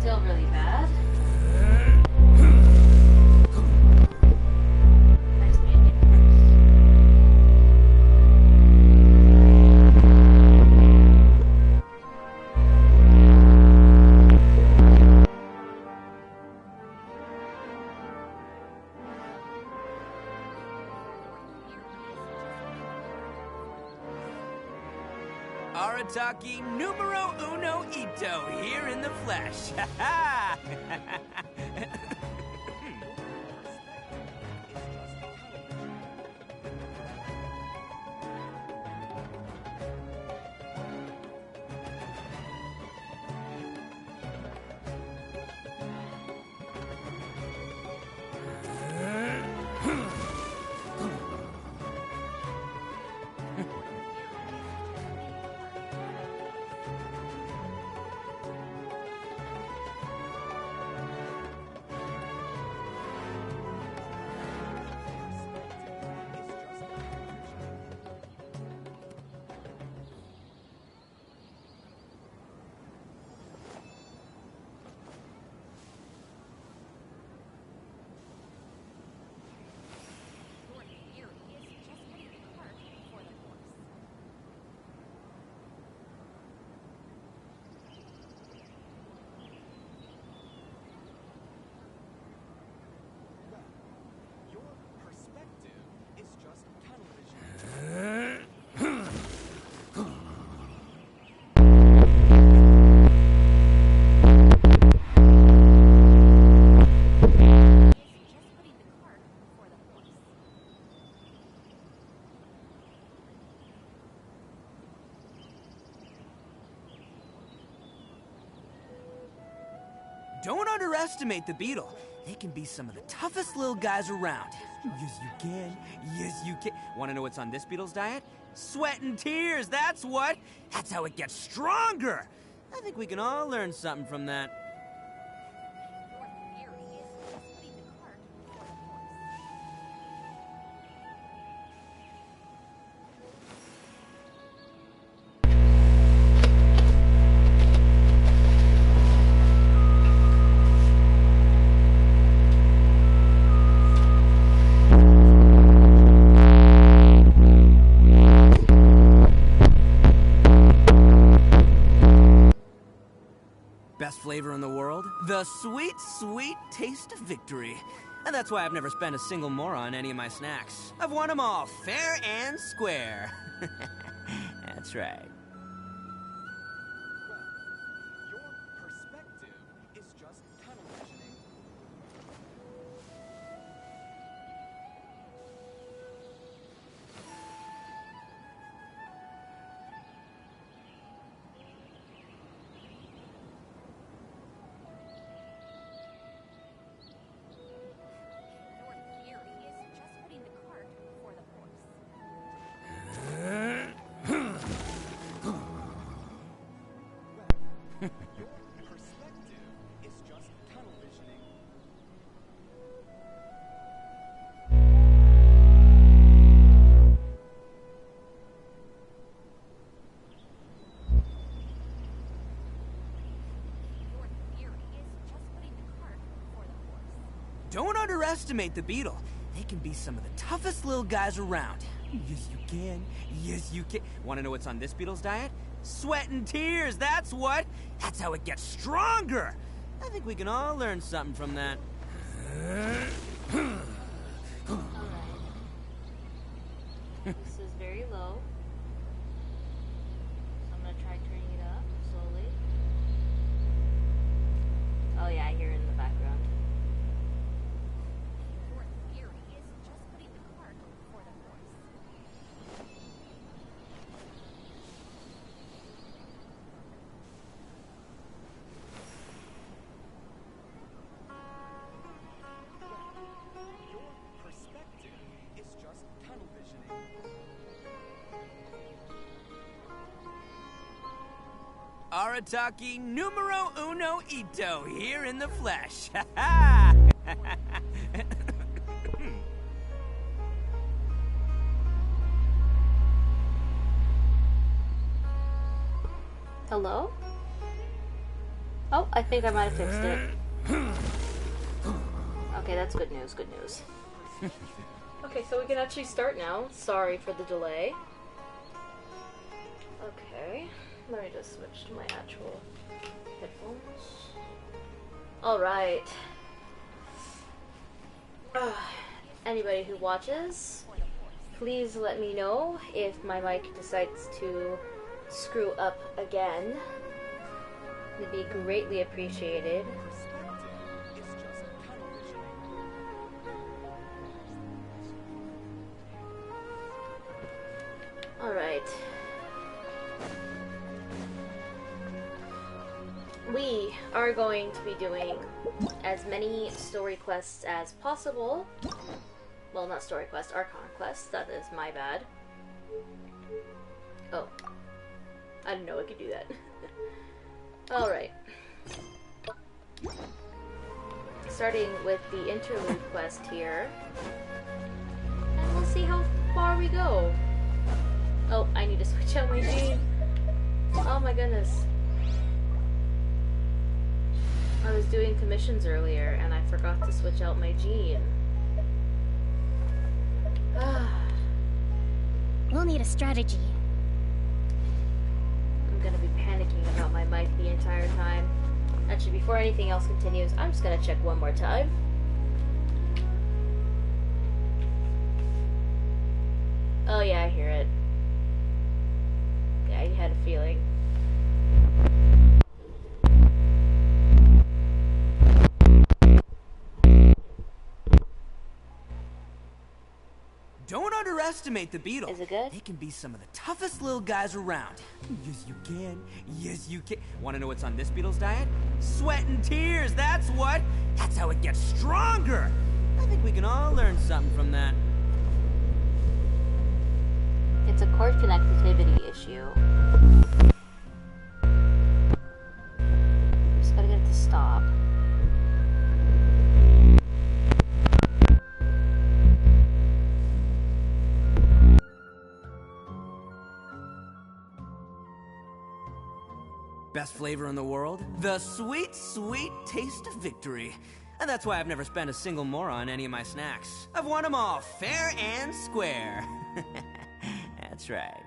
still really bad. Arataki numero uno ito, here in the flesh. Ha ha! Don't underestimate the beetle. They can be some of the toughest little guys around. Yes, you can. Yes, you can. Want to know what's on this beetle's diet? Sweat and tears, that's what. That's how it gets stronger. I think we can all learn something from that. Best flavor in the world? The sweet, sweet taste of victory. And that's why I've never spent a single more on any of my snacks. I've won them all, fair and square. That's right. Your perspective is just tunnel visioning. Don't underestimate the beetle. They can be some of the toughest little guys around. Yes, you can. Yes, you can. Want to know what's on this beetle's diet? Sweat and tears, that's what. That's how it gets stronger. I think we can all learn something from that. This is very low. So I'm gonna try turning it up slowly. Oh yeah, I hear it in the background. Arataki numero uno ito, here in the flesh. Ha ha! Hello? Oh, I think I might have fixed it. Okay, that's good news, good news. Okay, so we can actually start now. Sorry for the delay. Okay, let me just switch to my actual headphones. Alright. Anybody who watches, please let me know if my mic decides to screw up again. It'd be greatly appreciated. Alright. We are going to be doing as many story quests as possible. Well, not story quests, Archon quests. That is my bad. Oh. I didn't know I could do that. Alright. Starting with the Interlude quest here. And we'll see how far we go. Oh, I need to switch out my gene. Oh my goodness. I was doing commissions earlier and I forgot to switch out my gene. We'll need a strategy. I'm gonna be panicking about my mic the entire time. Actually, before anything else continues, I'm just gonna check one more time. Oh yeah, I hear it. Yeah, you had a feeling. Don't underestimate the beetle. Is it good? They can be some of the toughest little guys around. Yes, you can. Yes, you can. Want to know what's on this beetle's diet? Sweat and tears, that's what. That's how it gets stronger. I think we can all learn something from that. It's a cord connectivity issue. Just gotta get it to stop. Best flavor in the world? The sweet, sweet taste of victory. And that's why I've never spent a single more on any of my snacks. I've won them all fair and square. That's right.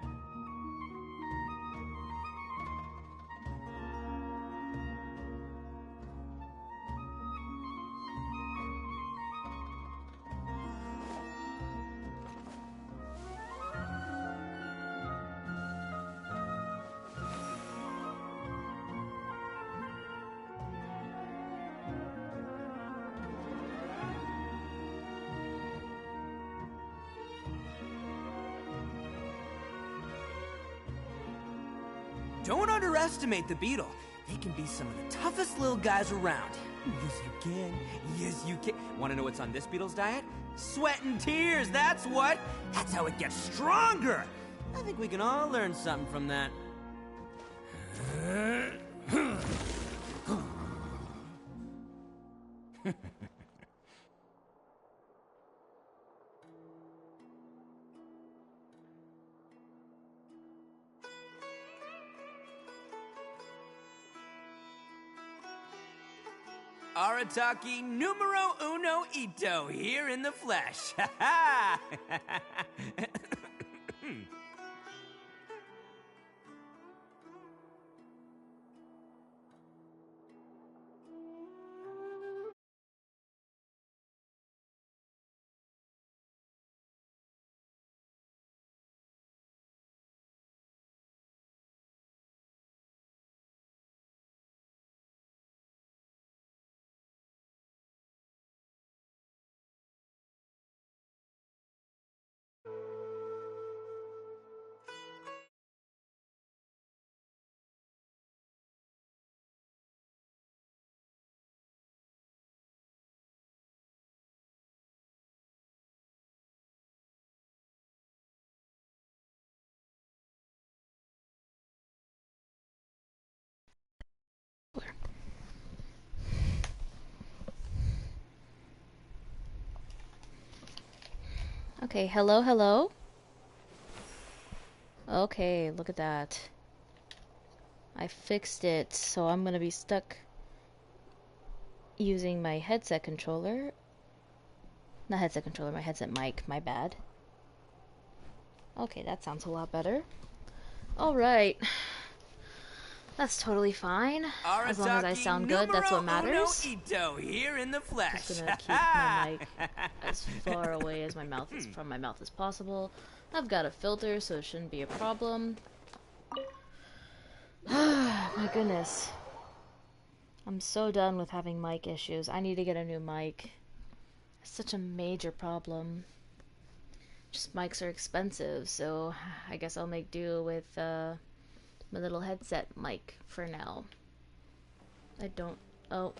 Don't underestimate the beetle. They can be some of the toughest little guys around. Yes, you can. Yes, you can. Want to know what's on this beetle's diet? Sweat and tears, that's what. That's how it gets stronger. I think we can all learn something from that. Arataki numero uno ito here in the flesh. Ha ha! Okay, hello, hello. Okay, look at that. I fixed it, so I'm gonna be stuck using my headset controller. Not headset controller, my headset mic, my bad. Okay, that sounds a lot better. Alright. That's totally fine. As long as I sound good, that's what matters. Ito here in the flesh. Just gonna keep my mic as far away as my mouth is from my mouth as possible. I've got a filter, so it shouldn't be a problem. My goodness. I'm so done with having mic issues. I need to get a new mic. It's such a major problem. Just mics are expensive, so I guess I'll make do with my little headset mic for now. Oh.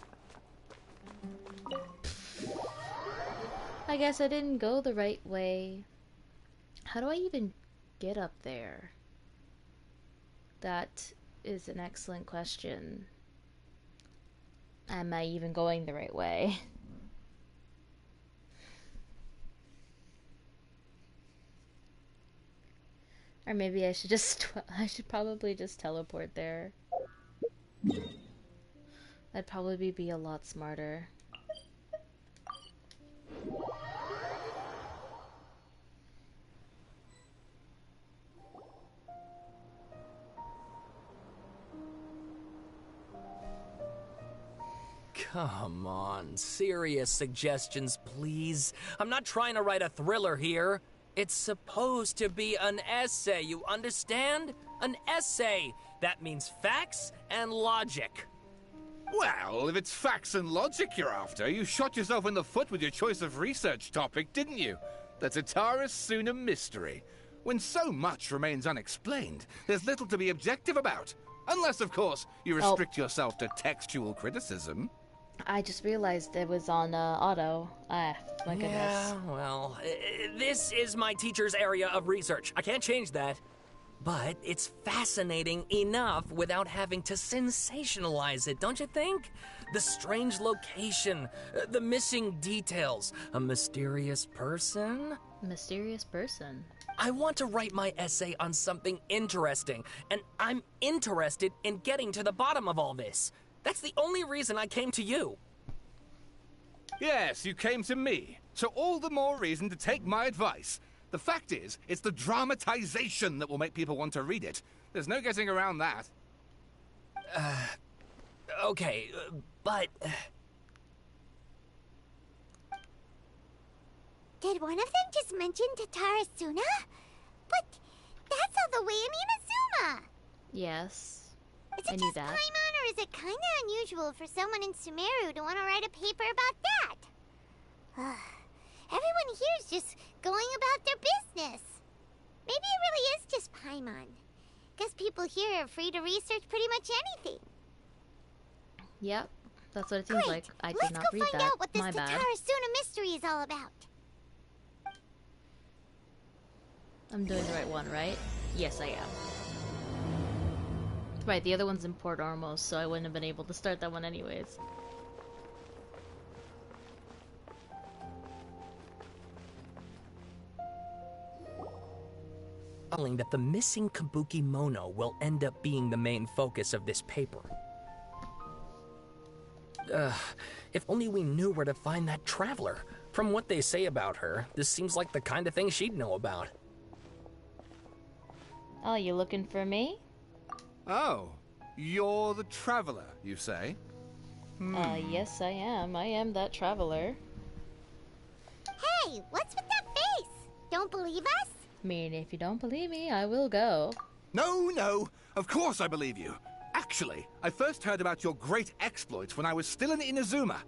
I guess I didn't go the right way. How do I even get up there? That is an excellent question. Am I even going the right way? Or maybe I should probably just teleport there. That'd probably be a lot smarter. Come on, serious suggestions, please. I'm not trying to write a thriller here. It's supposed to be an essay, you understand? An essay! That means facts and logic. Well, if it's facts and logic you're after, you shot yourself in the foot with your choice of research topic, didn't you? The Tatarasuna mystery. When so much remains unexplained, there's little to be objective about. Unless, of course, you restrict yourself to textual criticism. I just realized it was on auto. Ah, my goodness. Yeah, well, this is my teacher's area of research. I can't change that. But it's fascinating enough without having to sensationalize it, don't you think? The strange location, the missing details, a mysterious person. Mysterious person? I want to write my essay on something interesting, and I'm interested in getting to the bottom of all this. That's the only reason I came to you. Yes, you came to me. So all the more reason to take my advice. The fact is, it's the dramatization that will make people want to read it. There's no getting around that. Okay, but... Did one of them just mention Tatarasuna? But that's all the way in Inazuma! Yes. Is it just Paimon, or is it kinda unusual for someone in Sumeru to want to write a paper about that? Everyone here's just going about their business. Maybe it really is just Paimon. Guess people here are free to research pretty much anything. Yep, that's what it seems like. I did not read that. Let's go find out what this My bad. Tatarasuna mystery is all about. I'm doing the right one, right? Yes, I am. Right, the other one's in Port Ormos, so I wouldn't have been able to start that one anyways. That the missing Kabuki Mono will end up being the main focus of this paper. If only we knew where to find that traveler. From what they say about her, this seems like the kind of thing she'd know about. Oh, you looking for me? Oh, you're the traveler, you say? Yes I am. I am that traveler. Hey, what's with that face? Don't believe us? I mean, if you don't believe me, I will go. No, of course I believe you. Actually, I first heard about your great exploits when I was still in Inazuma.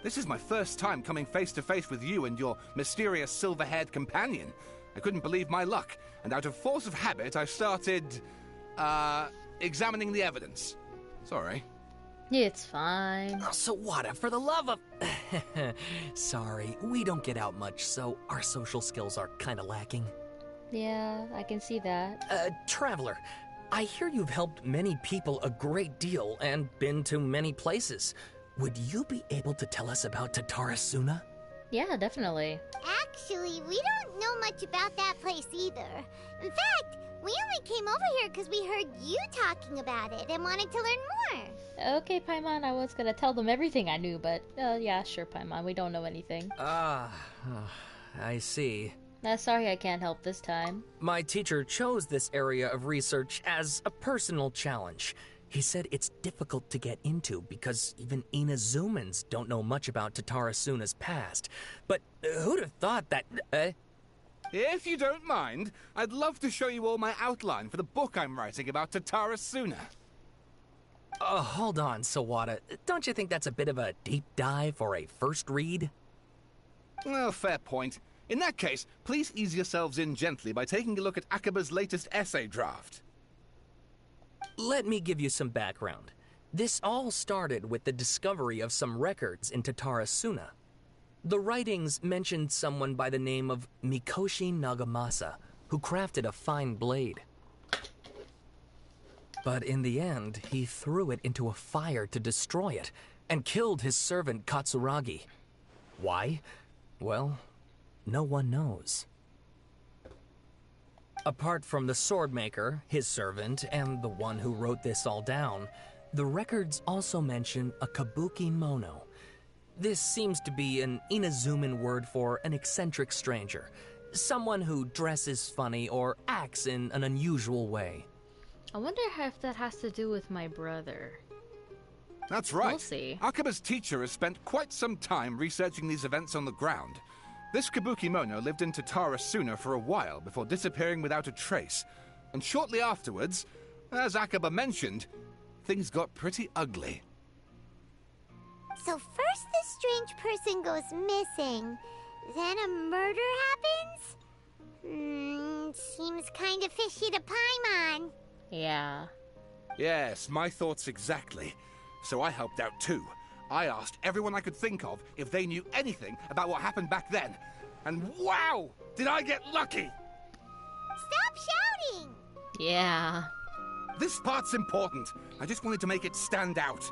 This is my first time coming face to face with you and your mysterious silver-haired companion. I couldn't believe my luck, and out of force of habit, I started, examining the evidence. Sorry. It's fine. So what, for the love of... Sorry, we don't get out much, so our social skills are kinda lacking. Yeah, I can see that. Traveler, I hear you've helped many people a great deal and been to many places. Would you be able to tell us about Tatarasuna? Yeah, definitely. Actually, we don't know much about that place either. In fact, We only came over here because we heard you talking about it and wanted to learn more. Okay, Paimon, I was gonna tell them everything I knew, but yeah, sure, Paimon, we don't know anything. I see. Sorry I can't help this time. My teacher chose this area of research as a personal challenge. He said it's difficult to get into because even Inazumans don't know much about Tatarasuna's past. But who'd have thought that... If you don't mind, I'd love to show you all my outline for the book I'm writing about Tatarasuna. Hold on, Sawada. Don't you think that's a bit of a deep dive for a first read? Well, fair point. In that case, please ease yourselves in gently by taking a look at Akaba's latest essay draft. Let me give you some background. This all started with the discovery of some records in Tatarasuna. The writings mentioned someone by the name of Mikoshi Nagamasa, who crafted a fine blade. But in the end, he threw it into a fire to destroy it, and killed his servant Katsuragi. Why? Well, no one knows. Apart from the swordmaker, his servant, and the one who wrote this all down, the records also mention a kabuki mono. This seems to be an Inazuman word for an eccentric stranger, someone who dresses funny or acts in an unusual way. I wonder if that has to do with my brother. That's right. We'll see. Akaba's teacher has spent quite some time researching these events on the ground. This Kabuki-mono lived in Tatarasuna for a while before disappearing without a trace. And shortly afterwards, as Akaba mentioned, things got pretty ugly. So first this strange person goes missing, then a murder happens? Seems kind of fishy to Paimon. Yeah. Yes, my thoughts exactly. So I helped out too. I asked everyone I could think of if they knew anything about what happened back then. And wow! Did I get lucky! Stop shouting! Yeah. This part's important. I just wanted to make it stand out.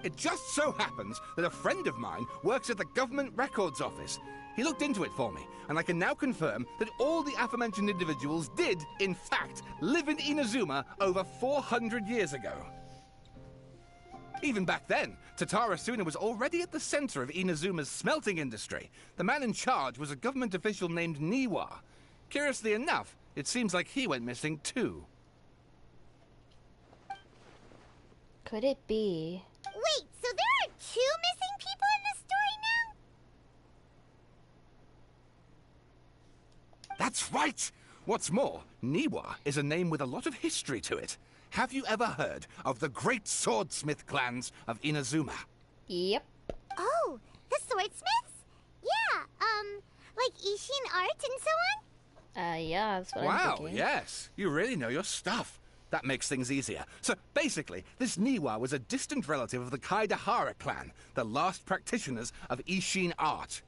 It just so happens that a friend of mine works at the Government Records Office. He looked into it for me, and I can now confirm that all the aforementioned individuals did, in fact, live in Inazuma over 400 years ago. Even back then, Tatarasuna was already at the center of Inazuma's smelting industry. The man in charge was a government official named Niwa. Curiously enough, it seems like he went missing too. Could it be? Wait, so there are 2 missing people in the story now? That's right! What's more, Niwa is a name with a lot of history to it. Have you ever heard of the great swordsmith clans of Inazuma? Yep. Oh, the swordsmiths? Yeah, like Ishin art and so on? Yeah, that's what I'm Wow, thinking. yes. You really know your stuff. That makes things easier. So, basically, this Niwa was a distant relative of the Kaidahara clan, the last practitioners of Ishin art.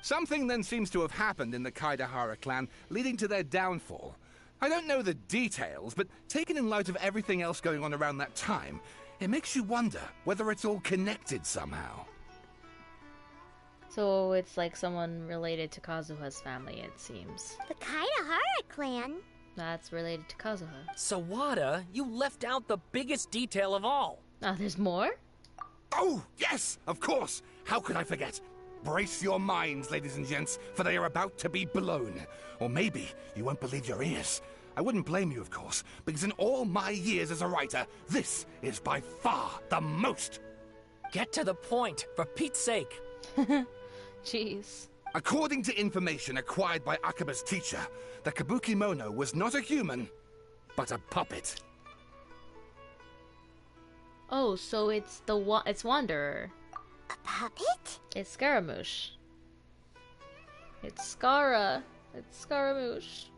Something then seems to have happened in the Kaidahara clan, leading to their downfall. I don't know the details, but taken in light of everything else going on around that time, it makes you wonder whether it's all connected somehow. So it's like someone related to Kazuha's family, it seems. The Kaidahara clan? That's related to Kazuha. Sawada, you left out the biggest detail of all. Oh, there's more? Oh, yes, of course. How could I forget? Brace your minds, ladies and gents, for they are about to be blown. Or maybe you won't believe your ears. I wouldn't blame you, of course, because in all my years as a writer, this is by far the most. Get to the point, for Pete's sake. Jeez. According to information acquired by Akaba's teacher, the Kabuki Mono was not a human, but a puppet. Oh, so it's it's Wanderer. A puppet? It's Scaramouche. It's Scara. It's Scaramouche.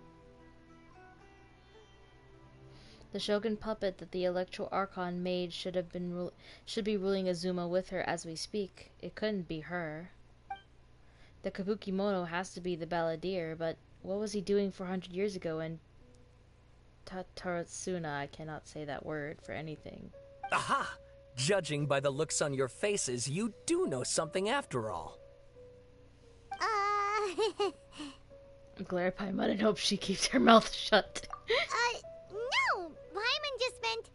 The Shogun puppet that the Electro Archon made should be ruling Azuma with her as we speak. It couldn't be her. The Kabuki Mono has to be the balladeer, but what was he doing 400 years ago in Tatarasuna? I cannot say that word for anything. Aha! Judging by the looks on your faces, you do know something after all. Glare Paimon and hope she keeps her mouth shut. No! Paimon just meant,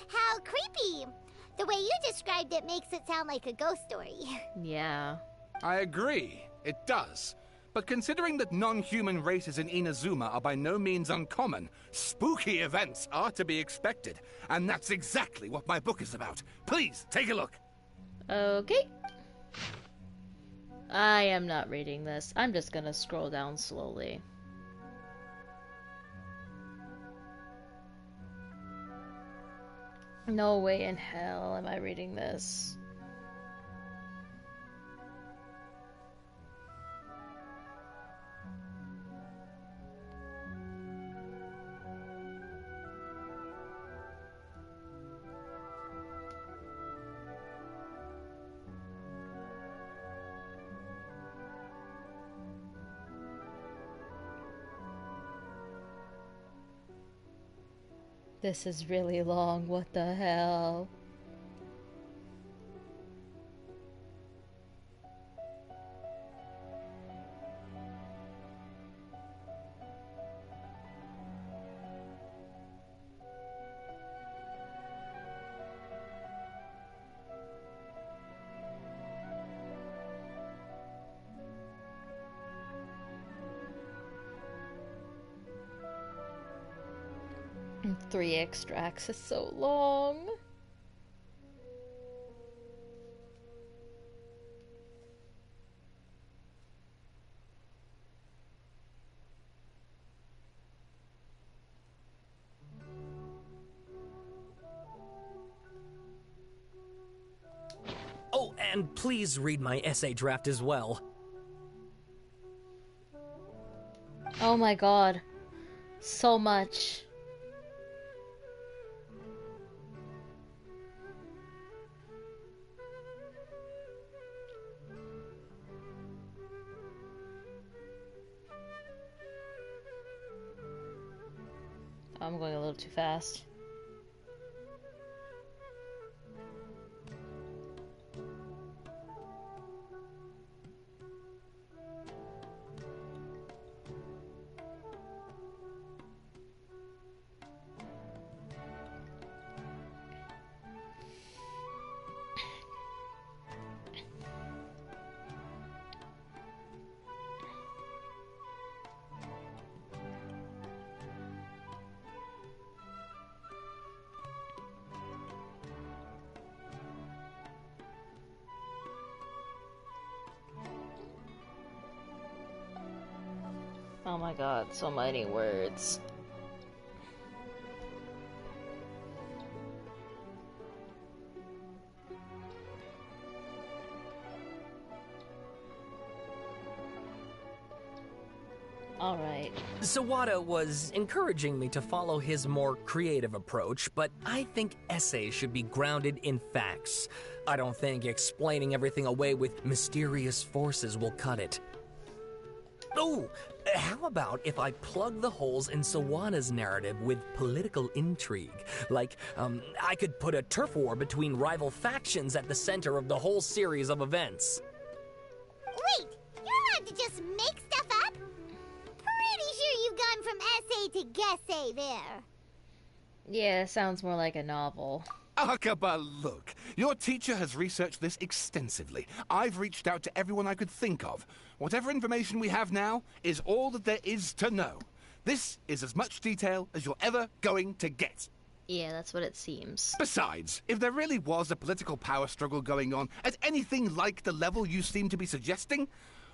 how creepy. The way you described it makes it sound like a ghost story. Yeah. I agree, it does. But considering that non-human races in Inazuma are by no means uncommon, spooky events are to be expected. And that's exactly what my book is about. Please, take a look. Okay. I am not reading this. I'm just gonna scroll down slowly. No way in hell am I reading this. This is really long, what the hell? And 3 extracts is so long. Oh, and please read my essay draft as well. Oh my god. So much. I'm going a little too fast. Oh my god, so many words. Alright. Sawada was encouraging me to follow his more creative approach, but I think essays should be grounded in facts. I don't think explaining everything away with mysterious forces will cut it. Oh, how about if I plug the holes in Sawada's narrative with political intrigue? Like, I could put a turf war between rival factions at the center of the whole series of events. Wait, you're allowed to just make stuff up? Pretty sure you've gone from essay to guessay there. Yeah, sounds more like a novel. Akaba, look. Your teacher has researched this extensively. I've reached out to everyone I could think of. Whatever information we have now is all that there is to know. This is as much detail as you're ever going to get. Yeah, that's what it seems. Besides, if there really was a political power struggle going on at anything like the level you seem to be suggesting,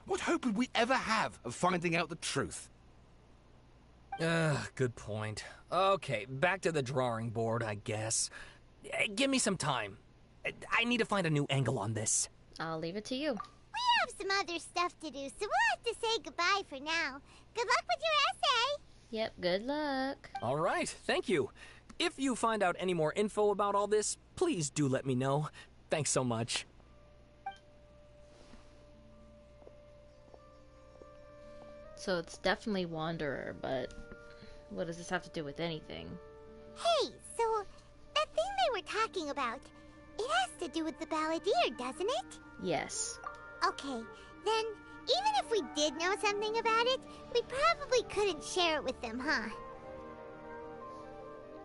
what hope would we ever have of finding out the truth? Good point. Okay, back to the drawing board, I guess. Give me some time. I need to find a new angle on this. I'll leave it to you. We have some other stuff to do, so we'll have to say goodbye for now. Good luck with your essay. Yep, good luck. All right, thank you. If you find out any more info about all this, please do let me know. Thanks so much. So it's definitely Wanderer, but what does this have to do with anything? Hey, so that thing they were talking about, it has to do with the balladeer, doesn't it? Yes. Okay, then Even if we did know something about it, we probably couldn't share it with them, huh?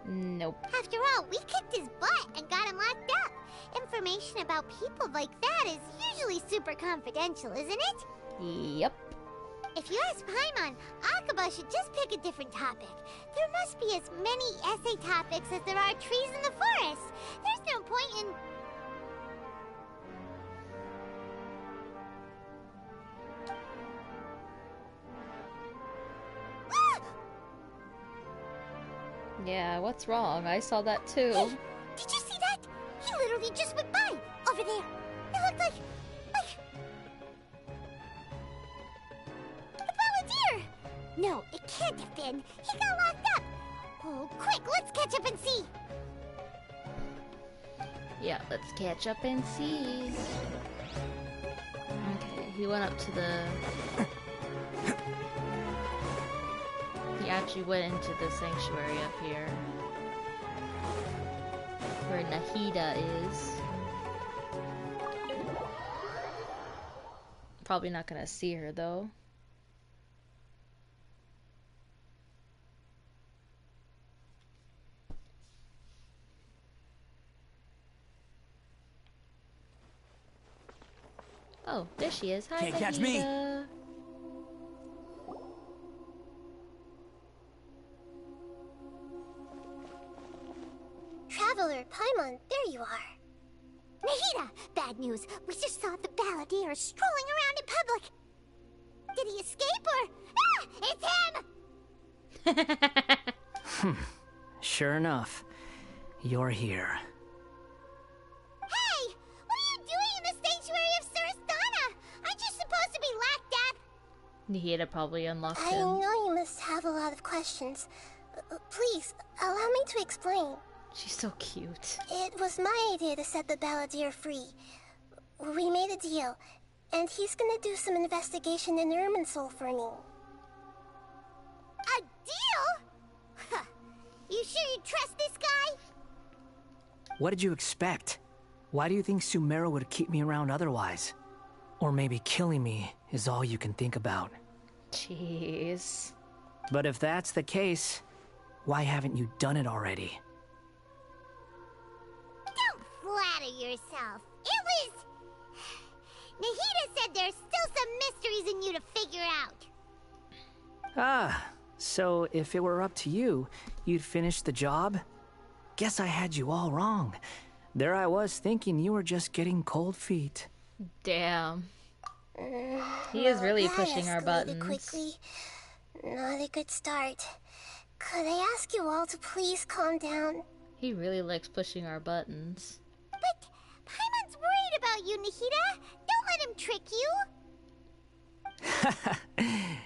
Nope. After all, we kicked his butt and got him locked up. Information about people like that is usually super confidential, isn't it? Yep. If you ask Paimon, Akaba should just pick a different topic. There must be as many essay topics as there are trees in the forest. There's no point in... Ah! Yeah, what's wrong? I saw that too. Hey, did you see that? He literally just went by, over there. It looked like... the Balladeer! No, it can't have been. He got locked up. Oh, quick, let's catch up and see. Yeah, let's catch up and see. Okay, he went up to the... He actually went into the sanctuary up here. Where Nahida is. Probably not gonna see her though. Oh, there she is. Hi, Can't catch me. Nahida. Traveler, Paimon, there you are. Nahida! Bad news. We just saw the Balladeer strolling around in public. Did he escape or... Ah! It's him! Sure enough, you're here. Hey! What are you doing in the sanctuary of Surastana? Aren't you supposed to be locked up? Nahida probably unlocked I him. know you must have a lot of questions. Please, allow me to explain. She's so cute. It was my idea to set the Balladeer free. We made a deal, and he's gonna do some investigation in Irminsul for me. A deal? Huh. You sure you trust this guy? What did you expect? Why do you think Sumeru would keep me around otherwise? Or maybe killing me is all you can think about. Jeez. But if that's the case, why haven't you done it already? Don't flatter yourself. It was... Nahida said there's still some mysteries in you to figure out. Ah, so if it were up to you, you'd finish the job? Guess I had you all wrong. There I was thinking you were just getting cold feet. Damn. He is really That pushing our escalated buttons. quickly. Not a good start. Could I ask you all to please calm down? He really likes pushing our buttons. But Paimon's worried about you, Nahida. Don't let him trick you.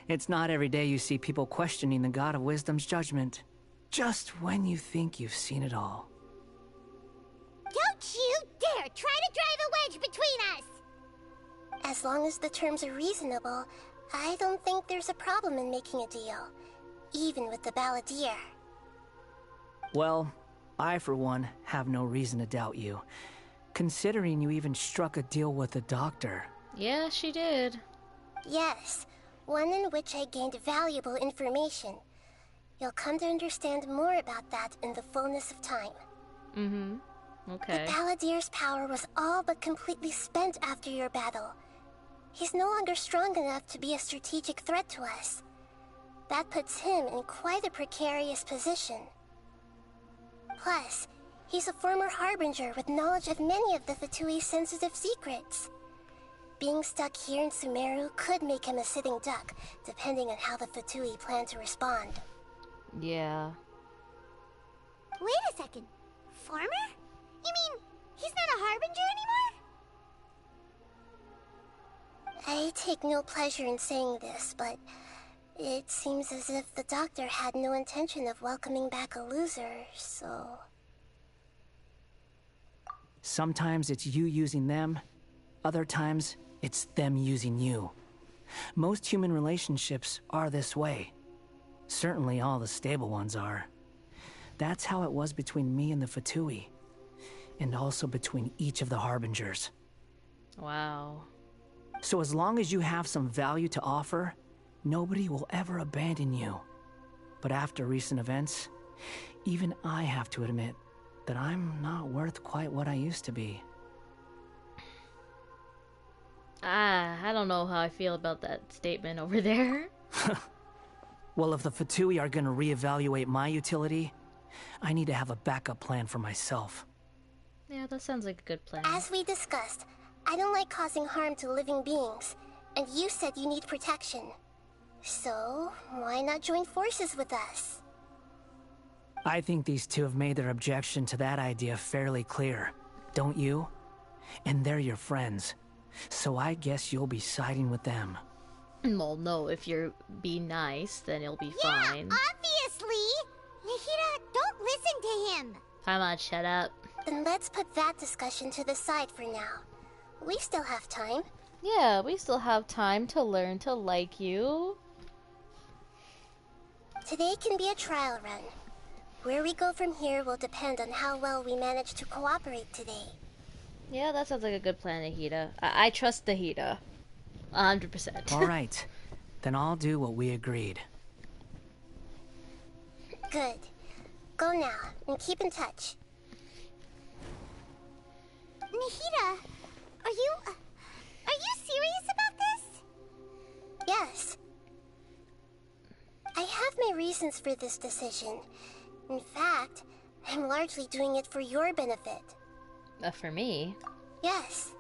It's not every day you see people questioning the God of Wisdom's judgment. Just when you think you've seen it all. Don't you dare try to drive a wedge between us. As long as the terms are reasonable, I don't think there's a problem in making a deal. Even with the Balladeer. Well, I for one have no reason to doubt you. Considering you even struck a deal with the doctor. Yeah, she did. Yes, one in which I gained valuable information. You'll come to understand more about that in the fullness of time. Mm-hmm. Okay. The Balladeer's power was all but completely spent after your battle. He's no longer strong enough to be a strategic threat to us. That puts him in quite a precarious position. Plus, he's a former Harbinger with knowledge of many of the Fatui's sensitive secrets. Being stuck here in Sumeru could make him a sitting duck, depending on how the Fatui plan to respond. Yeah. Wait a second. Former? You mean he's not a Harbinger anymore? I take no pleasure in saying this, but it seems as if the doctor had no intention of welcoming back a loser, so... Sometimes it's you using them, other times it's them using you. Most human relationships are this way. Certainly all the stable ones are. That's how it was between me and the Fatui. And also between each of the Harbingers. Wow. So as long as you have some value to offer, nobody will ever abandon you. But after recent events, even I have to admit that I'm not worth quite what I used to be. I don't know how I feel about that statement over there. Well, if the Fatui are gonna reevaluate my utility, I need to have a backup plan for myself. Yeah, that sounds like a good plan. As we discussed, I don't like causing harm to living beings, and you said you need protection. So, why not join forces with us? I think these two have made their objection to that idea fairly clear, don't you? And they're your friends, so I guess you'll be siding with them. Well, no, if you're be nice, then it'll be fine. Obviously! Nahida, don't listen to him! Paimon, shut up. Then let's put that discussion to the side for now. We still have time. Yeah, we still have time to learn to like you. Today can be a trial run. Where we go from here will depend on how well we manage to cooperate today. Yeah, that sounds like a good plan, Nahida. I trust Nahida. 100%. Alright, then I'll do what we agreed. Good. Go now, and keep in touch. Nahida, are you serious about this? Yes. I have my reasons for this decision. In fact, I'm largely doing it for your benefit. For me? Yes.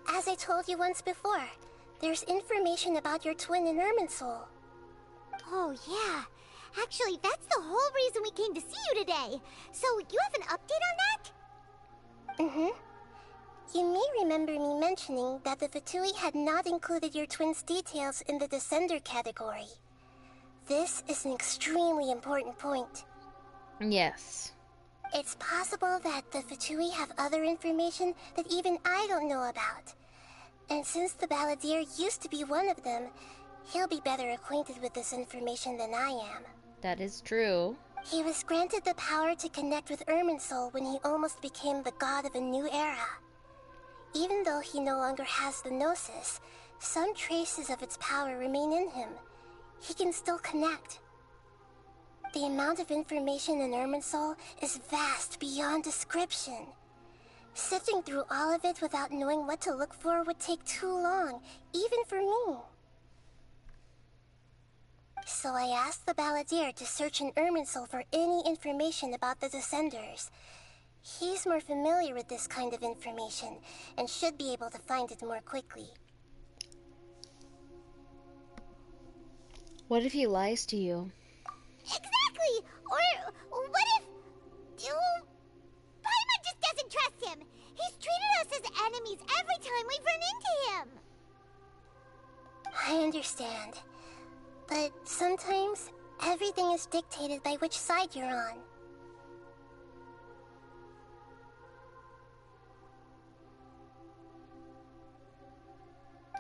As I told you once before, there's information about your twin in Irminsul. Oh, yeah. Actually, that's the whole reason we came to see you today. So, you have an update on that? Mm-hmm. You may remember me mentioning that the Fatui had not included your twin's details in the Descender category. This is an extremely important point. Yes. It's possible that the Fatui have other information that even I don't know about. And since the Balladeer used to be one of them, he'll be better acquainted with this information than I am. That is true. He was granted the power to connect with Irminsul when he almost became the god of a new era. Even though he no longer has the Gnosis, some traces of its power remain in him. He can still connect. The amount of information in Irminsul is vast beyond description. Sifting through all of it without knowing what to look for would take too long, even for me. So I asked the Balladeer to search in Irminsul for any information about the Descenders. He's more familiar with this kind of information, and should be able to find it more quickly. What if he lies to you? Exactly! Or what if... Paimon just doesn't trust him! He's treated us as enemies every time we've run into him! I understand. But sometimes, everything is dictated by which side you're on.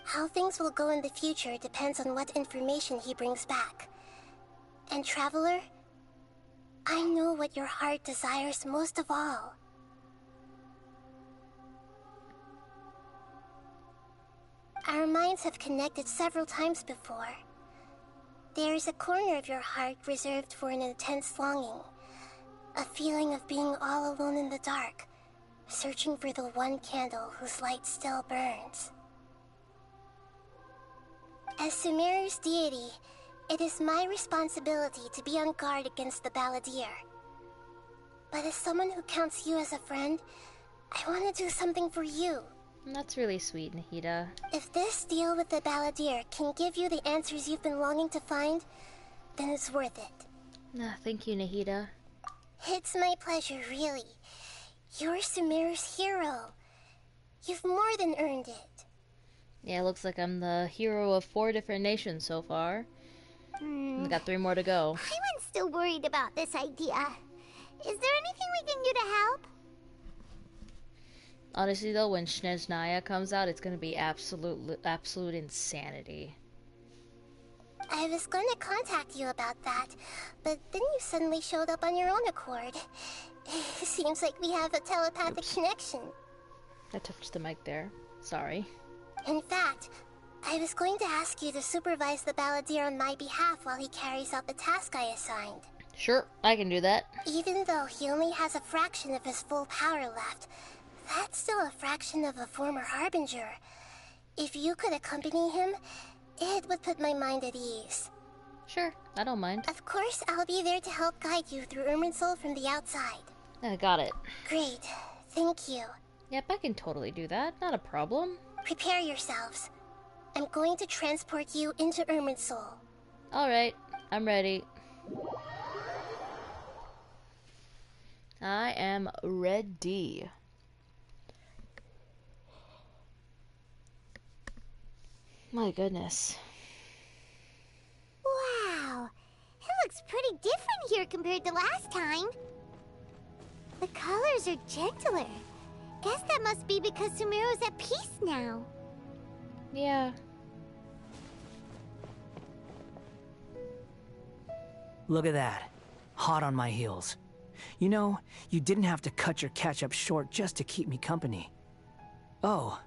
How things will go in the future depends on what information he brings back. And Traveler, I know what your heart desires most of all. Our minds have connected several times before. There is a corner of your heart reserved for an intense longing. A feeling of being all alone in the dark, searching for the one candle whose light still burns. As Sumeru's deity, it is my responsibility to be on guard against the Balladeer. But as someone who counts you as a friend, I want to do something for you. That's really sweet, Nahida. If this deal with the Balladeer can give you the answers you've been longing to find, then it's worth it. Thank you, Nahida. It's my pleasure, really. You're Sumeru's hero. You've more than earned it. Yeah, it looks like I'm the hero of 4 different nations so far. We got 3 more to go. Paimon's still worried about this idea. Is there anything we can do to help? Honestly though, when Snezhnaya comes out, it's gonna be absolute insanity. I was going to contact you about that, but then you suddenly showed up on your own accord. Seems like we have a telepathic connection. I touched the mic there. Sorry. In fact, I was going to ask you to supervise the balladeer on my behalf while he carries out the task I assigned. Sure, I can do that. Even though he only has a fraction of his full power left, that's still a fraction of a former Harbinger. If you could accompany him, it would put my mind at ease. Sure, I don't mind. Of course, I'll be there to help guide you through Irminsul from the outside. I got it. Great. Thank you. Yep, I can totally do that. Not a problem. Prepare yourselves. I'm going to transport you into Irminsul. Alright, I'm ready. I am ready. My goodness. Wow, it looks pretty different here compared to last time. The colors are gentler. Guess that must be because Sumeru's at peace now. Yeah. Look at that. Hot on my heels. You know, you didn't have to cut your catch-up short just to keep me company. Oh,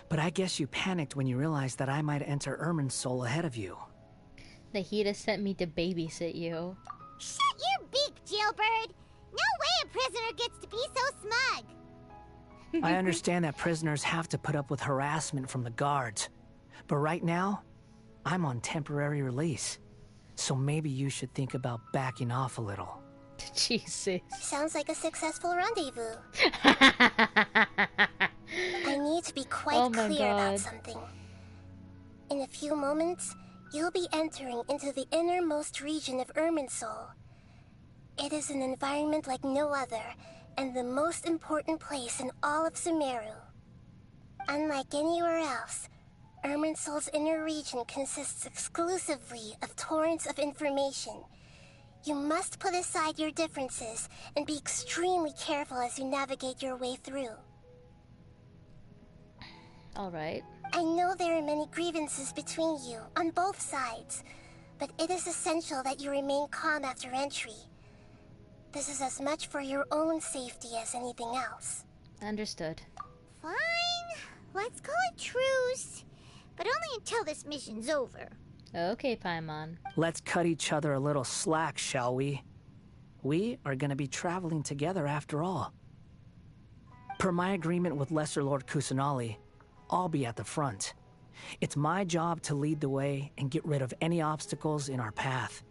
but I guess you panicked when you realized that I might enter Irminsul ahead of you. The heat has sent me to babysit you. Shut your beak, jailbird! No way a prisoner gets to be so smug! I understand that prisoners have to put up with harassment from the guards. But right now, I'm on temporary release. So maybe you should think about backing off a little. Jesus. Sounds like a successful rendezvous. I need to be quite clear about something. In a few moments, you'll be entering into the innermost region of Irminsul. It is an environment like no other, and the most important place in all of Sumeru. Unlike anywhere else, Irminsul's inner region consists exclusively of torrents of information. You must put aside your differences and be extremely careful as you navigate your way through. Alright. I know there are many grievances between you, on both sides, but it is essential that you remain calm after entry. This is as much for your own safety as anything else. Understood. Fine. Let's call it truce. But only until this mission's over. Okay, Paimon. Let's cut each other a little slack, shall we? We are going to be traveling together after all. Per my agreement with Lesser Lord Kusanali, I'll be at the front. It's my job to lead the way and get rid of any obstacles in our path.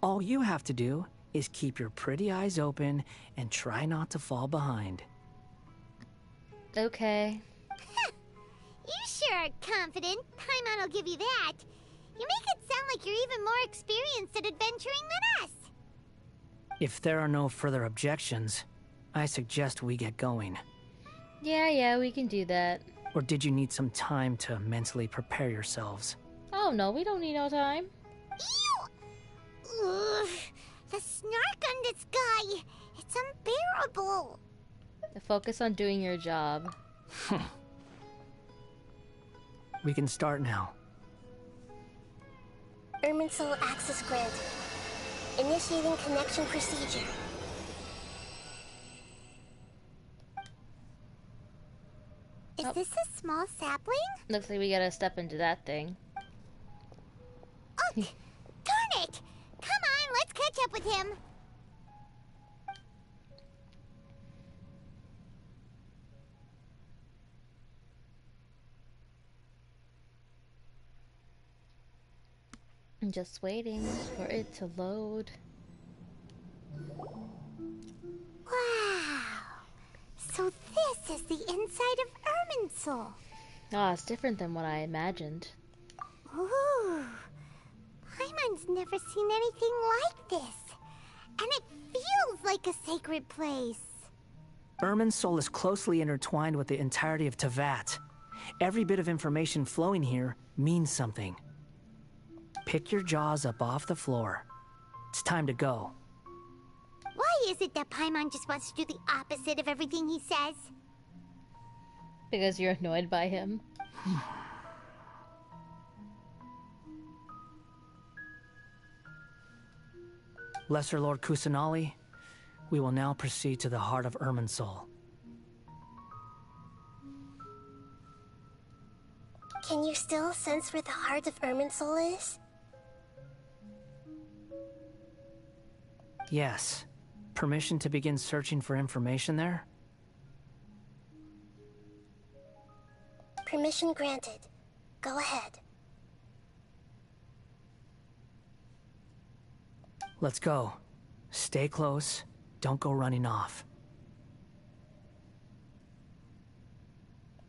All you have to do is keep your pretty eyes open and try not to fall behind. Okay. You sure are confident. Paimon will give you that. You make it sound like you're even more experienced at adventuring than us. If there are no further objections, I suggest we get going. Yeah, we can do that. Or did you need some time to mentally prepare yourselves? Oh no, we don't need no time. Ew! Ugh, the snark on this guy. It's unbearable. Focus on doing your job. We can start now. Irminsul access granted. Initiating connection procedure. Is this a small sapling? Looks like we gotta step into that thing. Oh, darn it! Come on, let's catch up with him. I'm just waiting for it to load. Wow! So this is the inside of Irminsul. Ah, it's different than what I imagined. Ooh! Paimon's never seen anything like this. And it feels like a sacred place. Irminsul is closely intertwined with the entirety of Teyvat. Every bit of information flowing here means something. Pick your jaws up off the floor. It's time to go. Why is it that Paimon just wants to do the opposite of everything he says? Because you're annoyed by him. Lesser Lord Kusanali, we will now proceed to the heart of Irminsul. Can you still sense where the heart of Irminsul is? Yes. Permission to begin searching for information there? Permission granted. Go ahead. Let's go. Stay close. Don't go running off.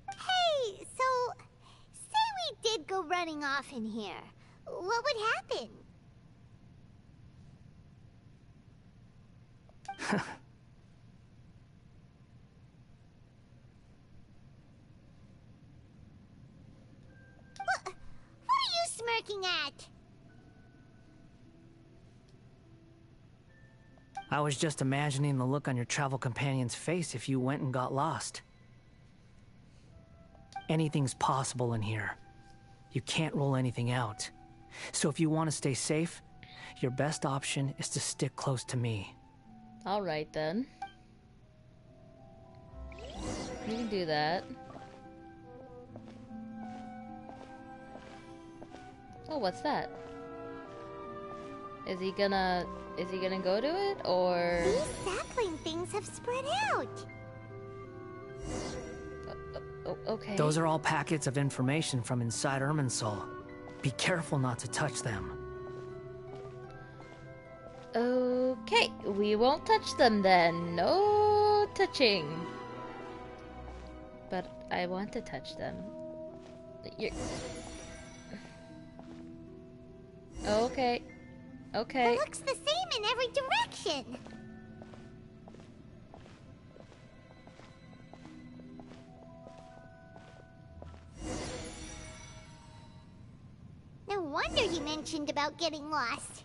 Hey, so say we did go running off in here. What would happen? What are you smirking at? I was just imagining the look on your travel companion's face if you went and got lost. Anything's possible in here. You can't rule anything out. So if you want to stay safe, your best option is to stick close to me. Alright then. You can do that. Oh, what's that? Is he gonna go to it, or? These sapling things have spread out. Okay. Those are all packets of information from inside Irminsul. Be careful not to touch them. Okay, we won't touch them then. No touching. But I want to touch them. Okay. Okay. It looks the same in every direction. No wonder he mentioned about getting lost.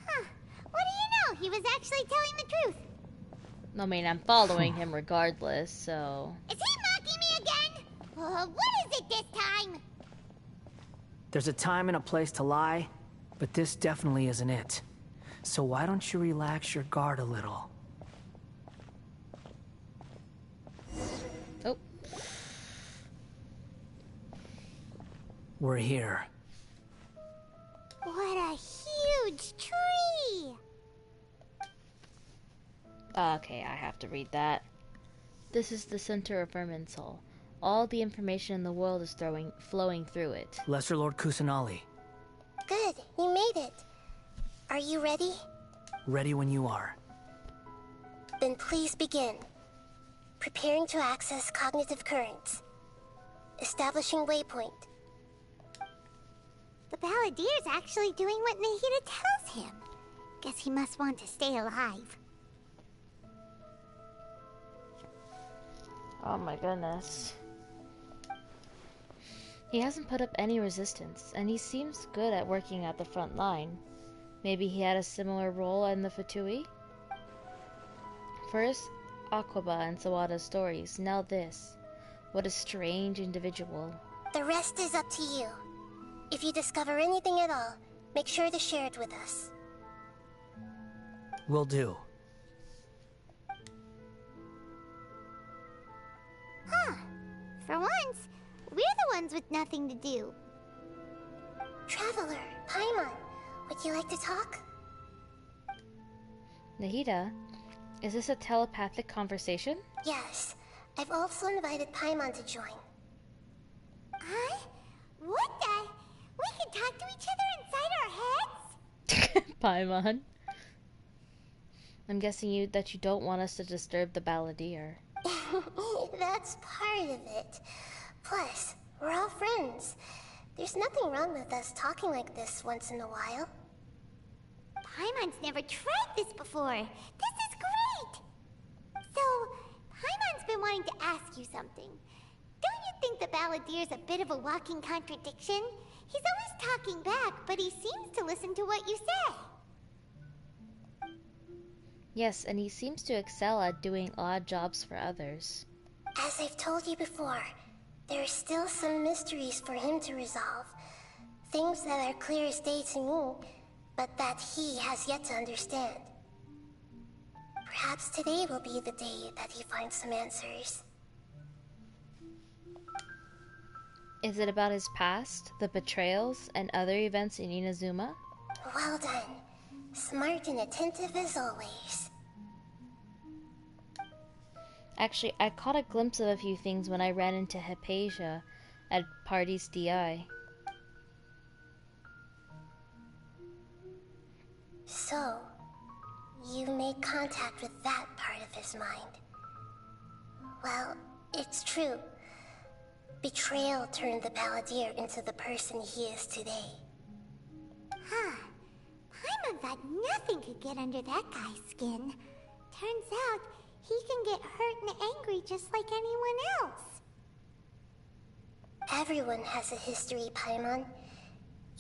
Huh. What do you know? He was actually telling the truth. I mean, I'm following him regardless, so... Is he mocking me again? What is it this time? There's a time and a place to lie, but this definitely isn't it. So why don't you relax your guard a little? Oh. We're here. What a huge tree! Okay, I have to read that. This is the center of Irminsul. All the information in the world is flowing through it. Lesser Lord Kusanali. Good, you made it. Are you ready? Ready when you are. Then please begin. Preparing to access cognitive currents. Establishing waypoint. The Balladier's actually doing what Nahida tells him. Guess he must want to stay alive. Oh my goodness. He hasn't put up any resistance, and he seems good at working at the front line. Maybe he had a similar role in the Fatui? First, Aquaba and Sawada's stories, now this. What a strange individual. The rest is up to you. If you discover anything at all, make sure to share it with us. Will do. Huh. For once, we're the ones with nothing to do. Traveler, Paimon, would you like to talk? Nahida, is this a telepathic conversation? Yes. I've also invited Paimon to join. Huh? What the? We can talk to each other inside our heads? Paimon. I'm guessing that you don't want us to disturb the Balladeer. That's part of it. Plus, we're all friends. There's nothing wrong with us talking like this once in a while. Paimon's never tried this before. This is great! So, Paimon's been wanting to ask you something. Don't you think the Balladier's a bit of a walking contradiction? He's always talking back, but he seems to listen to what you say. Yes, and he seems to excel at doing odd jobs for others. As I've told you before, there are still some mysteries for him to resolve. Things that are clear as day to me, but that he has yet to understand. Perhaps today will be the day that he finds some answers. Is it about his past, the betrayals, and other events in Inazuma? Well done. Smart and attentive as always. Actually, I caught a glimpse of a few things when I ran into Hypatia at Party's DI. So, you made contact with that part of his mind. Well, it's true. Betrayal turned the Balladeer into the person he is today. Huh. Paimon thought nothing could get under that guy's skin. Turns out, he can get hurt and angry just like anyone else. Everyone has a history, Paimon.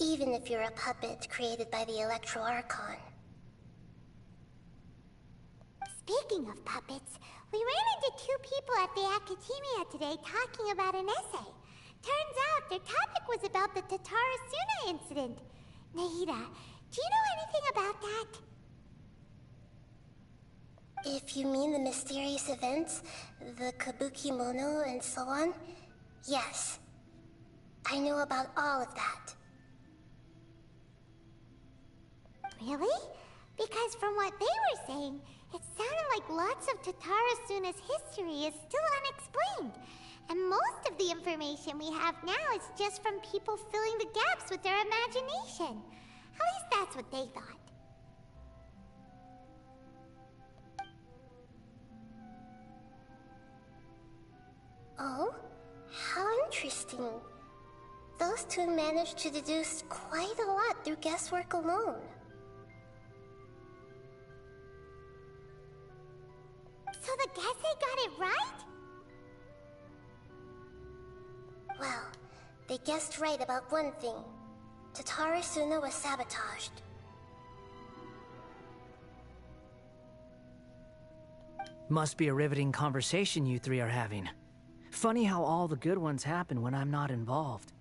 Even if you're a puppet created by the Electro Archon. Speaking of puppets, we ran into two people at the Academia today talking about an essay. Turns out their topic was about the Tatarasuna incident. Nahida, do you know anything about that? If you mean the mysterious events, the Kabuki Mono and so on, yes. I know about all of that. Really? Because from what they were saying, it sounded like lots of Tatarasuna's history is still unexplained. And most of the information we have now is just from people filling the gaps with their imagination. At least that's what they thought. Oh? How interesting. Those two managed to deduce quite a lot through guesswork alone. So the Gesse got it right? Well, they guessed right about one thing. Tatarasuna was sabotaged. Must be a riveting conversation you three are having. Funny how all the good ones happen when I'm not involved.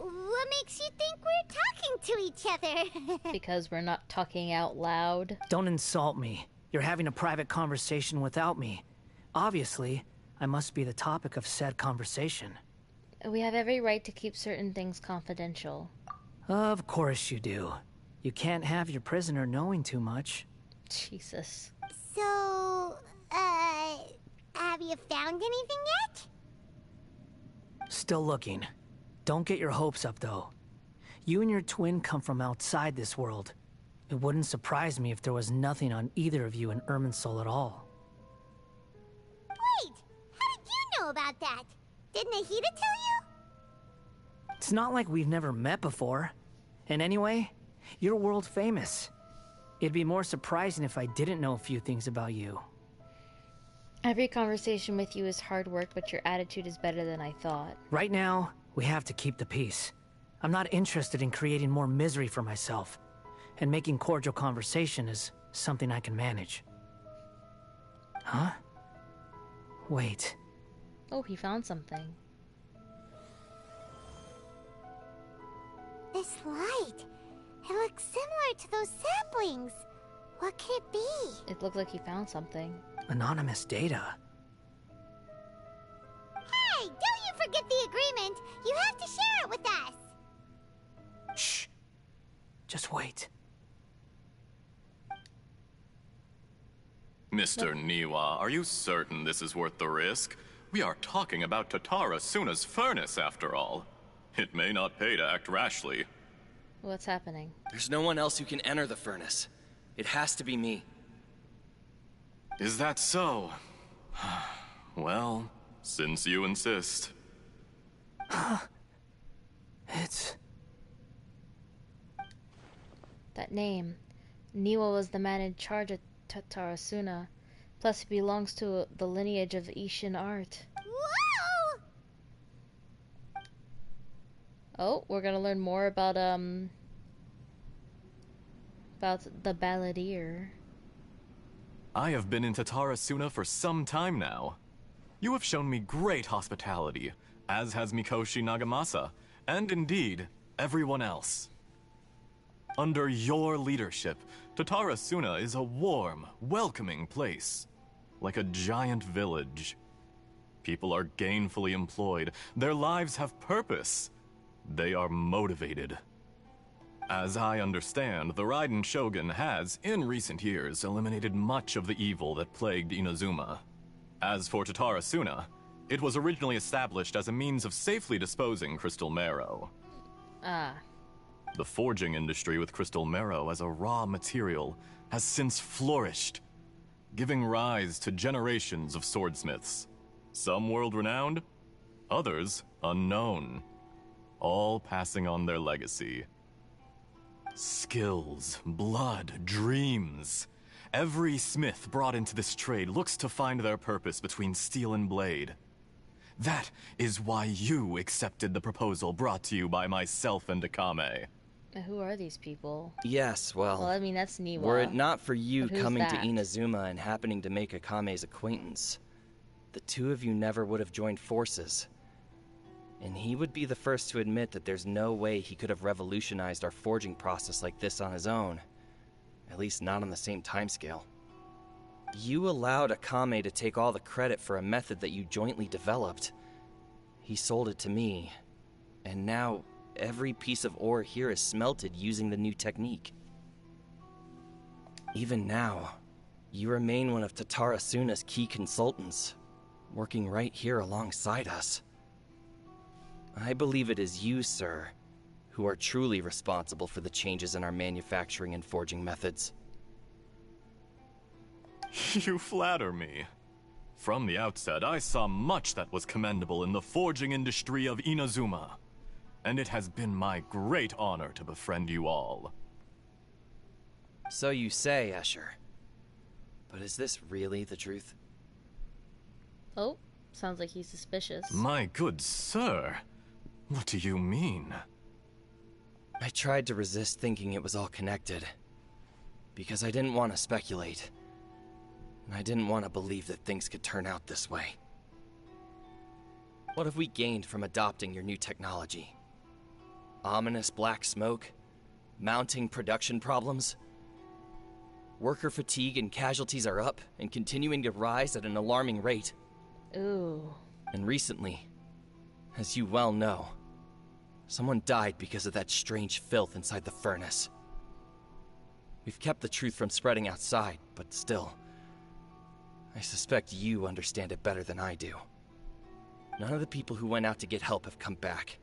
What makes you think we're talking to each other? Because we're not talking out loud. Don't insult me. You're having a private conversation without me. Obviously, I must be the topic of said conversation. We have every right to keep certain things confidential. Of course you do. You can't have your prisoner knowing too much. Jesus. So, have you found anything yet? Still looking. Don't get your hopes up, though. You and your twin come from outside this world. It wouldn't surprise me if there was nothing on either of you in Irminsul at all. Wait! How did you know about that? Did Nahida tell you? It's not like we've never met before. And anyway, you're world famous. It'd be more surprising if I didn't know a few things about you. Every conversation with you is hard work, but your attitude is better than I thought. Right now, we have to keep the peace. I'm not interested in creating more misery for myself. And making cordial conversation is something I can manage. Huh? Wait. Oh, he found something. This light. It looks similar to those saplings. What could it be? It looked like he found something. Anonymous data. Hey, don't you forget the agreement. You have to share it with us. Shh. Just wait. Mr. Niwa, are you certain this is worth the risk? We are talking about Tatarasuna's furnace, after all. It may not pay to act rashly. What's happening? There's no one else who can enter the furnace. It has to be me. Is that so? Well, since you insist. It's... That name. Niwa was the man in charge of Tatarasuna. Plus, he belongs to the lineage of Ishin art. Whoa! Oh, we're gonna learn more about the Balladeer. I have been in Tatarasuna for some time now. You have shown me great hospitality, as has Mikoshi Nagamasa, and indeed, everyone else. Under your leadership, Tatarasuna is a warm, welcoming place. like a giant village. People are gainfully employed. Their lives have purpose. They are motivated. As I understand, the Raiden Shogun has, in recent years, eliminated much of the evil that plagued Inazuma. As for Tatara Suna, it was originally established as a means of safely disposing crystal marrow. The forging industry with crystal marrow as a raw material has since flourished, giving rise to generations of swordsmiths. Some world-renowned, others unknown, all passing on their legacy. Skills, blood, dreams. Every smith brought into this trade looks to find their purpose between steel and blade. That is why you accepted the proposal brought to you by myself and Akame. Who are these people? Yes, well, I mean, that's Niwa. were it not for you But who's coming to that? Inazuma and happening to make Akame's acquaintance, the two of you never would have joined forces. And he would be the first to admit that there's no way he could have revolutionized our forging process like this on his own. At least not on the same timescale. You allowed Akame to take all the credit for a method that you jointly developed. He sold it to me, and now every piece of ore here is smelted using the new technique. Even now, you remain one of Tatara Suna's key consultants, working right here alongside us. I believe it is you, sir, who are truly responsible for the changes in our manufacturing and forging methods. You flatter me. From the outset, I saw much that was commendable in the forging industry of Inazuma, and it has been my great honor to befriend you all. So you say, Escher. But is this really the truth? Oh, sounds like he's suspicious. My good sir, what do you mean? I tried to resist thinking it was all connected, because I didn't want to speculate. And I didn't want to believe that things could turn out this way. What have we gained from adopting your new technology? Ominous black smoke? Mounting production problems? Worker fatigue and casualties are up and continuing to rise at an alarming rate. Ooh. And recently, as you well know, someone died because of that strange filth inside the furnace. We've kept the truth from spreading outside, but still, I suspect you understand it better than I do. None of the people who went out to get help have come back.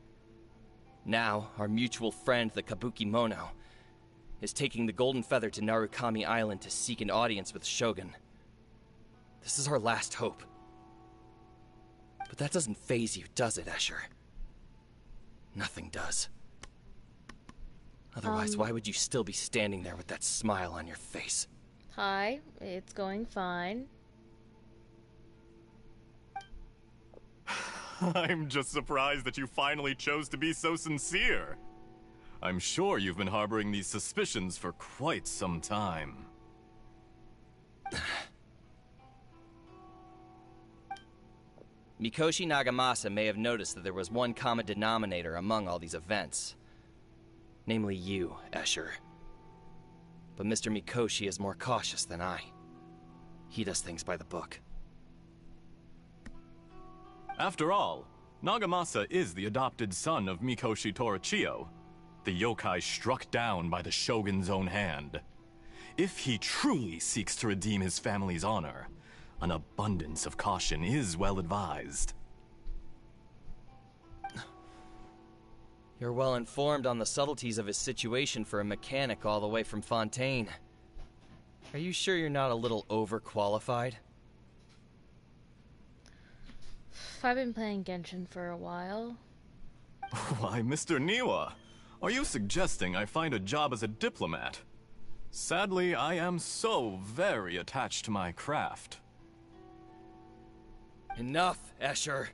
Now, our mutual friend, the Kabuki Mono, is taking the Golden Feather to Narukami Island to seek an audience with Shogun. This is our last hope. But that doesn't faze you, does it, Escher? Nothing does. Otherwise, why would you still be standing there with that smile on your face? Hi, it's going fine. I'm just surprised that you finally chose to be so sincere. I'm sure you've been harboring these suspicions for quite some time. Mikoshi Nagamasa may have noticed that there was one common denominator among all these events. Namely you, Escher. But Mr. Mikoshi is more cautious than I. He does things by the book. After all, Nagamasa is the adopted son of Mikoshi Torichio, the yokai struck down by the Shogun's own hand. If he truly seeks to redeem his family's honor, an abundance of caution is well advised. You're well informed on the subtleties of his situation for a mechanic all the way from Fontaine. Are you sure you're not a little overqualified? I've been playing Genshin for a while. Why, Mr. Niwa, are you suggesting I find a job as a diplomat? Sadly, I am so very attached to my craft. Enough, Escher.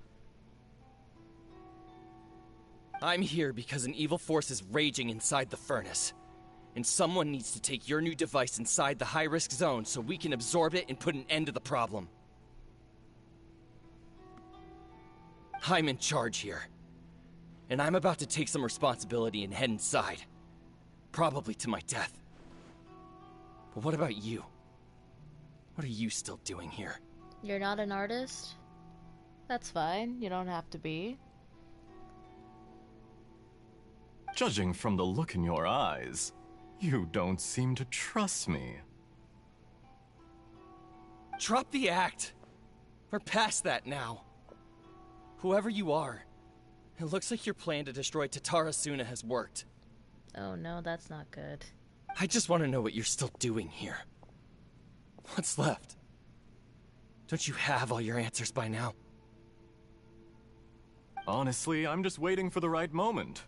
I'm here because an evil force is raging inside the furnace. And someone needs to take your new device inside the high-risk zone so we can absorb it and put an end to the problem. I'm in charge here. And I'm about to take some responsibility and head inside. Probably to my death. But what about you? What are you still doing here? You're not an artist? That's fine. You don't have to be. Judging from the look in your eyes, you don't seem to trust me. Drop the act. We're past that now. Whoever you are, it looks like your plan to destroy Tatara Suna has worked. Oh no, that's not good. I just want to know what you're still doing here. What's left? Don't you have all your answers by now? Honestly, I'm just waiting for the right moment.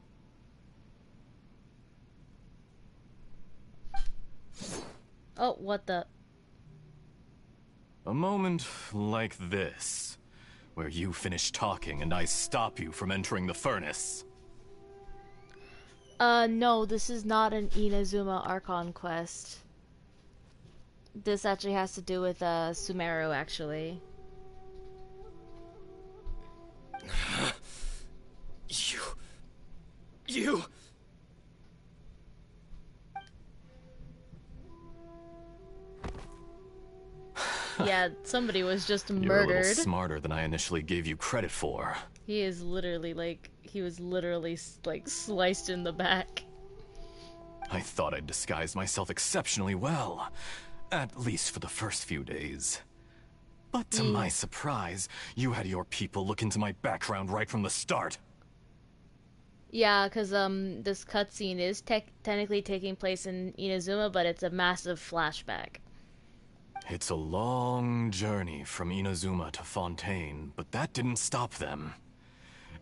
Oh, what the? A moment like this, where you finish talking and I stop you from entering the furnace. No, this is not an Inazuma Archon quest. This actually has to do with, Sumeru, actually. You... Yeah, somebody was just murdered. You're a little smarter than I initially gave you credit for. He is literally, he was literally, sliced in the back. I thought I'd disguised myself exceptionally well. At least for the first few days. But to my surprise, you had your people look into my background right from the start. Yeah, because, this cutscene is technically taking place in Inazuma, but it's a massive flashback. It's a long journey from Inazuma to Fontaine, but that didn't stop them.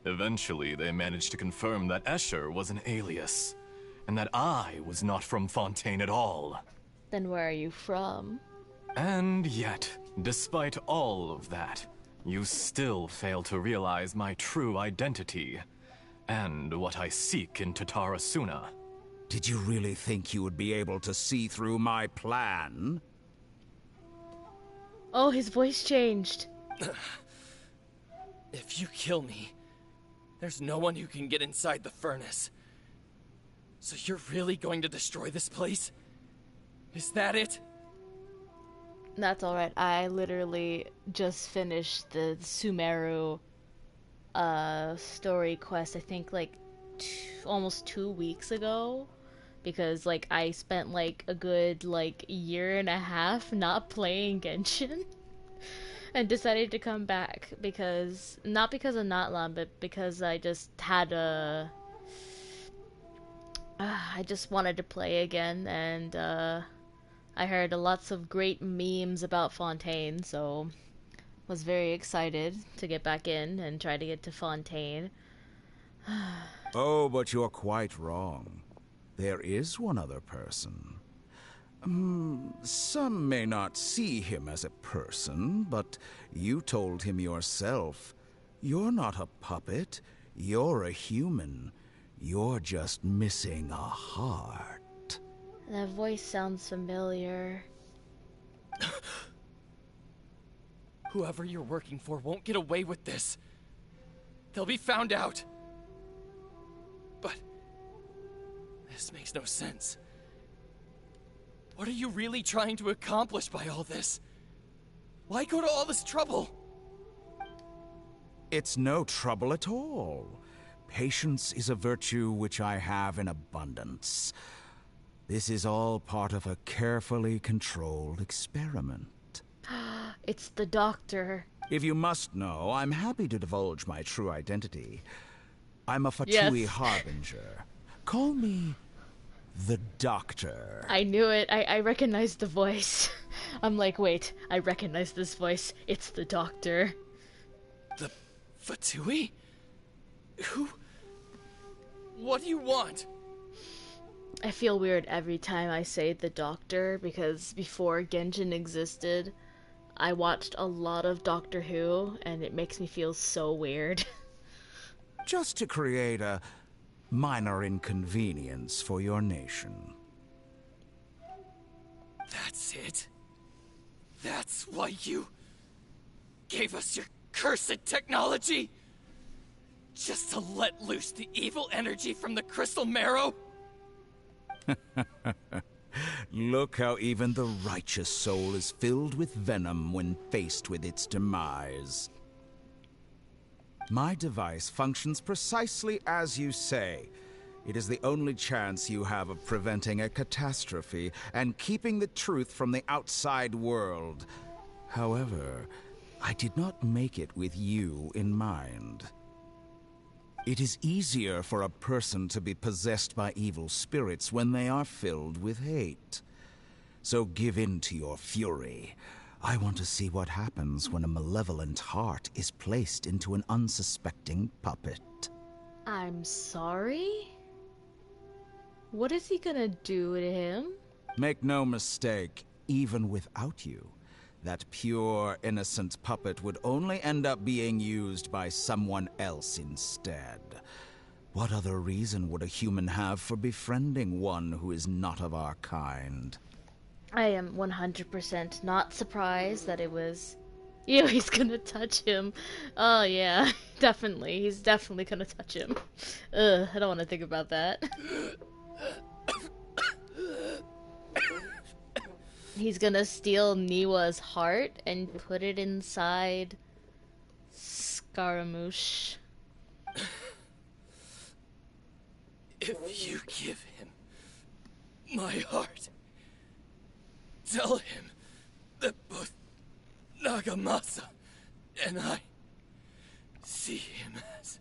Eventually, they managed to confirm that Escher was an alias, and that I was not from Fontaine at all. Then where are you from? And yet, despite all of that, you still fail to realize my true identity, and what I seek in Tatara Suna. Did you really think you would be able to see through my plan? Oh, his voice changed. If you kill me, there's no one who can get inside the furnace. So you're really going to destroy this place? Is that it? That's alright. I literally just finished the Sumeru story quest, I think, almost 2 weeks ago. Because, I spent, a good, year and a half not playing Genshin. And decided to come back because... Not because of Natlan, but because I just had a... I just wanted to play again, and, I heard lots of great memes about Fontaine, so... Was very excited to get back in and try to get to Fontaine. Oh, but you're quite wrong. There is one other person. Some may not see him as a person, but you told him yourself. You're not a puppet. You're a human. You're just missing a heart. That voice sounds familiar. Whoever you're working for won't get away with this. They'll be found out. But... this makes no sense. What are you really trying to accomplish by all this? Why go to all this trouble? It's no trouble at all. Patience is a virtue which I have in abundance. This is all part of a carefully controlled experiment. It's the doctor. If you must know, I'm happy to divulge my true identity. I'm a Fatui Harbinger. Call me the Doctor. I knew it. I recognized the voice. I'm like, wait, I recognize this voice. It's the doctor. The Fatui? Who? What do you want? I feel weird every time I say the doctor because before Genshin existed, I watched a lot of Doctor Who and it makes me feel so weird. Just to create a minor inconvenience for your nation. That's it? That's why you gave us your cursed technology? Just to let loose the evil energy from the crystal marrow? Look how even the righteous soul is filled with venom when faced with its demise. My device functions precisely as you say. It is the only chance you have of preventing a catastrophe and keeping the truth from the outside world. However, I did not make it with you in mind. It is easier for a person to be possessed by evil spirits when they are filled with hate. So give in to your fury. I want to see what happens when a malevolent heart is placed into an unsuspecting puppet. I'm sorry? What is he gonna do to him? Make no mistake, even without you, that pure, innocent puppet would only end up being used by someone else instead. What other reason would a human have for befriending one who is not of our kind? I am 100% not surprised that it was... Ew, he's gonna touch him. Oh yeah, definitely. He's definitely gonna touch him. Ugh, I don't want to think about that. He's gonna steal Niwa's heart and put it inside Scaramouche. If you give him my heart, tell him that both Nagamasa and I see him as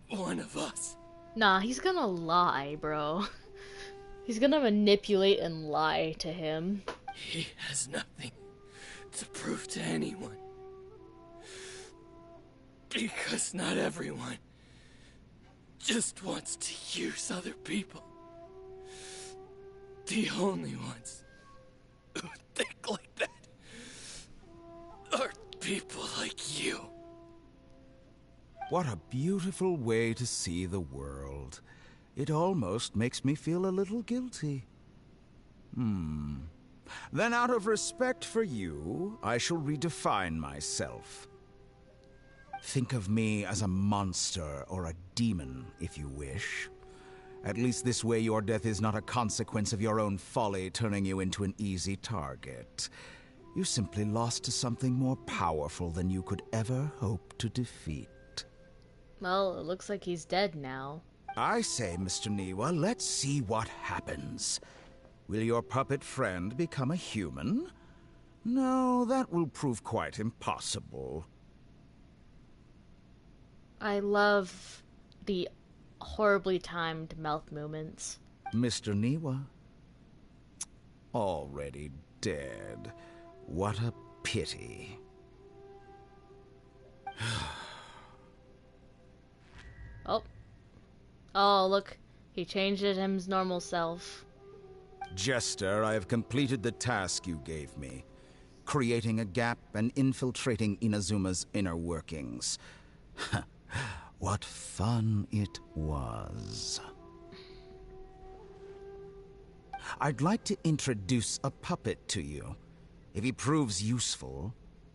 one of us. Nah, he's gonna lie, bro. He's gonna manipulate and lie to him. He has nothing to prove to anyone. Because not everyone just wants to use other people. The only ones who think like that are people like you. What a beautiful way to see the world. It almost makes me feel a little guilty. Then out of respect for you, I shall redefine myself. Think of me as a monster or a demon, if you wish. At least this way your death is not a consequence of your own folly turning you into an easy target. You simply lost to something more powerful than you could ever hope to defeat. Well, it looks like he's dead now. I say, Mr. Niwa, let's see what happens. Will your puppet friend become a human? No, that will prove quite impossible. I love the horribly timed mouth movements. Mr. Niwa? Already dead. What a pity. Oh. Oh, look. He changed it his normal self. Jester, I have completed the task you gave me. Creating a gap and infiltrating Inazuma's inner workings. What fun it was. I'd like to introduce a puppet to you. If he proves useful,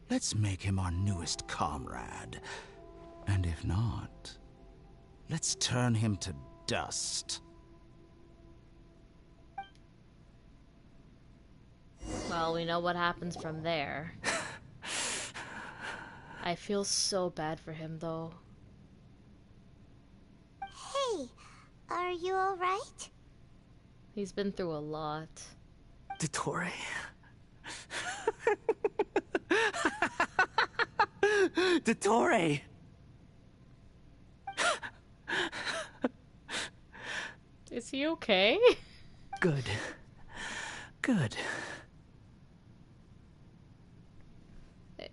let's make him our newest comrade. And if not, let's turn him to dust. Well, we know what happens from there. I feel so bad for him, though. Hey, are you alright? He's been through a lot. Dottore. Dottore! Is he okay? Good. Good.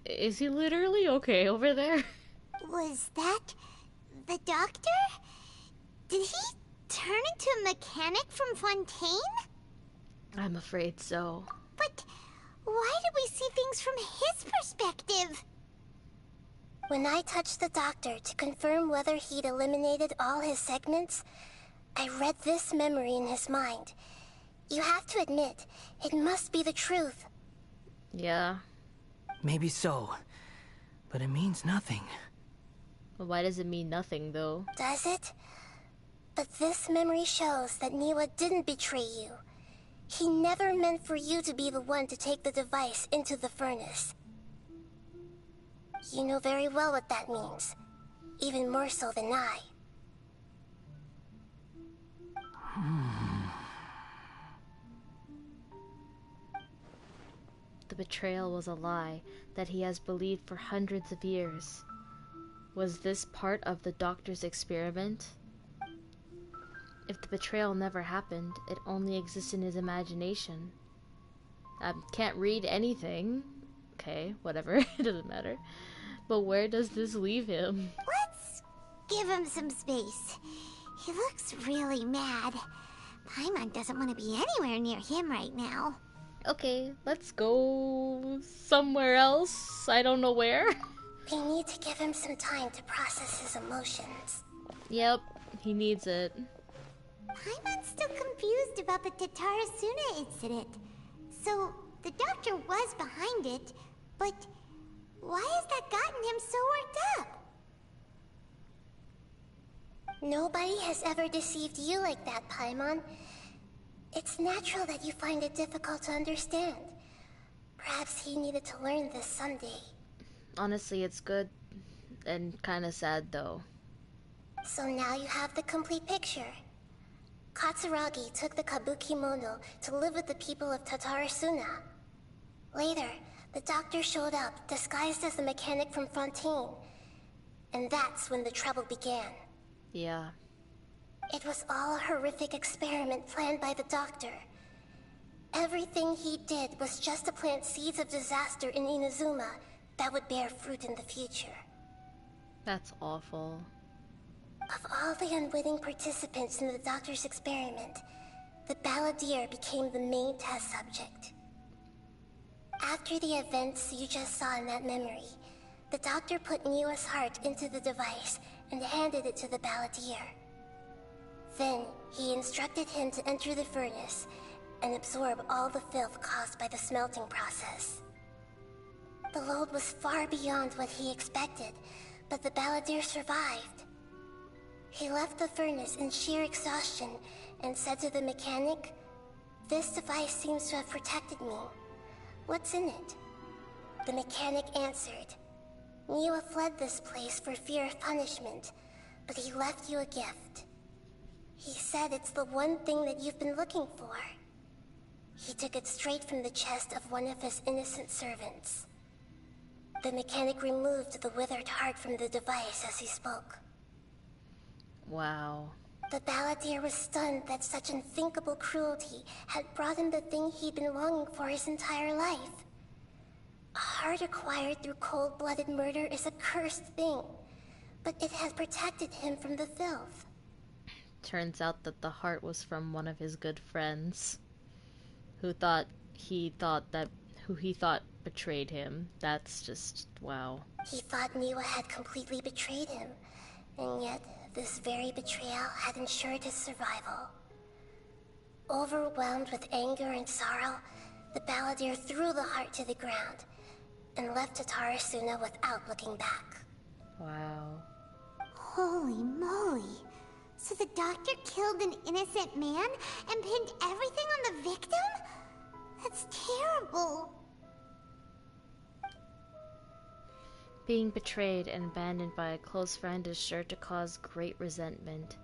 Is he literally okay over there? Was that the doctor? Did he turn into a mechanic from Fontaine? I'm afraid so. But why did we see things from his perspective? When I touched the doctor to confirm whether he'd eliminated all his segments, I read this memory in his mind. You have to admit, it must be the truth. Yeah. Maybe so, but it means nothing. But why does it mean nothing, though? Does it? But this memory shows that Niwa didn't betray you. He never meant for you to be the one to take the device into the furnace. You know very well what that means. Even more so than I. The betrayal was a lie that he has believed for hundreds of years. Was this part of the doctor's experiment? If the betrayal never happened, it only exists in his imagination. I can't read anything. Okay, whatever. It doesn't matter. But where does this leave him? Let's give him some space. He looks really mad. Paimon doesn't want to be anywhere near him right now. Okay, let's go somewhere else. I don't know where. We need to give him some time to process his emotions. Yep, he needs it. Paimon's still confused about the Tatarasuna incident. So, the doctor was behind it, but why has that gotten him so worked up? Nobody has ever deceived you like that, Paimon. It's natural that you find it difficult to understand. Perhaps he needed to learn this someday. Honestly, it's good and kind of sad though. So now you have the complete picture. Katsuragi took the Kabuki Mono to live with the people of Tatarasuna. Later, the doctor showed up, disguised as the mechanic from Fontaine. And that's when the trouble began. Yeah. It was all a horrific experiment planned by the doctor. Everything he did was just to plant seeds of disaster in Inazuma that would bear fruit in the future. That's awful. Of all the unwitting participants in the doctor's experiment, the balladeer became the main test subject. After the events you just saw in that memory, the doctor put Niwa's heart into the device and handed it to the balladeer. Then, he instructed him to enter the furnace and absorb all the filth caused by the smelting process. The load was far beyond what he expected, but the balladeer survived. He left the furnace in sheer exhaustion and said to the mechanic, "This device seems to have protected me. What's in it?" The mechanic answered, "Niwa fled this place for fear of punishment, but he left you a gift. He said it's the one thing that you've been looking for." He took it straight from the chest of one of his innocent servants. The mechanic removed the withered heart from the device as he spoke. Wow. The balladeer was stunned that such unthinkable cruelty had brought him the thing he'd been longing for his entire life. A heart acquired through cold-blooded murder is a cursed thing, but it has protected him from the filth. Turns out that the heart was from one of his good friends, who he thought betrayed him. That's just wow. He thought Niwa had completely betrayed him, and yet this very betrayal had ensured his survival. Overwhelmed with anger and sorrow, the balladeer threw the heart to the ground and left Tatarasuna without looking back. Wow. Holy moly. So the doctor killed an innocent man and pinned everything on the victim? That's terrible. Being betrayed and abandoned by a close friend is sure to cause great resentment.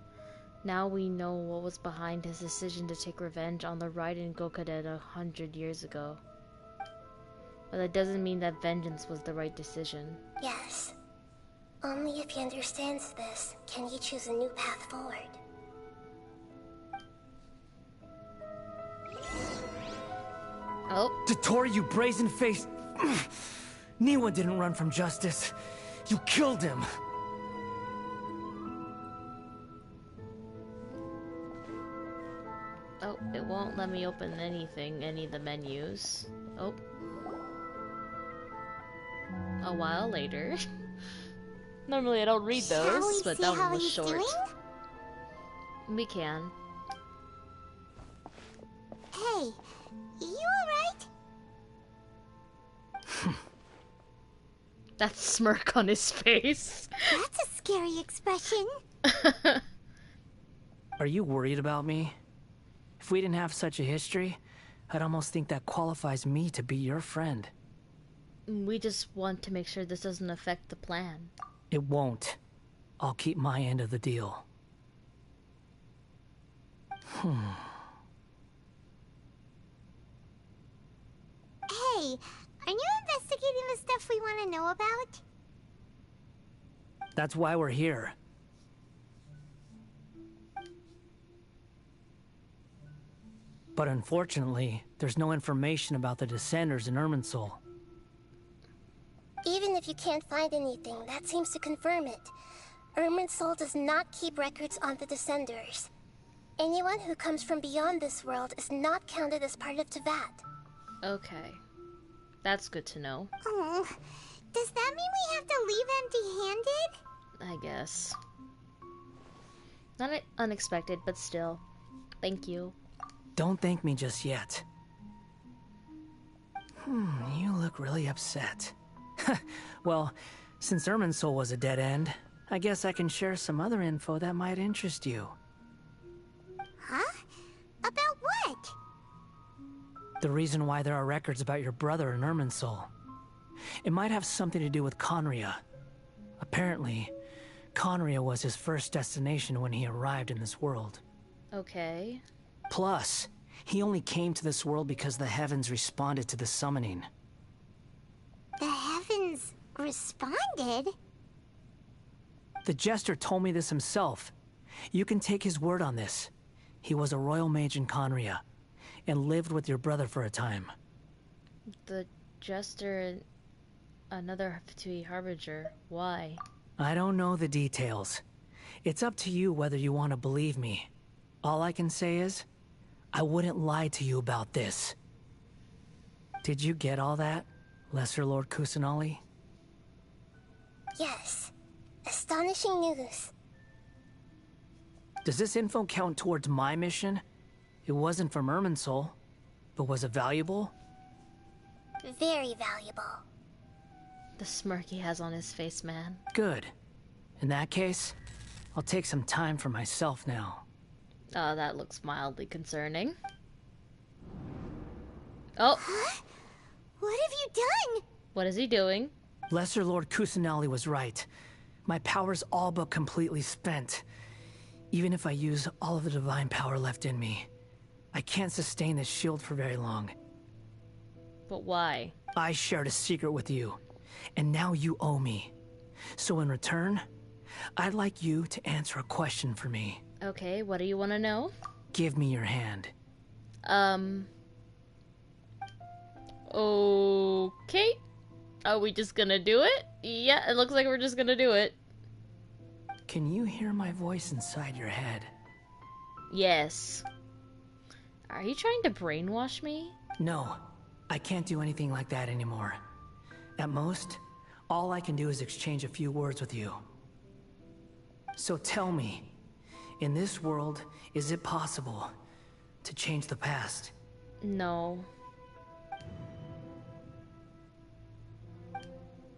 Now we know what was behind his decision to take revenge on the Raiden Gokaden 100 years ago. But that doesn't mean that vengeance was the right decision. Yes. Only if he understands this can he choose a new path forward. Oh. Tottori, you brazen-faced... Niwa didn't run from justice. You killed him. Oh, it won't let me open anything, any of the menus. Oh. A while later. Normally I don't read those, but that one was short. Doing? We can. Hey, you alright? That smirk on his face. That's a scary expression. Are you worried about me? If we didn't have such a history, I'd almost think that qualifies me to be your friend. We just want to make sure this doesn't affect the plan. It won't. I'll keep my end of the deal. Hey, are you investigating the stuff we want to know about? That's why we're here. But unfortunately, there's no information about the Descenders in Irminsul. Even if you can't find anything, that seems to confirm it. Irminsul does not keep records on the Descenders. Anyone who comes from beyond this world is not counted as part of Tevat. Okay. That's good to know. Oh, does that mean we have to leave empty-handed? I guess. Not unexpected, but still. Thank you. Don't thank me just yet. You look really upset. Well, since Irminsul was a dead end, I guess I can share some other info that might interest you. Huh? About what? The reason why there are records about your brother in Irminsul. It might have something to do with Conria. Apparently, Conria was his first destination when he arrived in this world. Okay. Plus, he only came to this world because the heavens responded to the summoning. The heavens responded? The Jester told me this himself. You can take his word on this. He was a royal mage in Conria, and lived with your brother for a time. The Jester, another Fatui Harbinger. Why? I don't know the details. It's up to you whether you want to believe me. All I can say is, I wouldn't lie to you about this. Did you get all that, Lesser Lord Kusanali? Yes. Astonishing news. Does this info count towards my mission? It wasn't from Irminsul, but was it valuable? Very valuable. The smirk he has on his face, man. Good. In that case, I'll take some time for myself now. Oh, that looks mildly concerning. Oh! Huh? What have you done? What is he doing? Lesser Lord Kusanali was right. My power's all but completely spent. Even if I use all of the divine power left in me, I can't sustain this shield for very long. But why? I shared a secret with you, and now you owe me. So in return, I'd like you to answer a question for me. Okay, what do you want to know? Give me your hand. Okay. Are we just gonna do it? Yeah, it looks like we're just gonna do it. Can you hear my voice inside your head? Yes. Are you trying to brainwash me? No, I can't do anything like that anymore. At most, all I can do is exchange a few words with you. So tell me, in this world, is it possible to change the past? No.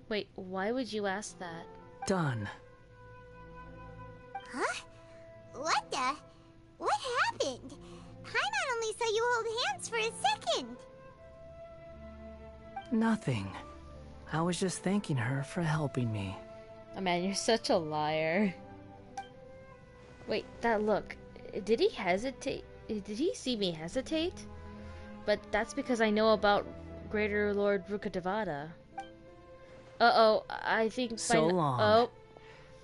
Wait, why would you ask that? Done. Huh? What the? What happened? Paimon only saw you hold hands for a second. Nothing. I was just thanking her for helping me. Oh man, you're such a liar. Wait, that look. Did he hesitate? Did he see me hesitate? But that's because I know about Greater Lord Rukkhadevata. Uh-oh, I think... So long. Oh.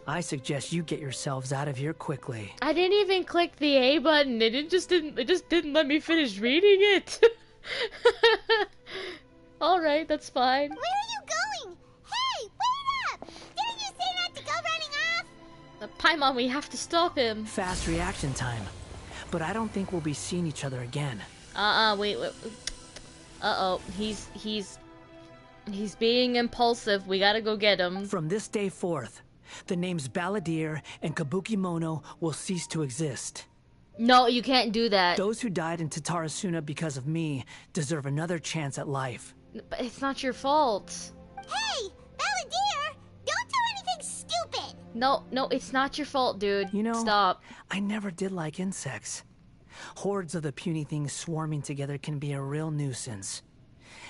I suggest you get yourselves out of here quickly. I didn't even click the A button. It just didn't let me finish reading it. Alright, that's fine. Where are you going? Hey, wait up! Didn't you say not to go running off? Paimon, we have to stop him. Fast reaction time. But I don't think we'll be seeing each other again. Wait. Uh-oh, he's being impulsive. We gotta go get him. From this day forth, the names Balladeer and Kabukimono will cease to exist. No, you can't do that. Those who died in Tatarasuna because of me deserve another chance at life. But it's not your fault. Hey, Balladeer! Don't do anything stupid! No, it's not your fault, dude. You know, stop. I never did like insects. Hordes of the puny things swarming together can be a real nuisance.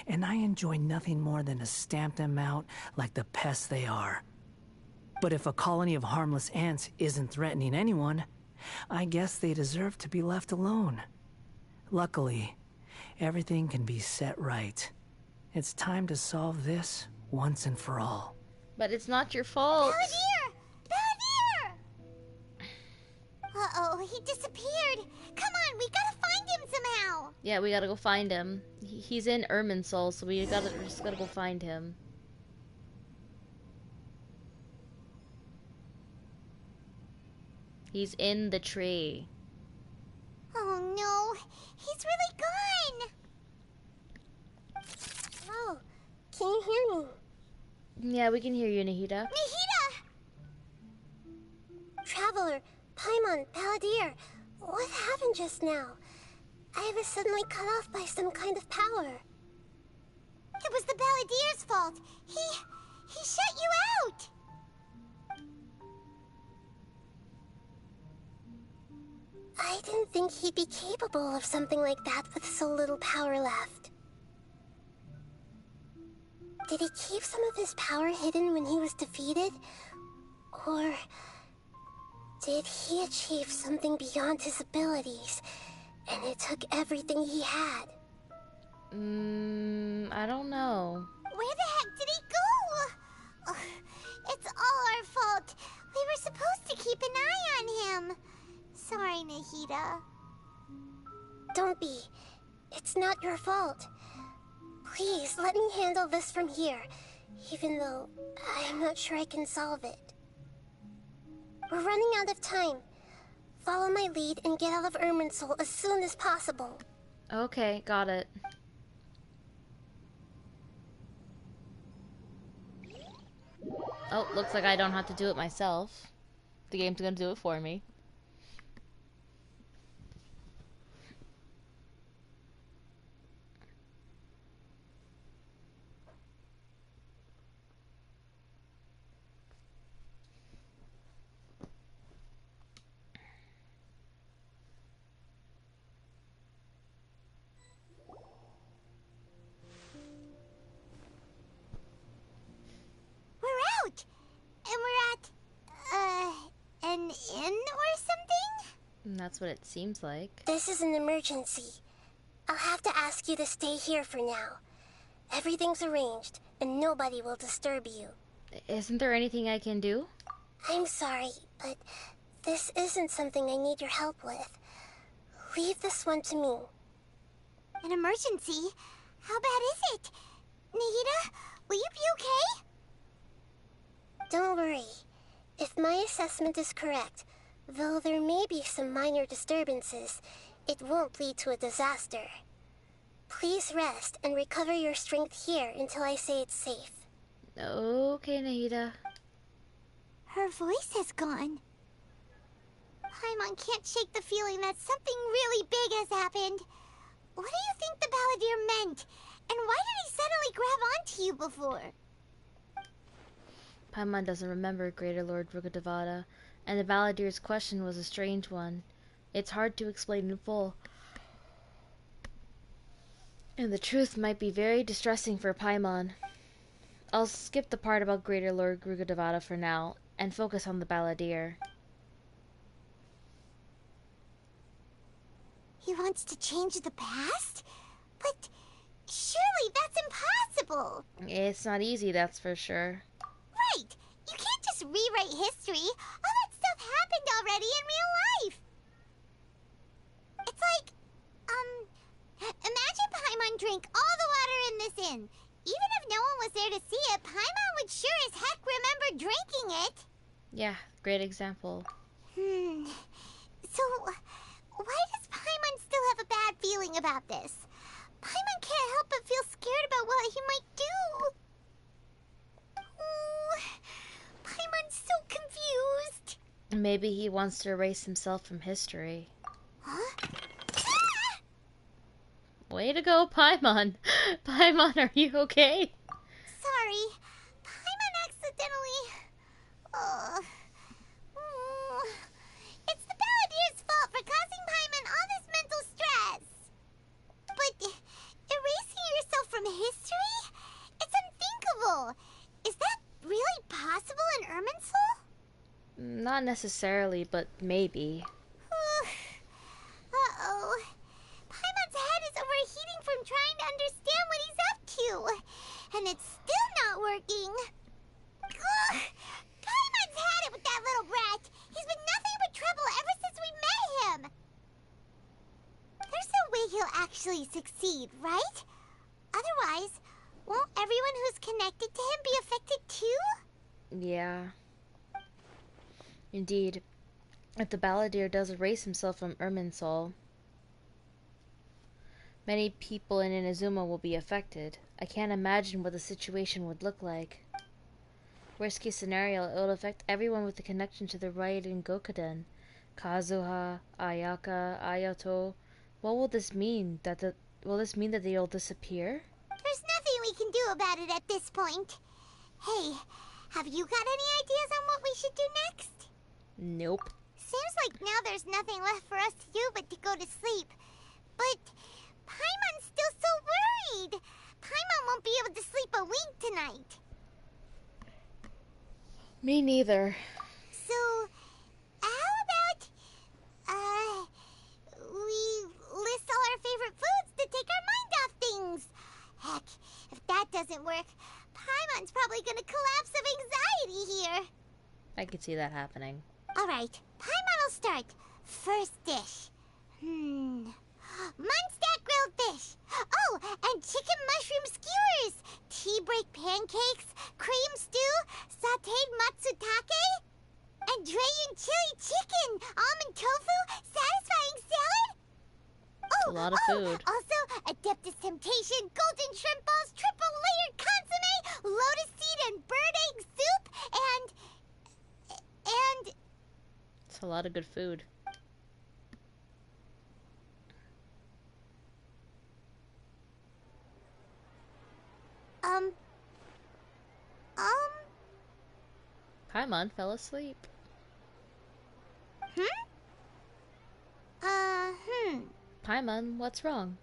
And I enjoy nothing more than to stamp them out like the pests they are. But if a colony of harmless ants isn't threatening anyone, I guess they deserve to be left alone. Luckily, everything can be set right. It's time to solve this once and for all. But it's not your fault. Balladeer! Balladeer! Uh-oh, he disappeared. Come on, we gotta find him somehow. Yeah, we gotta go find him. He's in Irminsul, so we just gotta go find him. He's in the tree. Oh no, he's really gone. Oh, can you hear me? Yeah, we can hear you, Nahida. Nahida! Traveler, Paimon, Balladeer, what happened just now? I was suddenly cut off by some kind of power. It was the Balladeer's fault. He shut you out. I didn't think he'd be capable of something like that with so little power left. Did he keep some of his power hidden when he was defeated? Or did he achieve something beyond his abilities, and it took everything he had? I don't know. Where the heck did he go? Ugh, it's all our fault. We were supposed to keep an eye on him. Sorry, Nahida. Don't be. It's not your fault. Please, let me handle this from here, even though I'm not sure I can solve it. We're running out of time. Follow my lead and get out of Irminsul as soon as possible. Okay, got it. Oh, looks like I don't have to do it myself. The game's gonna do it for me. An inn or something? That's what it seems like. This is an emergency. I'll have to ask you to stay here for now. Everything's arranged, and nobody will disturb you. Isn't there anything I can do? I'm sorry, but this isn't something I need your help with. Leave this one to me. An emergency? How bad is it? Nahida, will you be okay? Don't worry. If my assessment is correct, though there may be some minor disturbances, it won't lead to a disaster. Please rest and recover your strength here until I say it's safe. Okay, Nahida. Her voice has gone. Paimon can't shake the feeling that something really big has happened. What do you think the Balladeer meant? And why did he suddenly grab onto you before? Paimon doesn't remember Greater Lord Rukkhadevata, and the Balladeer's question was a strange one. It's hard to explain in full. And the truth might be very distressing for Paimon. I'll skip the part about Greater Lord Rukkhadevata for now, and focus on the Balladeer. He wants to change the past? But surely that's impossible! It's not easy, that's for sure. Right! You can't just rewrite history. All that stuff happened already in real life. It's like, imagine Paimon drank all the water in this inn. Even if no one was there to see it, Paimon would sure as heck remember drinking it. Yeah, great example. So, why does Paimon still have a bad feeling about this? Paimon can't help but feel scared about what he might do. Paimon's so confused. Maybe he wants to erase himself from history. Huh? Way to go, Paimon! Paimon, are you okay? Sorry. Paimon accidentally... It's the Balladeer's fault for causing Paimon all this mental Not necessarily, but maybe. Uh-oh. Paimon's head is overheating from trying to understand what he's up to. And it's still not working. Ugh. Paimon's had it with that little brat. He's been nothing but trouble ever since we met him. There's no way he'll actually succeed, right? Otherwise, won't everyone who's connected to him be affected too? Yeah. Indeed. If the Balladeer does erase himself from Irminsul, many people in Inazuma will be affected. I can't imagine what the situation would look like. Worst case scenario, it will affect everyone with a connection to the Raiden Gokuden. Kazuha, Ayaka, Ayato. What will this mean? Will this mean that they'll disappear? There's nothing we can do about it at this point. Hey, have you got any ideas on what we should do next? Nope. Seems like now there's nothing left for us to do but to go to sleep. But Paimon's still so worried. Paimon won't be able to sleep a wink tonight. Me neither. So, how about, we list all our favorite foods to take our mind off things? Heck, if that doesn't work, Paimon's probably gonna collapse of anxiety here. I could see that happening. Alright, Paimon will start. First dish. Munstack grilled fish. Oh, and chicken mushroom skewers. Tea break pancakes. Cream stew. Sauteed matsutake. And Dragon chili chicken. Almond tofu. Satisfying salad. A lot of food. Also, Adeptus Temptation, golden shrimp balls, triple layered consomme, lotus seed and bird egg soup, and... It's a lot of good food. Paimon fell asleep. Paimon, what's wrong?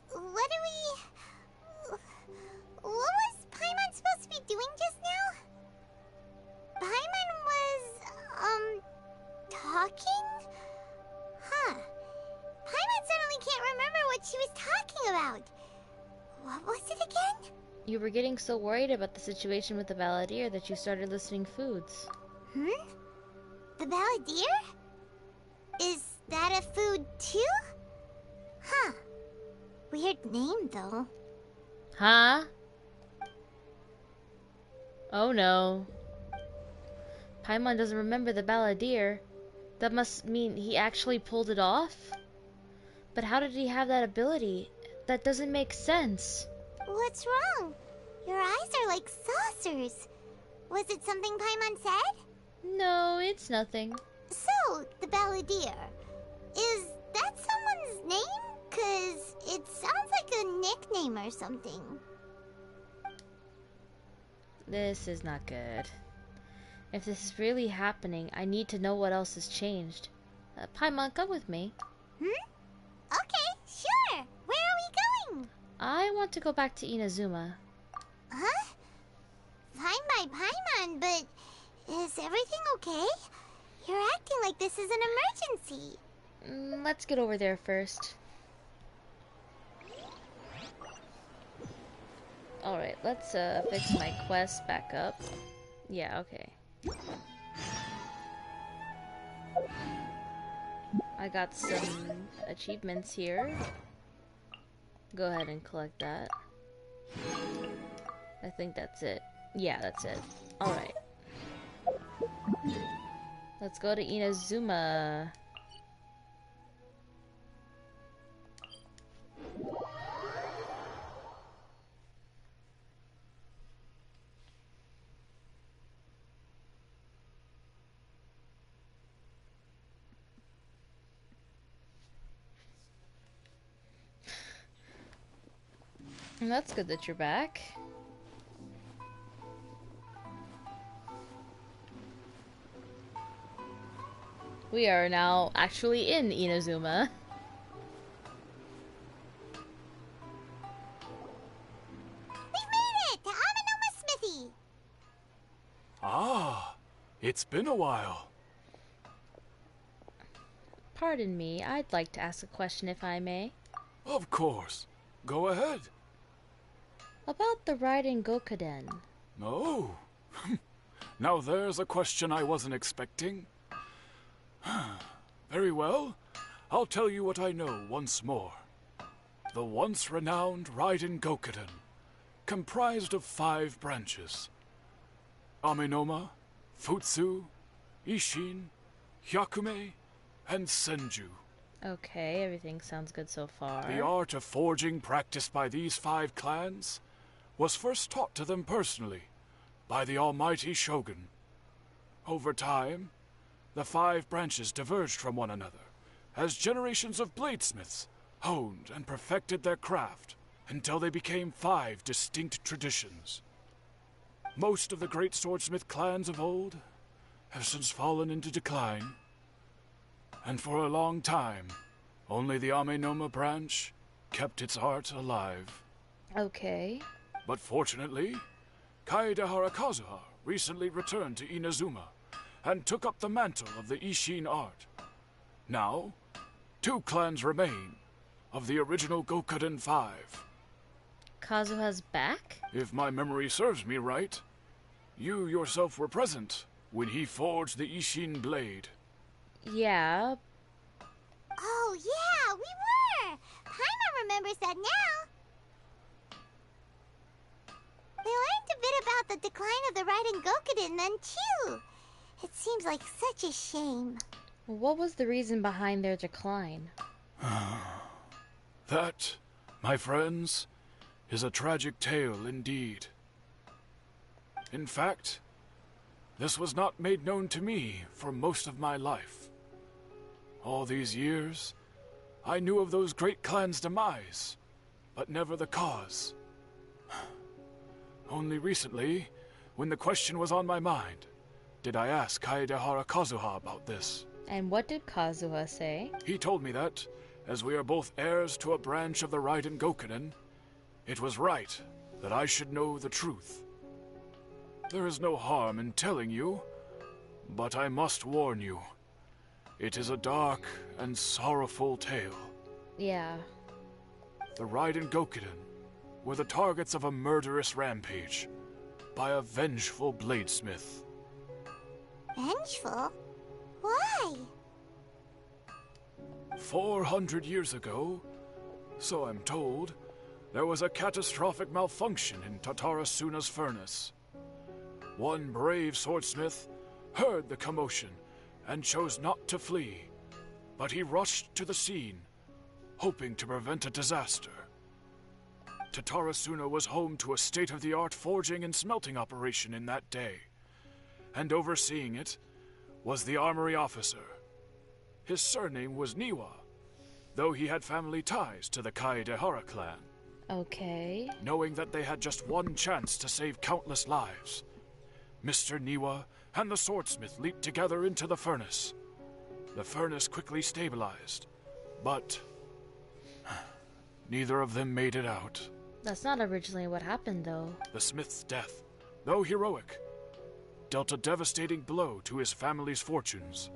What was Paimon supposed to be doing just now? Paimon was, talking? Huh. Paimon suddenly can't remember what she was talking about. What was it again? You were getting so worried about the situation with the Balladeer that you started listing foods. The Balladeer? Is that a food too? Huh. Weird name, though. Huh? Oh no. Paimon doesn't remember the Balladeer. That must mean he actually pulled it off? But how did he have that ability? That doesn't make sense. What's wrong? Your eyes are like saucers. Was it something Paimon said? No, it's nothing. So, the Balladeer. Is that someone's name? 'Cause it sounds like a nickname or something. This is not good. If this is really happening, I need to know what else has changed. Paimon, come with me. Okay, sure. Where are we going? I want to go back to Inazuma. Huh? Fine by Paimon, but is everything okay? You're acting like this is an emergency. Let's get over there first. Alright, let's fix my quest back up. Yeah, okay. I got some achievements here. Go ahead and collect that. I think that's it. Yeah, that's it. Alright. Let's go to Inazuma. That's good that you're back. We are now actually in Inazuma. We've made it to Amanoma Smithy. Ah, it's been a while. Pardon me, I'd like to ask a question if I may. Of course. Go ahead. About the Raiden Gokuden. Oh. Now there's a question I wasn't expecting. Very well. I'll tell you what I know once more. The once renowned Raiden Gokuden, comprised of 5 branches. Amenoma, Futsu, Ishin, Hyakume, and Senju. Okay, everything sounds good so far. The art of forging practiced by these 5 clans was first taught to them personally by the almighty Shogun. Over time, the 5 branches diverged from one another as generations of bladesmiths honed and perfected their craft until they became 5 distinct traditions. Most of the great swordsmith clans of old have since fallen into decline, and for a long time, only the Amenoma branch kept its art alive. Okay. But fortunately, Kaedehara Kazuha recently returned to Inazuma and took up the mantle of the Ishin art. Now, 2 clans remain of the original Gokuden 5. Kazuha's back? If my memory serves me right, you yourself were present when he forged the Ishin blade. Yeah. Oh, yeah, we were! Paimon remembers that now. We learned a bit about the decline of the Raiden Gokuden then, too. It seems like such a shame. What was the reason behind their decline? That, my friends, is a tragic tale indeed. In fact, this was not made known to me for most of my life. All these years, I knew of those great clans' demise, but never the cause. Only recently, when the question was on my mind, did I ask Kaedehara Kazuha about this. And what did Kazuha say? He told me that, as we are both heirs to a branch of the Raiden Gokuden, it was right that I should know the truth. There is no harm in telling you, but I must warn you. It is a dark and sorrowful tale. Yeah. The Raiden Gokuden were the targets of a murderous rampage by a vengeful bladesmith. Vengeful? Why? 400 years ago, so I'm told, there was a catastrophic malfunction in Tatarasuna's furnace. One brave swordsmith heard the commotion and chose not to flee, but he rushed to the scene, hoping to prevent a disaster. Tatarasuna was home to a state-of-the-art forging and smelting operation in that day, and overseeing it was the armory officer. His surname was Niwa, though he had family ties to the Kaedehara clan. Okay. Knowing that they had just one chance to save countless lives, Mr. Niwa and the swordsmith leaped together into the furnace. The furnace quickly stabilized, but neither of them made it out. That's not originally what happened, though. The smith's death, though heroic, dealt a devastating blow to his family's fortunes.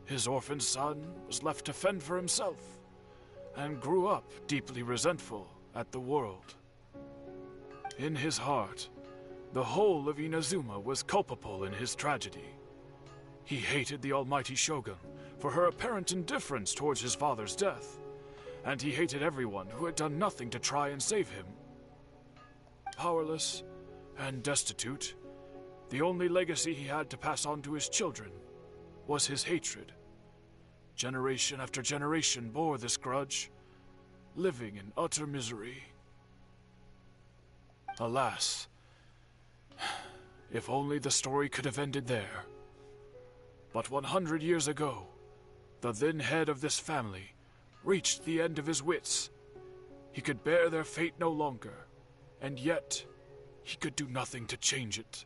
His orphaned son was left to fend for himself, and grew up deeply resentful at the world. In his heart, the whole of Inazuma was culpable in his tragedy. He hated the almighty Shogun for her apparent indifference towards his father's death, and he hated everyone who had done nothing to try and save him. Powerless and destitute, the only legacy he had to pass on to his children was his hatred. Generation after generation bore this grudge, living in utter misery. Alas, if only the story could have ended there. But 100 years ago, the then head of this family reached the end of his wits. He could bear their fate no longer, and yet he could do nothing to change it.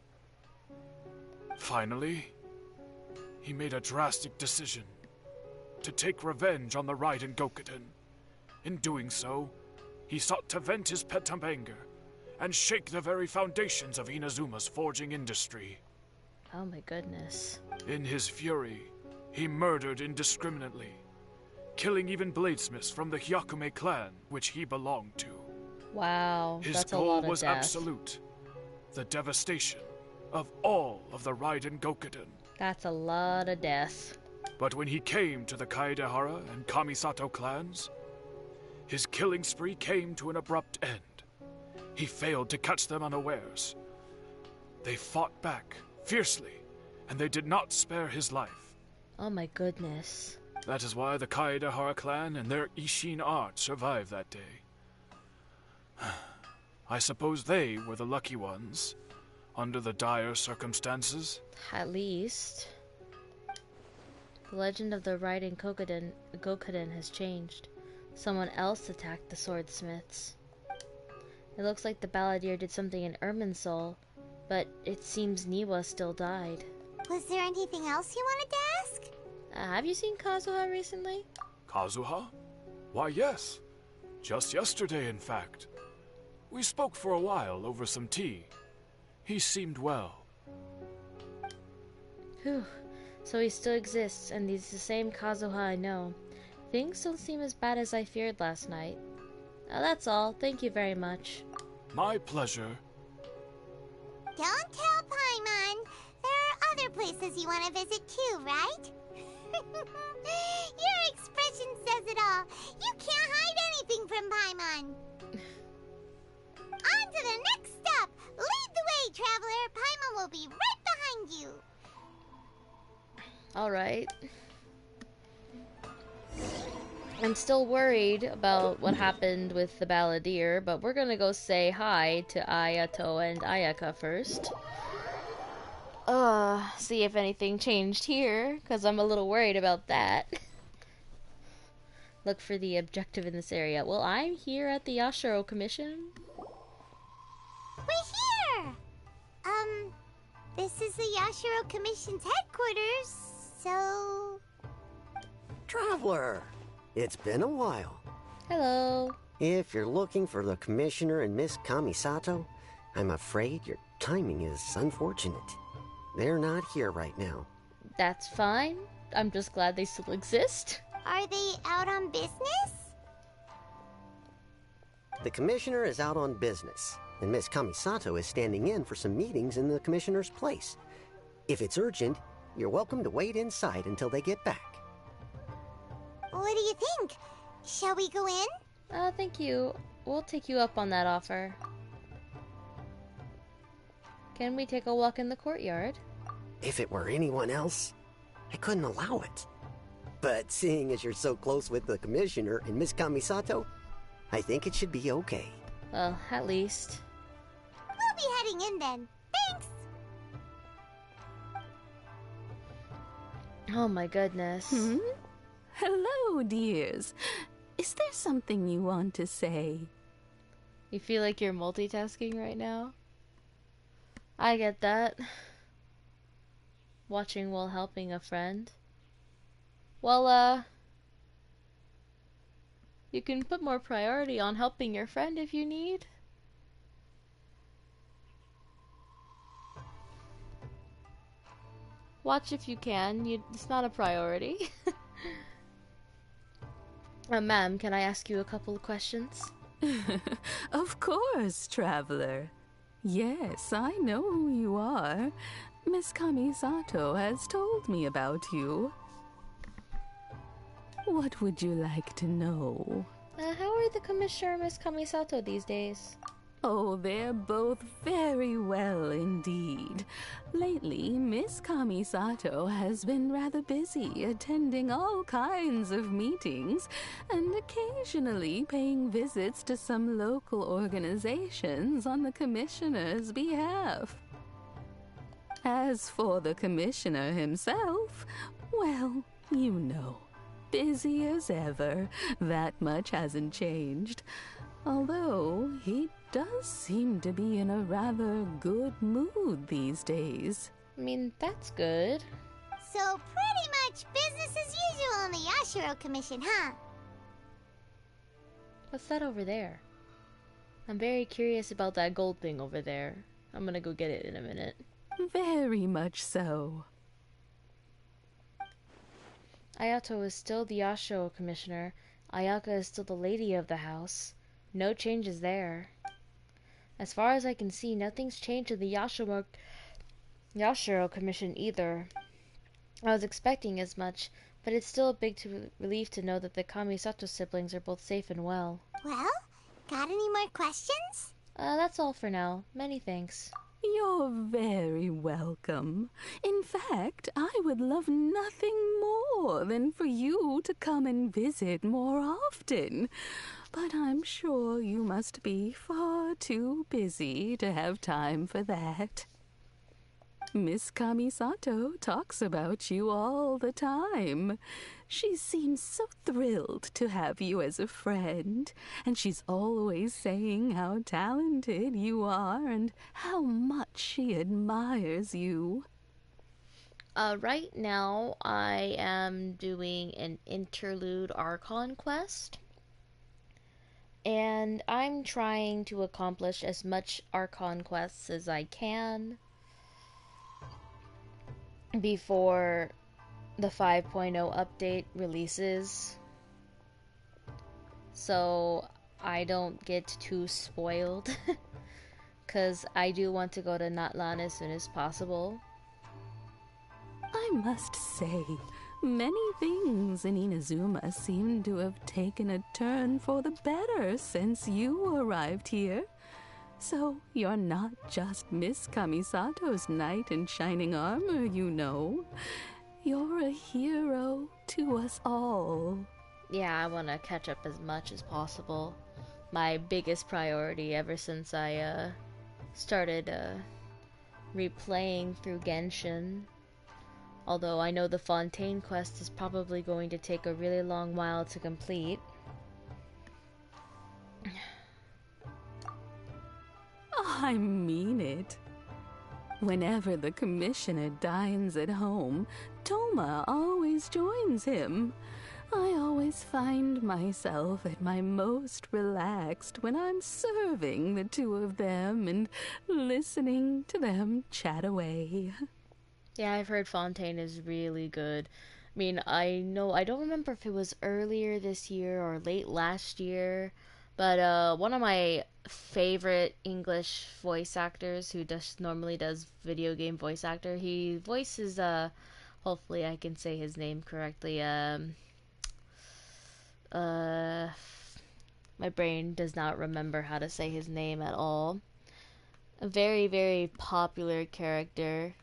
Finally, he made a drastic decision to take revenge on the Raiden Gokuden. In doing so, he sought to vent his pent-up anger and shake the very foundations of Inazuma's forging industry. Oh my goodness. In his fury, he murdered indiscriminately, killing even bladesmiths from the Hyakume clan, which he belonged to. Wow, His that's a goal lot of was death. absolute, the devastation of all of the Raiden Gokuden. That's a lot of death. But when he came to the Kaedehara and Kamisato clans, his killing spree came to an abrupt end. He failed to catch them unawares. They fought back fiercely, and they did not spare his life. Oh my goodness. That is why the Kaedehara clan and their Ishin art survived that day. I suppose they were the lucky ones, under the dire circumstances. At least. The legend of the Raiden Gokuden has changed. Someone else attacked the swordsmiths. It looks like the Balladeer did something in Irminsul, but it seems Niwa still died. Was there anything else you wanted to ask? Have you seen Kazuha recently? Kazuha? Why, yes. Just yesterday, in fact. We spoke for a while over some tea. He seemed well. Whew. So he still exists, and he's the same Kazuha I know. Things don't seem as bad as I feared last night. That's all. Thank you very much. My pleasure. Don't tell Paimon. There are other places you want to visit too, right? Your expression says it all. You can't hide anything from Paimon. On to the next stop. Lead the way, traveler. Paimon will be right behind you. Alright. I'm still worried about what happened with the Balladeer, but we're gonna go say hi to Ayato and Ayaka first. See if anything changed here, because I'm a little worried about that. Look for the objective in this area. Well, I'm here at the Yashiro Commission. We're here! This is the Yashiro Commission's headquarters, so... Traveler! It's been a while. Hello. If you're looking for the Commissioner and Miss Kamisato, I'm afraid your timing is unfortunate. They're not here right now. That's fine. I'm just glad they still exist. Are they out on business? The Commissioner is out on business, and Miss Kamisato is standing in for some meetings in the Commissioner's place. If it's urgent, you're welcome to wait inside until they get back. What do you think? Shall we go in? Thank you. We'll take you up on that offer. Can we take a walk in the courtyard? If it were anyone else, I couldn't allow it. But seeing as you're so close with the Commissioner and Miss Kamisato, I think it should be okay. Well, at least. We'll be heading in then. Thanks! Oh my goodness. Hello, dears. Is there something you want to say? You feel like you're multitasking right now? I get that. Watching while helping a friend. Well, you can put more priority on helping your friend if you need. Watch if you can. It's not a priority. Ma'am, can I ask you a couple of questions? Of course, traveler. Yes, I know who you are. Miss Kamisato has told me about you. What would you like to know? How are the Commissioner and Miss Kamisato these days? Oh, they're both very well indeed. Lately, Miss Kamisato has been rather busy attending all kinds of meetings and occasionally paying visits to some local organizations on the Commissioner's behalf. As for the Commissioner himself, well, you know, busy as ever. That much hasn't changed. Although he does seem to be in a rather good mood these days. I mean, that's good. So pretty much business as usual in the Yashiro Commission, huh? What's that over there? I'm very curious about that gold thing over there. I'm gonna go get it in a minute. Very much so. Ayato is still the Yasho commissioner. Ayaka is still the lady of the house. No changes there. As far as I can see, nothing's changed in the Yashiro commission either. I was expecting as much, but it's still a big relief to know that the Kamisato siblings are both safe and well. Well, got any more questions? That's all for now. Many thanks. You're very welcome. In fact, I would love nothing more than for you to come and visit more often. But I'm sure you must be far too busy to have time for that. Miss Kamisato talks about you all the time. She seems so thrilled to have you as a friend, and she's always saying how talented you are and how much she admires you. Right now, I am doing an Interlude Archon quest. And I'm trying to accomplish as much Archon quests as I can before the 5.0 update releases, so I don't get too spoiled, because I do want to go to Natlan as soon as possible. I must say, many things in Inazuma seem to have taken a turn for the better since you arrived here. So you're not just Miss Kamisato's knight in shining armor, you know. You're a hero to us all. Yeah, I want to catch up as much as possible. My biggest priority ever since I started replaying through Genshin. Although I know the Fontaine quest is probably going to take a really long while to complete. I mean it. Whenever the commissioner dines at home, Toma always joins him. I always find myself at my most relaxed when I'm serving the two of them and listening to them chat away. Yeah, I've heard Fontaine is really good. I mean, I don't remember if it was earlier this year or late last year, but one of my favorite English voice actors who normally does video game voice actor, he voices, hopefully I can say his name correctly, my brain does not remember how to say his name at all. A very, very popular character.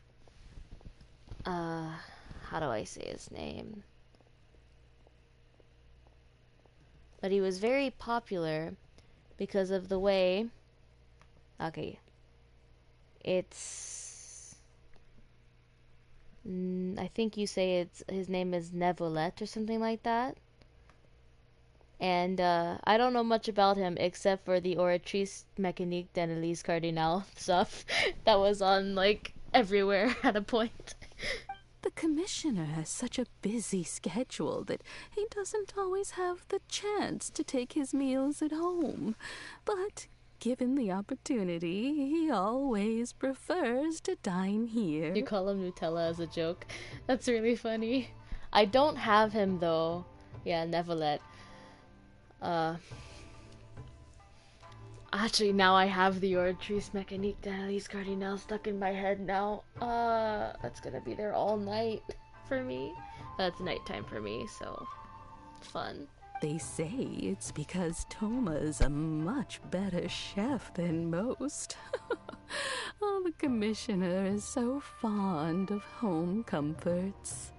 How do I say his name? But he was very popular because of the way... Okay. It's... I think you say his name is Nevolette or something like that. And I don't know much about him except for the Oratrice Mécanique d'Annelise Cardinal stuff that was on, like, everywhere at a point. The commissioner has such a busy schedule that he doesn't always have the chance to take his meals at home. But given the opportunity, he always prefers to dine here. You call him Nutella as a joke. That's really funny. I don't have him though. Yeah, Nevolette. Actually, now I have the Oratrice Mécanique d'Annelise Cardinal stuck in my head now. That's gonna be there all night for me. That's nighttime for me, so fun. They say it's because Toma's a much better chef than most. Oh, the commissioner is so fond of home comforts.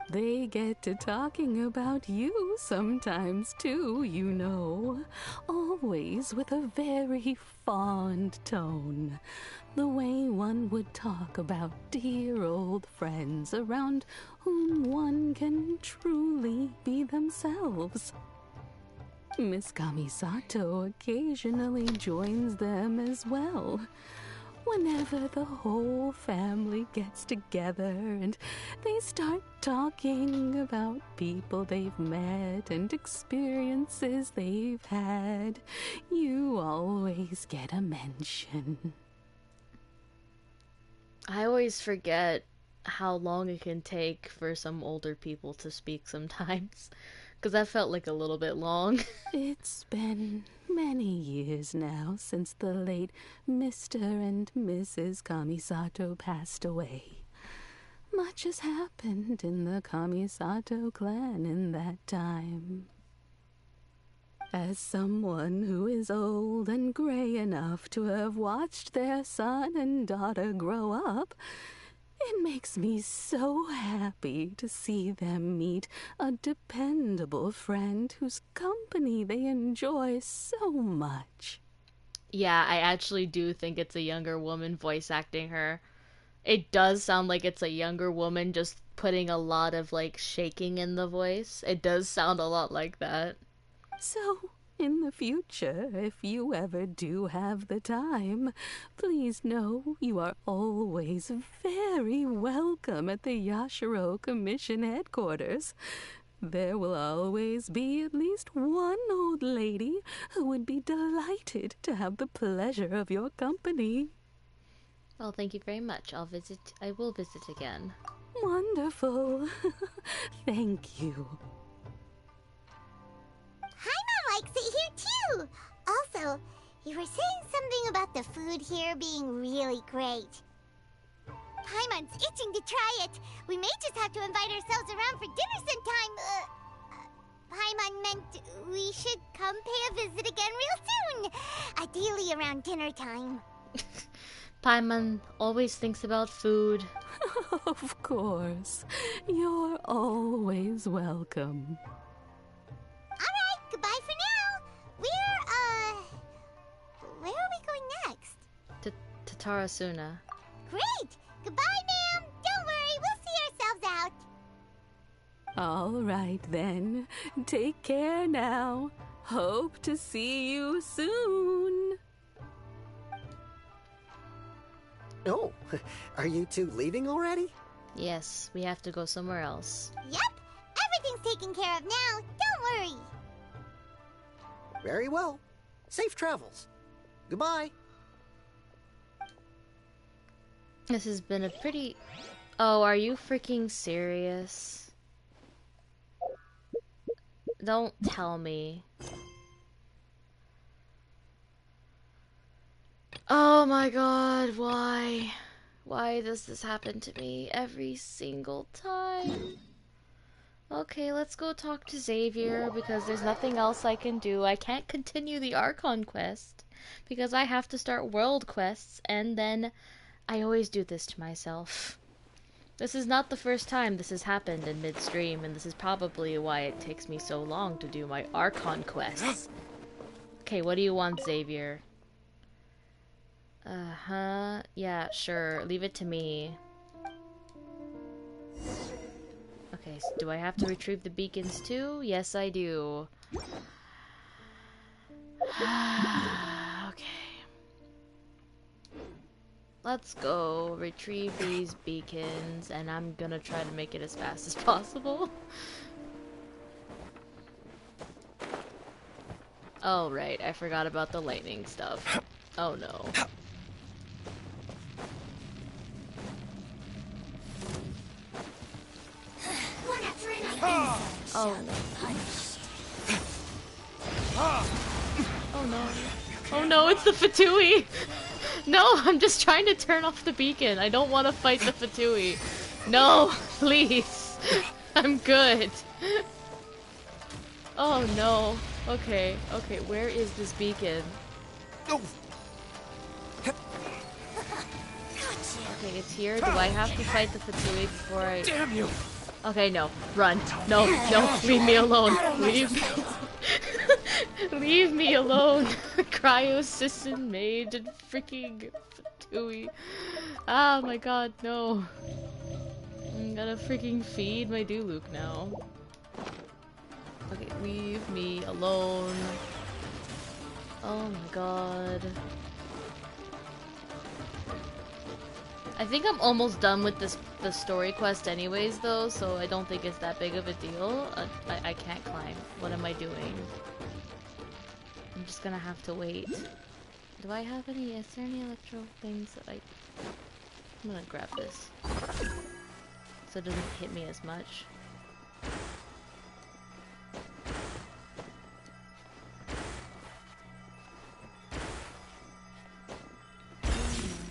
They get to talking about you sometimes too, you know. Always with a very fond tone. The way one would talk about dear old friends around whom one can truly be themselves. Miss Kamisato occasionally joins them as well. Whenever the whole family gets together and they start talking about people they've met and experiences they've had, you always get a mention. I always forget how long it can take for some older people to speak sometimes. Because that felt like a little bit long. It's been many years now since the late Mr. and Mrs. Kamisato passed away. Much has happened in the Kamisato clan in that time. As someone who is old and gray enough to have watched their son and daughter grow up, it makes me so happy to see them meet a dependable friend whose company they enjoy so much. Yeah, I actually do think it's a younger woman voice acting her. It does sound like it's a younger woman just putting a lot of, like, shaking in the voice. It does sound a lot like that. So, in the future, if you ever do have the time, please know you are always very welcome at the Yashiro Commission headquarters. There will always be at least one old lady who would be delighted to have the pleasure of your company. Well, thank you very much. I will visit again. Wonderful. Thank you. Paimon likes it here too! Also, you were saying something about the food here being really great. Paimon's itching to try it. We may just have to invite ourselves around for dinner sometime. Paimon meant we should come pay a visit again real soon. Ideally around dinner time. Paimon always thinks about food. Of course. You're always welcome. Alright, goodbye for now. Where are we going next? To Tarasuna. Great! Goodbye, ma'am! Don't worry, we'll see ourselves out. All right, then. Take care now. Hope to see you soon. Oh, are you two leaving already? Yes, we have to go somewhere else. Yep, everything's taken care of now. Don't worry. Very well. Safe travels. Goodbye. This has been a pretty... Oh, are you freaking serious? Don't tell me. Oh my god, why? Why does this happen to me every single time? Okay, let's go talk to Xavier, because there's nothing else I can do. I can't continue the Archon quest, because I have to start world quests, and then I always do this to myself. This is not the first time this has happened in midstream, and this is probably why it takes me so long to do my Archon quests. Okay, what do you want, Xavier? Uh-huh. Yeah, sure. Leave it to me. Okay, so do I have to retrieve the beacons too? Yes, I do. Okay. Let's go retrieve these beacons, and I'm gonna try to make it as fast as possible. Oh, right. I forgot about the lightning stuff. Oh, no. Oh. Oh no. Oh no, it's the Fatui! No, I'm just trying to turn off the beacon. I don't want to fight the Fatui. No, please. I'm good. Oh no. Okay, okay, where is this beacon? Okay, it's here. Do I have to fight the Fatui before I... Damn you! Okay, no. Run. No, no. Leave me alone. Leave me Leave me alone. Cryo-assistant mage and freaking Fatui. Ah, my god, no. I'm gonna freaking feed my Duluc now. Okay, leave me alone. Oh my god. I think I'm almost done with the story quest anyways though, so I don't think it's that big of a deal. I can't climb. What am I doing? I'm just gonna have to wait. Do I have any? Is there any electro things that I... I'm gonna grab this so it doesn't hit me as much.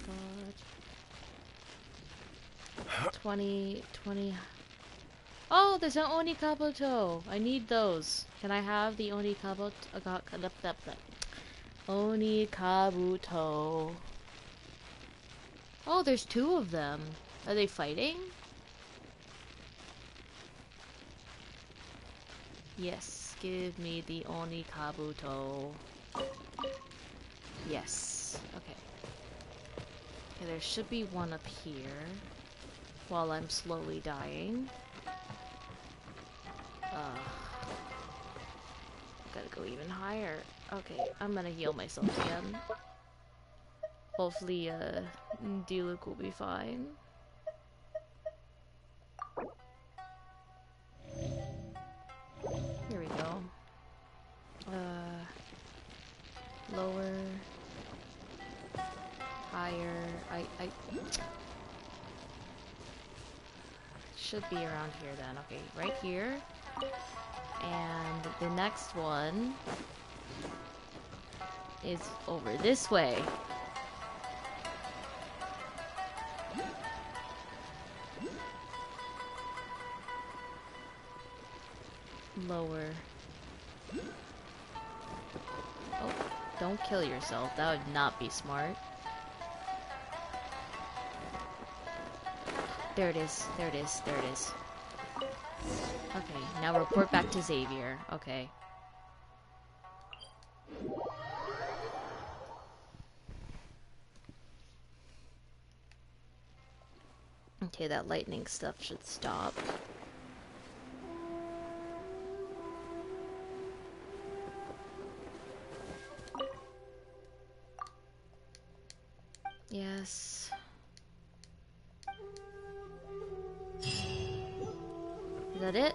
Oh my god. 20. Oh, there's an Oni Kabuto! I need those. Can I have the Oni Kabuto? Oni Kabuto. Oh, there's 2 of them. Are they fighting? Yes, give me the Oni Kabuto. Yes. Okay. Okay, there should be one up here while I'm slowly dying. Gotta go even higher. Okay, I'm gonna heal myself again. Hopefully, D-Luke will be fine. Here we go. Lower. Higher. I should be around here then. Okay, right here. And the next one is over this way. Lower. Oh, don't kill yourself. That would not be smart. There it is. There it is. There it is. Okay, now report back to Xavier. Okay. Okay, that lightning stuff should stop. Yes. Is that it?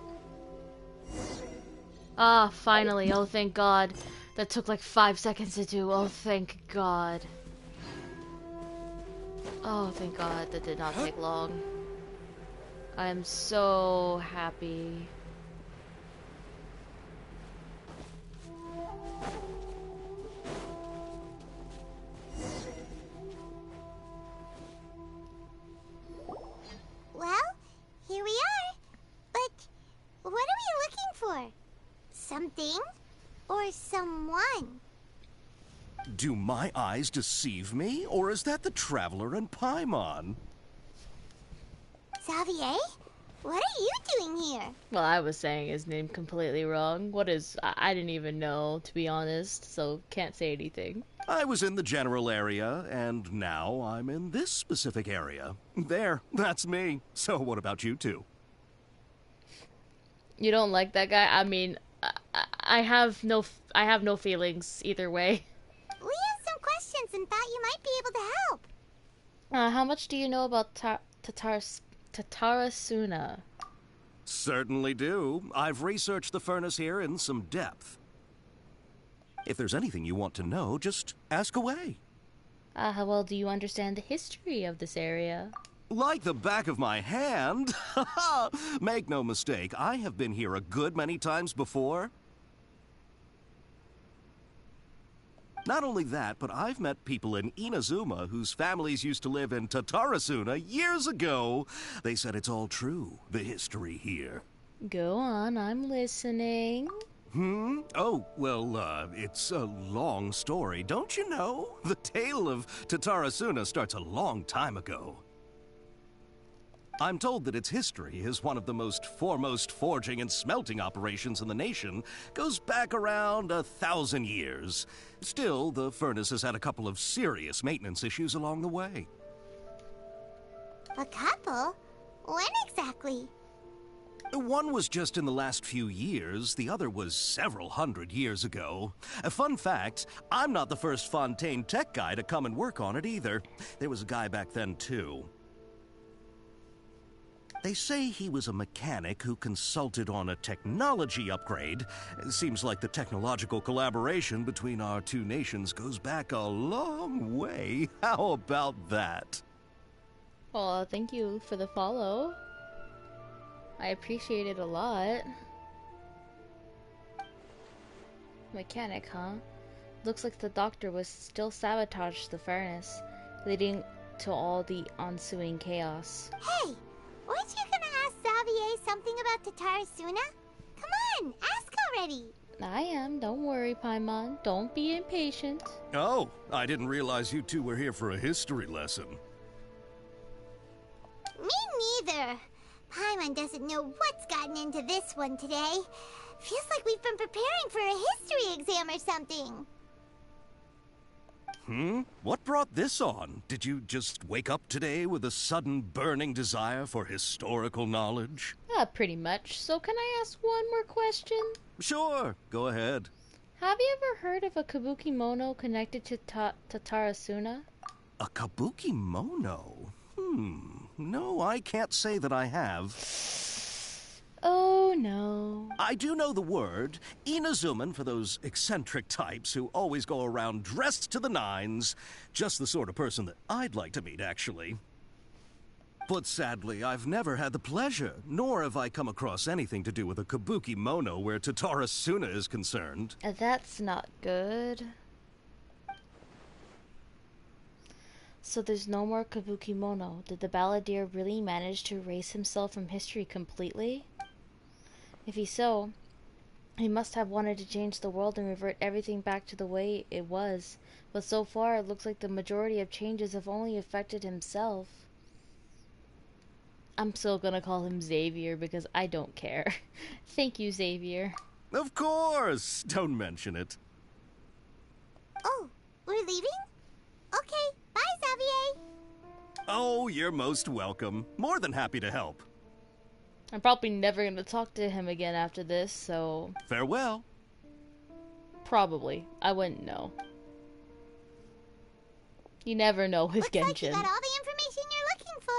Ah, finally. Oh, thank God. That took like 5 seconds to do. Oh, thank God. Oh, thank God. That did not take long. I am so happy. Well, here we are. But what are we looking for? Something or someone? Do my eyes deceive me, or is that the Traveler and Paimon? Xavier? What are you doing here? Well, I was saying his name completely wrong. What is... I didn't even know, to be honest, so can't say anything. I was in the general area, and now I'm in this specific area. There, that's me. So what about you two? You don't like that guy? I mean, I have no feelings either way. We have some questions and thought you might be able to help. How much do you know about Tatarasuna? Certainly do. I've researched the furnace here in some depth. If there's anything you want to know, just ask away. How well do you understand the history of this area? Like the back of my hand. Make no mistake, I have been here a good many times before. Not only that, but I've met people in Inazuma whose families used to live in Tatarasuna years ago. They said it's all true, the history here. Go on, I'm listening. Oh, well, it's a long story, don't you know? The tale of Tatarasuna starts a long time ago. I'm told that its history is one of the most foremost forging and smelting operations in the nation. Goes back around 1,000 years. Still, the furnace has had a couple of serious maintenance issues along the way. A couple? When exactly? One was just in the last few years, the other was several hundred years ago. A fun fact, I'm not the first Fontaine tech guy to come and work on it either. There was a guy back then too. They say he was a mechanic who consulted on a technology upgrade. Seems like the technological collaboration between our two nations goes back a long way. How about that? Oh, thank you for the follow. I appreciate it a lot. Mechanic, huh? Looks like the doctor was still sabotaged the furnace, leading to all the ensuing chaos. Hey, weren't you gonna ask Xavier something about Tatarasuna? Come on, ask already. I am, don't worry, Paimon. Don't be impatient. Oh, I didn't realize you two were here for a history lesson. Me neither. Paimon doesn't know what's gotten into this one today. Feels like we've been preparing for a history exam or something. What brought this on? Did you just wake up today with a sudden burning desire for historical knowledge? Pretty much. So can I ask one more question? Sure, go ahead. Have you ever heard of a kabuki mono connected to Tatarasuna? A kabuki mono? No, I can't say that I have. Oh, no. I do know the word. Inazuman for those eccentric types who always go around dressed to the nines. Just the sort of person that I'd like to meet, actually. But sadly, I've never had the pleasure, nor have I come across anything to do with a kabuki mono where Tatarasuna is concerned. That's not good. So there's no more kabuki mono. Did the balladeer really manage to erase himself from history completely? If he's so, he must have wanted to change the world and revert everything back to the way it was. But so far, it looks like the majority of changes have only affected himself. I'm still gonna call him Xavier because I don't care. Thank you, Xavier. Of course! Don't mention it. Oh, we're leaving? Okay, bye, Xavier. Oh, you're most welcome. More than happy to help. I'm probably never gonna talk to him again after this, so... Farewell. Probably. I wouldn't know. You never know with Genshin. Looks like you got all the information you're looking for.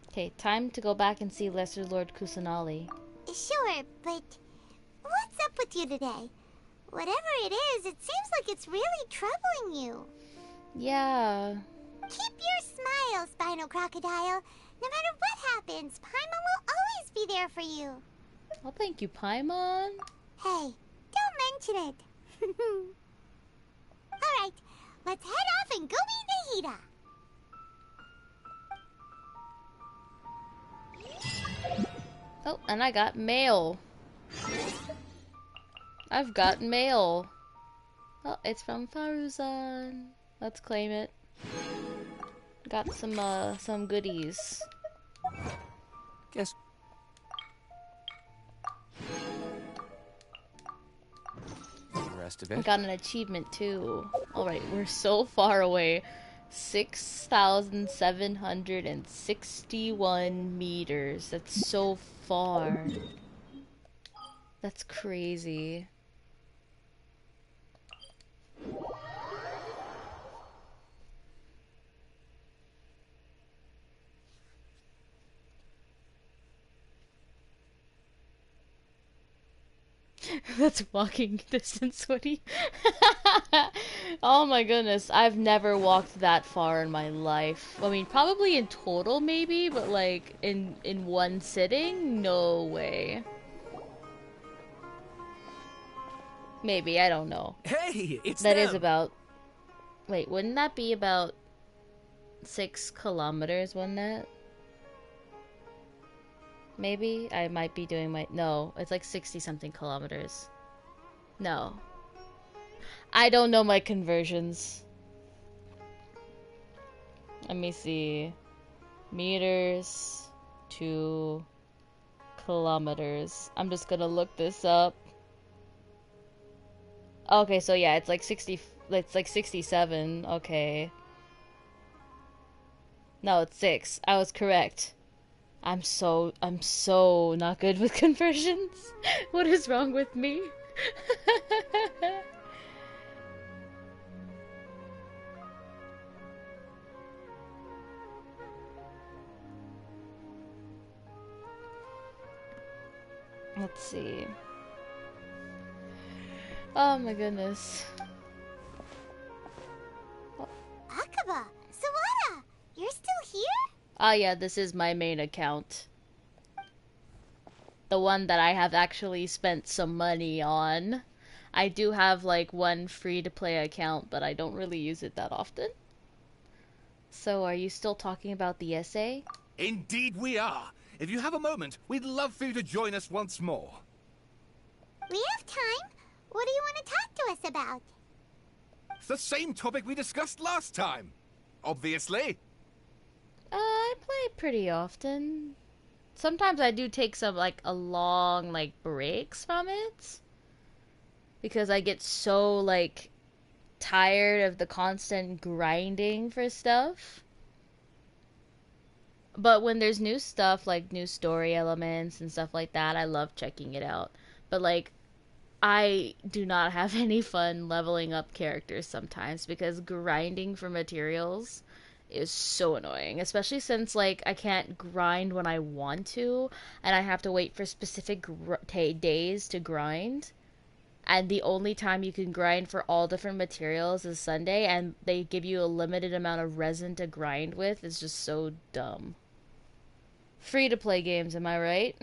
Okay, time to go back and see Lesser Lord Kusanali. Sure, but what's up with you today? Whatever it is, it seems like it's really troubling you. Yeah. Keep your smile, Spinal Crocodile. No matter what happens, Paimon will always be there for you. Well, thank you, Paimon. Hey, don't mention it. Alright, let's head off and go meet Nahida. Oh, and I got mail. I've got mail. Oh, it's from Faruzan. Let's claim it. Got some goodies. Guess. The rest of it. I got an achievement too. Alright, we're so far away. 6,761 meters. That's so far. That's crazy. That's walking distance, Woody. Oh my goodness, I've never walked that far in my life. I mean, probably in total maybe, but like in one sitting, no way. Maybe, I don't know. Hey, it's That them. is about... Wait, wouldn't that be about 6 kilometers, wouldn't it? Maybe? I might be doing my... No, it's like 60-something kilometers. No. I don't know my conversions. Let me see. Meters to kilometers. I'm just gonna look this up. Okay, so yeah, it's like 60... It's like 67. Okay. No, it's 6. I was correct. I'm so not good with conversions. What is wrong with me? Let's see. Oh my goodness. Akaba, Sawada, you're still here? Ah, yeah, this is my main account. The one that I have actually spent some money on. I do have like one free-to-play account, but I don't really use it that often. So are you still talking about the essay? Indeed we are. If you have a moment, we'd love for you to join us once more. We have time. What do you want to talk to us about? It's the same topic we discussed last time. Obviously. I play pretty often. Sometimes I do take some, like, a long, like, breaks from it. Because I get so, like, tired of the constant grinding for stuff. But when there's new stuff, like new story elements and stuff like that, I love checking it out. But, like, I do not have any fun leveling up characters sometimes because grinding for materials is so annoying, especially since like I can't grind when I want to and I have to wait for specific days to grind, and the only time you can grind for all different materials is Sunday, and they give you a limited amount of resin to grind with. It's just so dumb. Free to play games, am I right?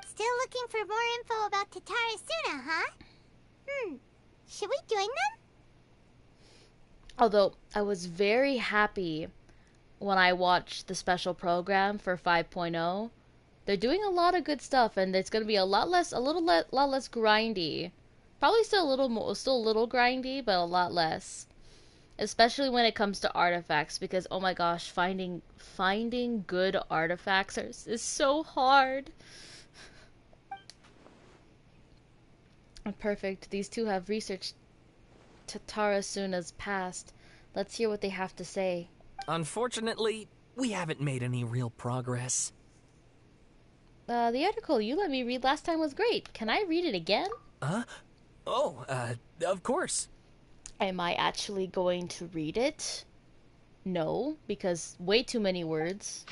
Still looking for more info about Tatarasuna, huh? Should we join them? Although I was very happy when I watched the special program for 5.0. They're doing a lot of good stuff, and it's going to be a lot less grindy. Probably still a little grindy, but a lot less. Especially when it comes to artifacts, because oh my gosh, finding good artifacts is so hard. Perfect. These two have researched Tatarasuna's past. Let's hear what they have to say. Unfortunately, we haven't made any real progress. The article you let me read last time was great. Can I read it again? Of course. Am I actually going to read it? No, because way too many words.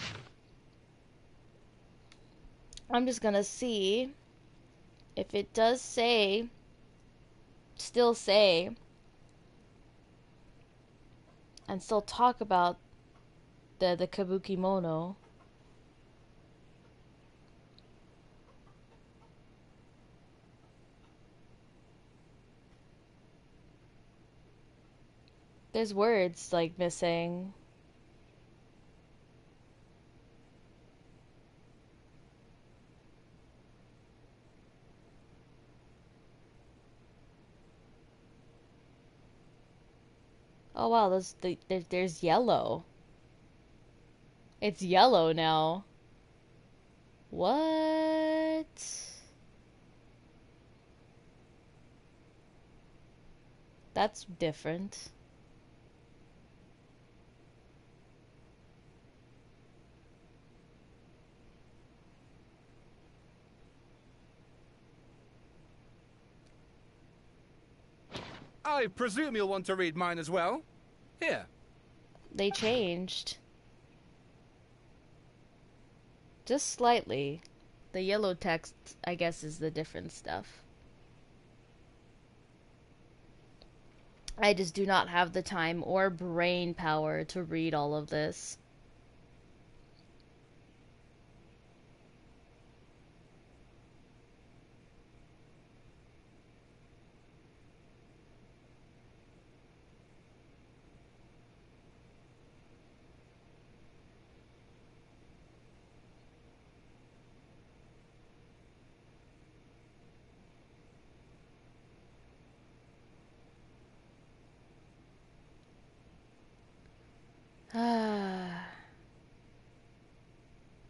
I'm just gonna see if it does still say, and still talk about the kabuki mono. There's words like missing. Oh wow, there's yellow. It's yellow now. What? That's different. I presume you'll want to read mine as well. Here. They changed. Just slightly. The yellow text, I guess, is the different stuff. I just do not have the time or brain power to read all of this.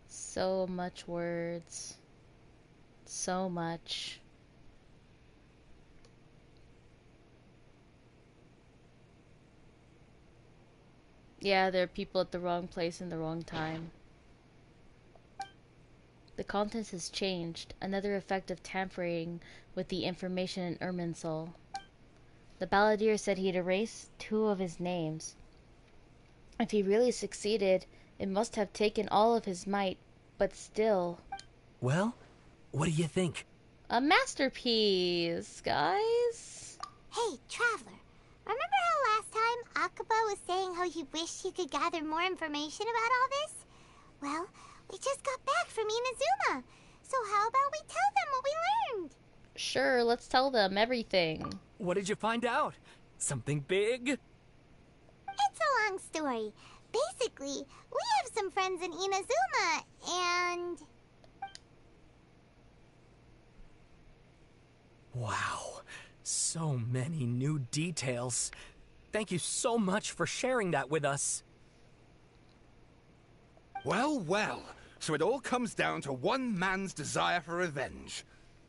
So much words. So much. Yeah, there are people at the wrong place in the wrong time. The content has changed. Another effect of tampering with the information in Irminsul. The balladeer said he'd erase 2 of his names. If he really succeeded, it must have taken all of his might, but still. Well, what do you think? A masterpiece, guys. Hey, Traveler. Remember how last time Akaba was saying how he wished he could gather more information about all this? Well, we just got back from Inazuma. So how about we tell them what we learned? Sure, let's tell them everything. What did you find out? Something big? It's a long story. Basically, we have some friends in Inazuma, and... Wow, so many new details. Thank you so much for sharing that with us. Well, well. So it all comes down to one man's desire for revenge.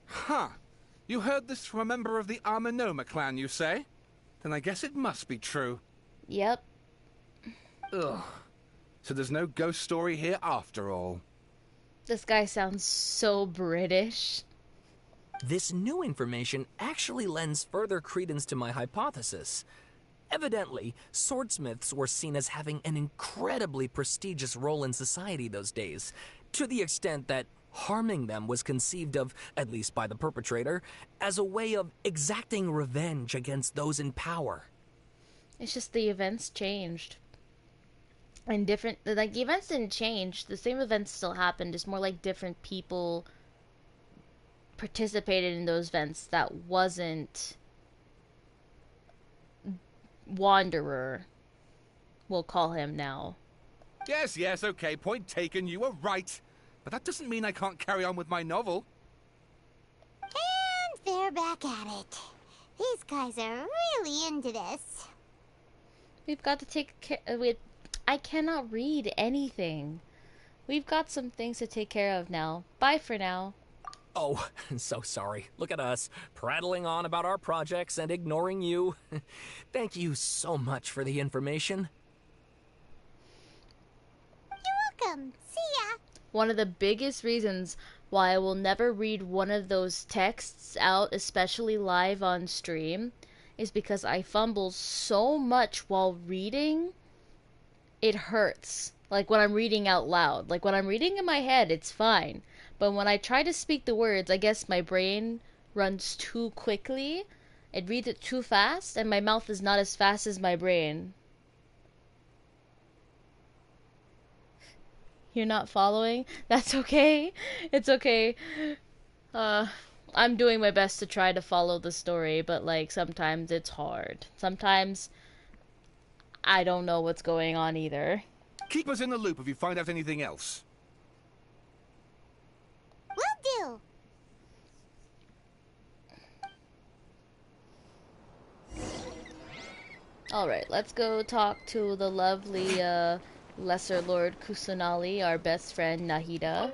Huh. You heard this from a member of the Amanoma clan, you say? Then I guess it must be true. Yep. Ugh. So there's no ghost story here after all. This guy sounds so British. This new information actually lends further credence to my hypothesis. Evidently, swordsmiths were seen as having an incredibly prestigious role in society those days, to the extent that harming them was conceived of, at least by the perpetrator, as a way of exacting revenge against those in power. It's just the events changed. And different, like, the events didn't change. The same events still happened. It's more like different people participated in those events that wasn't Wanderer. We'll call him now. Yes, okay, point taken, you were right. But that doesn't mean I can't carry on with my novel. And they're back at it. These guys are really into this. We've got to take care... I cannot read anything. We've got some things to take care of now. Bye for now. Oh, so sorry. Look at us, prattling on about our projects and ignoring you. Thank you so much for the information. You're welcome. See ya. One of the biggest reasons why I will never read one of those texts out, especially live on stream, is because I fumble so much while reading. It hurts. Like when I'm reading out loud. Like when I'm reading in my head, it's fine. But when I try to speak the words, I guess my brain runs too quickly. It reads it too fast, and my mouth is not as fast as my brain. You're not following? That's okay. It's okay. I'm doing my best to try to follow the story, but like sometimes it's hard. Sometimes I don't know what's going on either. Keep us in the loop if you find out anything else. Will do. Alright, let's go talk to the lovely Lesser Lord Kusanali, our best friend Nahida.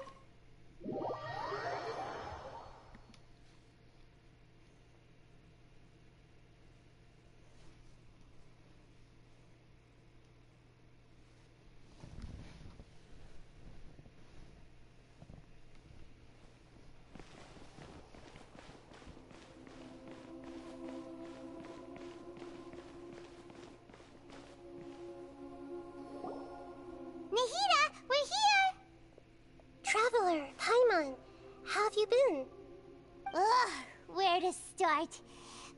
Nahida, we're here! Traveler, Paimon, how have you been? Ugh, where to start?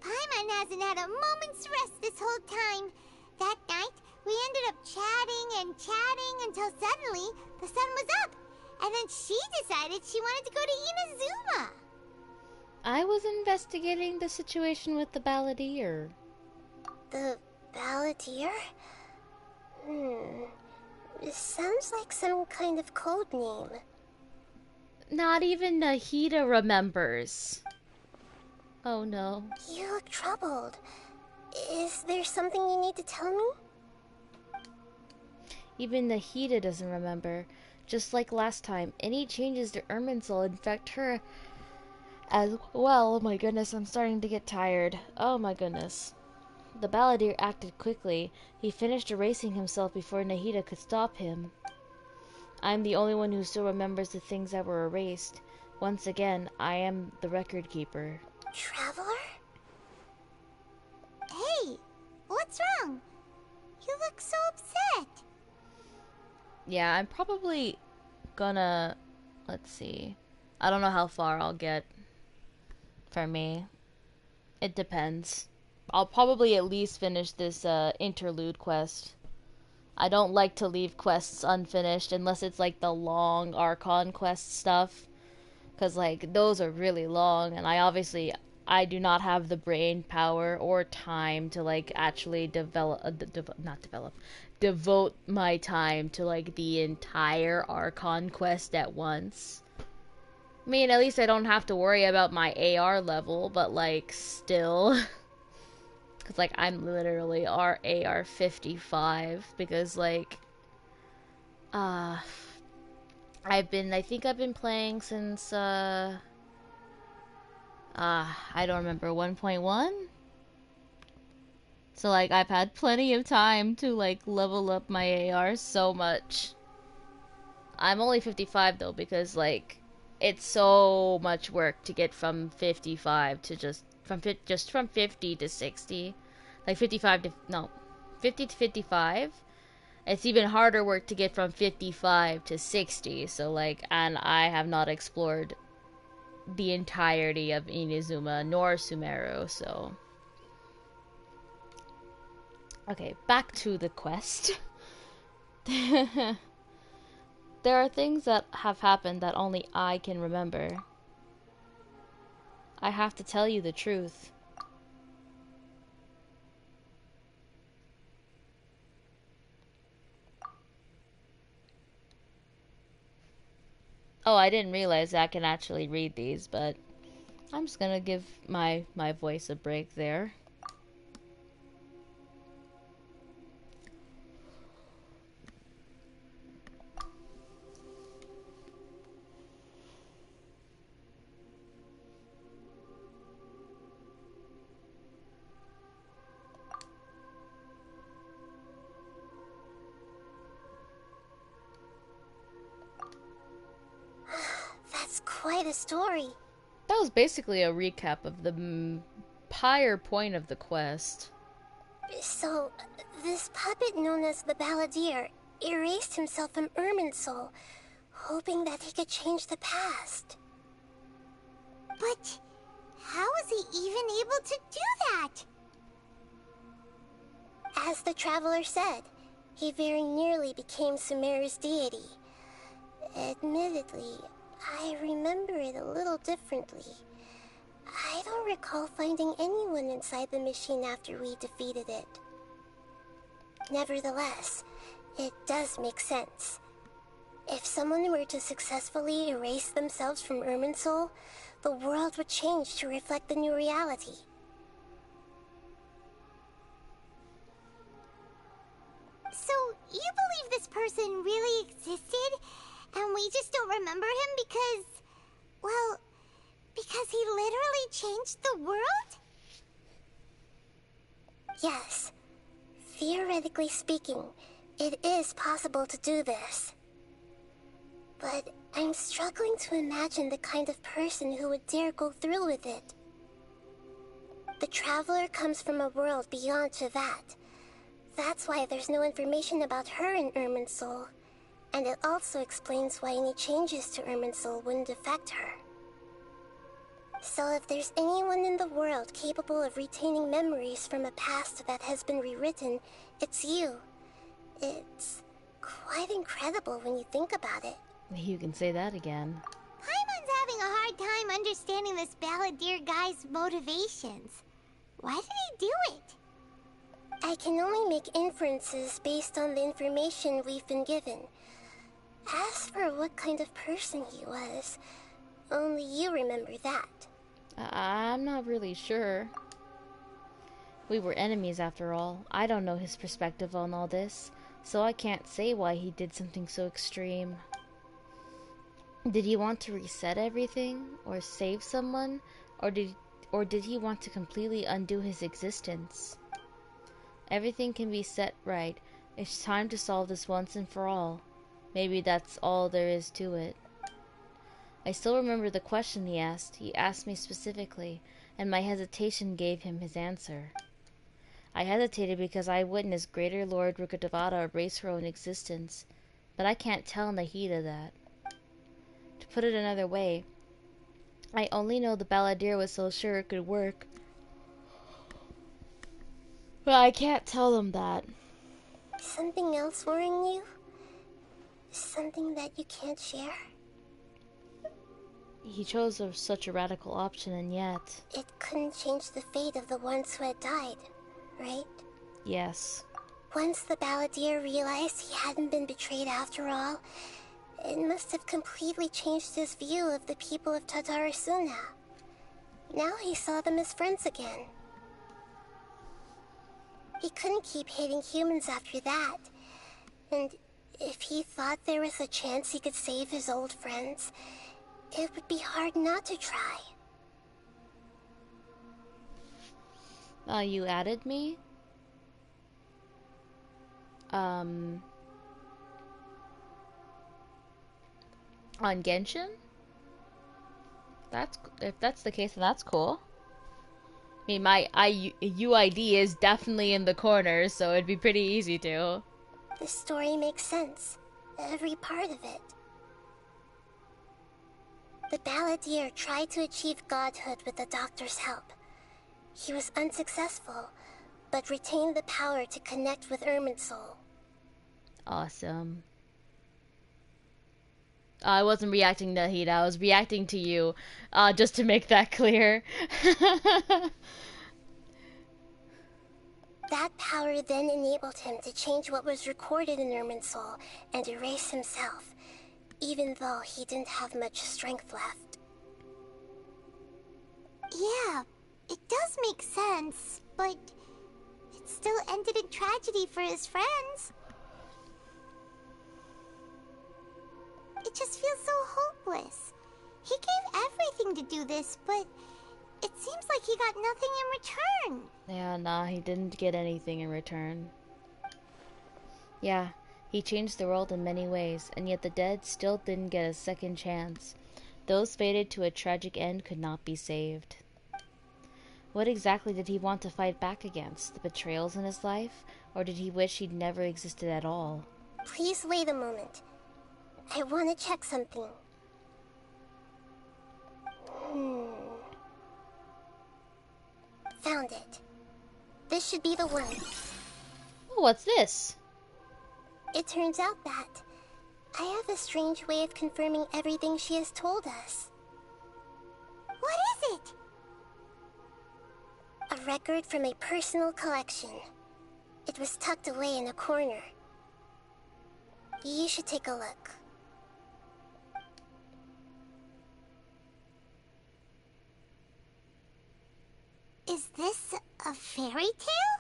Paimon hasn't had a moment's rest this whole time. That night, we ended up chatting and chatting until suddenly the sun was up. And then she decided she wanted to go to Inazuma. I was investigating the situation with the balladeer. The balladeer? It sounds like some kind of code name. Not even Nahida remembers. Oh no. You look troubled. Is there something you need to tell me? Even Nahida doesn't remember. Just like last time, any changes to Ermin's will infect her as well. Oh my goodness, I'm starting to get tired. Oh my goodness. The balladeer acted quickly. He finished erasing himself before Nahida could stop him. I'm the only one who still remembers the things that were erased. Once again, I am the record keeper. Traveler? Hey, what's wrong? You look so upset. Yeah, I'm probably gonna... Let's see. I don't know how far I'll get. For me. It depends. I'll probably at least finish this interlude quest. I don't like to leave quests unfinished unless it's like the long Archon quest stuff. Because, like, those are really long, and I do not have the brain power or time to, like, actually devote my time to, like, the entire Archon quest at once. I mean, at least I don't have to worry about my AR level, but, like, still. Because, like, I'm literally AR 55, because, like, I think I've been playing since, I don't remember, 1.1? So, like, I've had plenty of time to, like, level up my AR so much. I'm only 55, though, because, like, it's so much work to get from 55 to just from 50 to 60. Like, 50 to 55. It's even harder work to get from 55 to 60, so, like, and I have not explored the entirety of Inazuma nor Sumeru, so... Okay, back to the quest. There are things that have happened that only I can remember. I have to tell you the truth. Oh, I didn't realize I can actually read these, but I'm just gonna give my voice a break there. That's quite a story. That was basically a recap of the entire point of the quest. So, this puppet known as the Balladeer erased himself from Irminsul, hoping that he could change the past. But how was he even able to do that? As the Traveler said, he very nearly became Sumeru's deity. Admittedly, I remember it a little differently. I don't recall finding anyone inside the machine after we defeated it. Nevertheless, it does make sense. If someone were to successfully erase themselves from Irminsul, the world would change to reflect the new reality. So, you believe this person really existed, and we just don't remember him because, well, because he literally changed the world? Yes. Theoretically speaking, it is possible to do this. But I'm struggling to imagine the kind of person who would dare go through with it. The Traveler comes from a world beyond Chivat. That's why there's no information about her in Irminsul. And it also explains why any changes to Irminsul wouldn't affect her. So if there's anyone in the world capable of retaining memories from a past that has been rewritten, it's you. It's quite incredible when you think about it. You can say that again. Paimon's having a hard time understanding this Balladeer guy's motivations. Why did he do it? I can only make inferences based on the information we've been given. As for what kind of person he was, only you remember that. I'm not really sure. We were enemies after all. I don't know his perspective on all this, so I can't say why he did something so extreme. Did he want to reset everything, or save someone, or did he want to completely undo his existence? Everything can be set right. It's time to solve this once and for all. Maybe that's all there is to it. I still remember the question he asked. He asked me specifically, and my hesitation gave him his answer. I hesitated because I witnessed Greater Lord Rukkhadevata erase her own existence, but I can't tell Nahida that. To put it another way, I only know the Balladeer was so sure it could work, but I can't tell them that. something else worrying you? Something that you can't share? He chose such a radical option, and yet... It couldn't change the fate of the ones who had died, right? Yes. Once the balladeer realized he hadn't been betrayed after all, it must have completely changed his view of the people of Tatarasuna. Now he saw them as friends again. He couldn't keep hating humans after that. And if he thought there was a chance he could save his old friends, it would be hard not to try. You added me? On Genshin? If that's the case, then that's cool. I mean, my UID is definitely in the corner, so it'd be pretty easy to. The story makes sense. Every part of it. The balladeer tried to achieve godhood with the doctor's help. He was unsuccessful, but retained the power to connect with Irminsul. Awesome. I wasn't reacting to Hida, I was reacting to you, just to make that clear. That power then enabled him to change what was recorded in Irminsul and erase himself, even though he didn't have much strength left. Yeah, it does make sense, but it still ended in tragedy for his friends. It just feels so hopeless. He gave everything to do this, but it seems like he got nothing in return. Yeah, nah, he didn't get anything in return. Yeah, he changed the world in many ways, and yet the dead still didn't get a second chance. Those fated to a tragic end could not be saved. What exactly did he want to fight back against? The betrayals in his life? Or did he wish he'd never existed at all? Please wait a moment. I want to check something. Found it. This should be the one. Oh, what's this? It turns out that I have a strange way of confirming everything she has told us. What is it? A record from a personal collection. It was tucked away in a corner. You should take a look. Is this a fairy tale?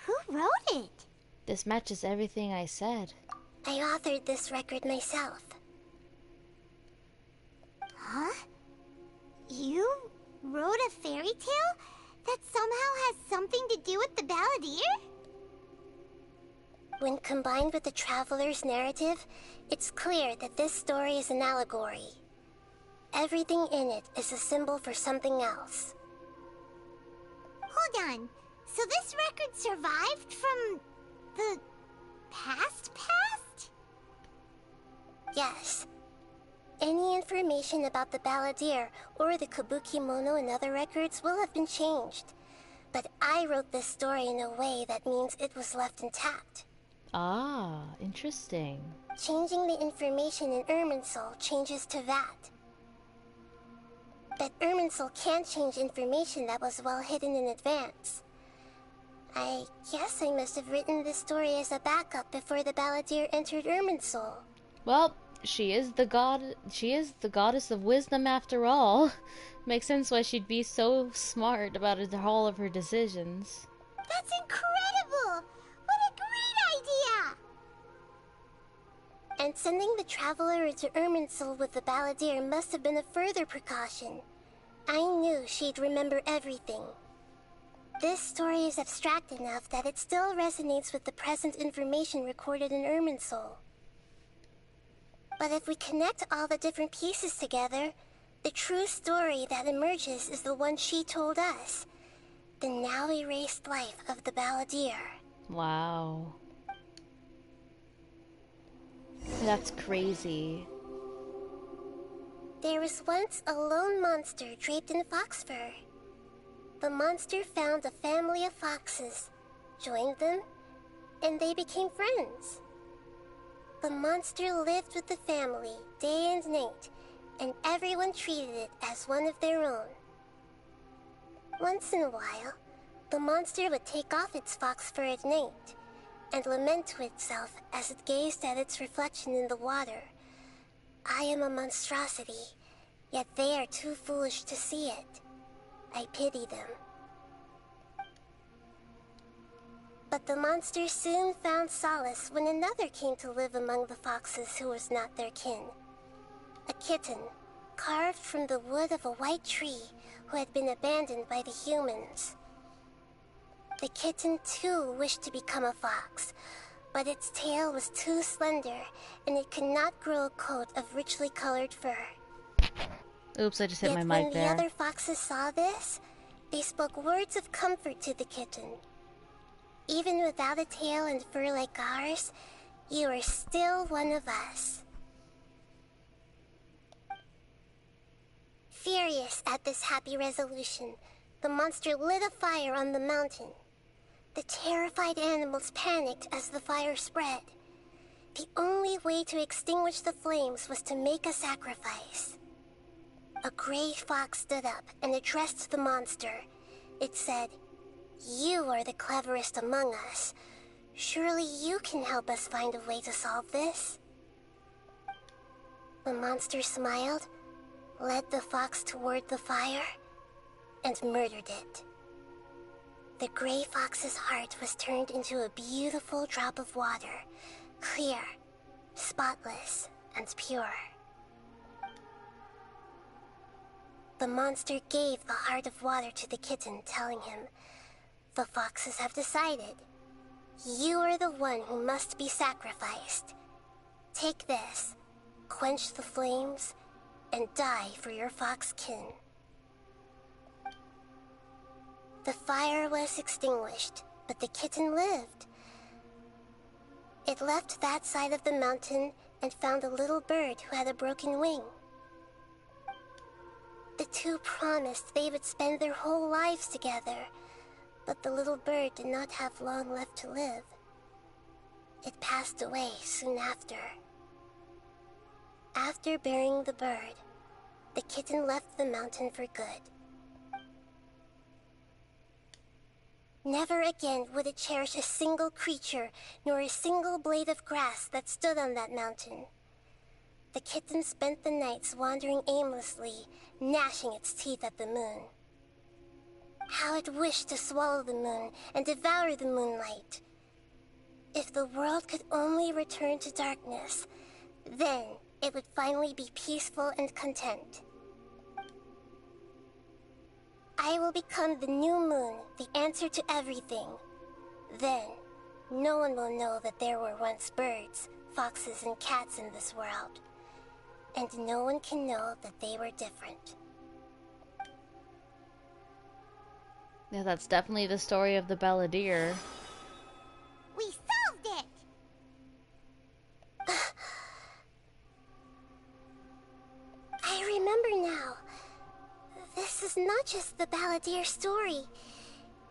Who wrote it? This matches everything I said. I authored this record myself. Huh? You wrote a fairy tale that somehow has something to do with the balladeer? When combined with the traveler's narrative, it's clear that this story is an allegory. Everything in it is a symbol for something else. Hold on. So this record survived from the past? Yes. Any information about the balladeer or the kabuki mono in other records will have been changed. But I wrote this story in a way that means it was left intact. Ah, interesting. Changing the information in Irminsul changes to that. But Irminsul can't change information that was well hidden in advance. I guess I must have written this story as a backup before the balladeer entered Irminsul. Well, she is the goddess of wisdom after all. Makes sense why she'd be so smart about all of her decisions. That's incredible! What a great idea! And sending the traveler into Irminsul with the balladeer must have been a further precaution. I knew she'd remember everything. This story is abstract enough that it still resonates with the present information recorded in Irminsul. But if we connect all the different pieces together, the true story that emerges is the one she told us. The now erased life of the balladeer. Wow. That's crazy. There was once a lone monster draped in fox fur. The monster found a family of foxes, joined them, and they became friends. The monster lived with the family day and night, and everyone treated it as one of their own. Once in a while, the monster would take off its fox fur at night and lament to itself as it gazed at its reflection in the water. I am a monstrosity, yet they are too foolish to see it. I pity them. But the monster soon found solace when another came to live among the foxes who was not their kin. A kitten, carved from the wood of a white tree who had been abandoned by the humans. The kitten too wished to become a fox, but its tail was too slender and it could not grow a coat of richly colored fur. Oops, I just hit Yet my mic when there. the other foxes saw this, they spoke words of comfort to the kitten. Even without a tail and fur like ours, you are still one of us. Furious at this happy resolution, the monster lit a fire on the mountain. The terrified animals panicked as the fire spread. The only way to extinguish the flames was to make a sacrifice. A gray fox stood up and addressed the monster. It said, "You are the cleverest among us. Surely you can help us find a way to solve this." The monster smiled, led the fox toward the fire, and murdered it. The gray fox's heart was turned into a beautiful drop of water, clear, spotless, and pure. The monster gave the heart of water to the kitten, telling him, "The foxes have decided. You are the one who must be sacrificed. Take this, quench the flames, and die for your fox kin." The fire was extinguished, but the kitten lived. It left that side of the mountain and found a little bird who had a broken wing. The two promised they would spend their whole lives together, but the little bird did not have long left to live. It passed away soon after. After burying the bird, the kitten left the mountain for good. Never again would it cherish a single creature, nor a single blade of grass that stood on that mountain. The kitten spent the nights wandering aimlessly, gnashing its teeth at the moon. How it wished to swallow the moon and devour the moonlight. If the world could only return to darkness, then it would finally be peaceful and content. I will become the new moon, the answer to everything. Then, no one will know that there were once birds, foxes, and cats in this world. And no one can know that they were different. Yeah, that's definitely the story of the Balladeer. We solved it! I remember now. This is not just the Balladeer story.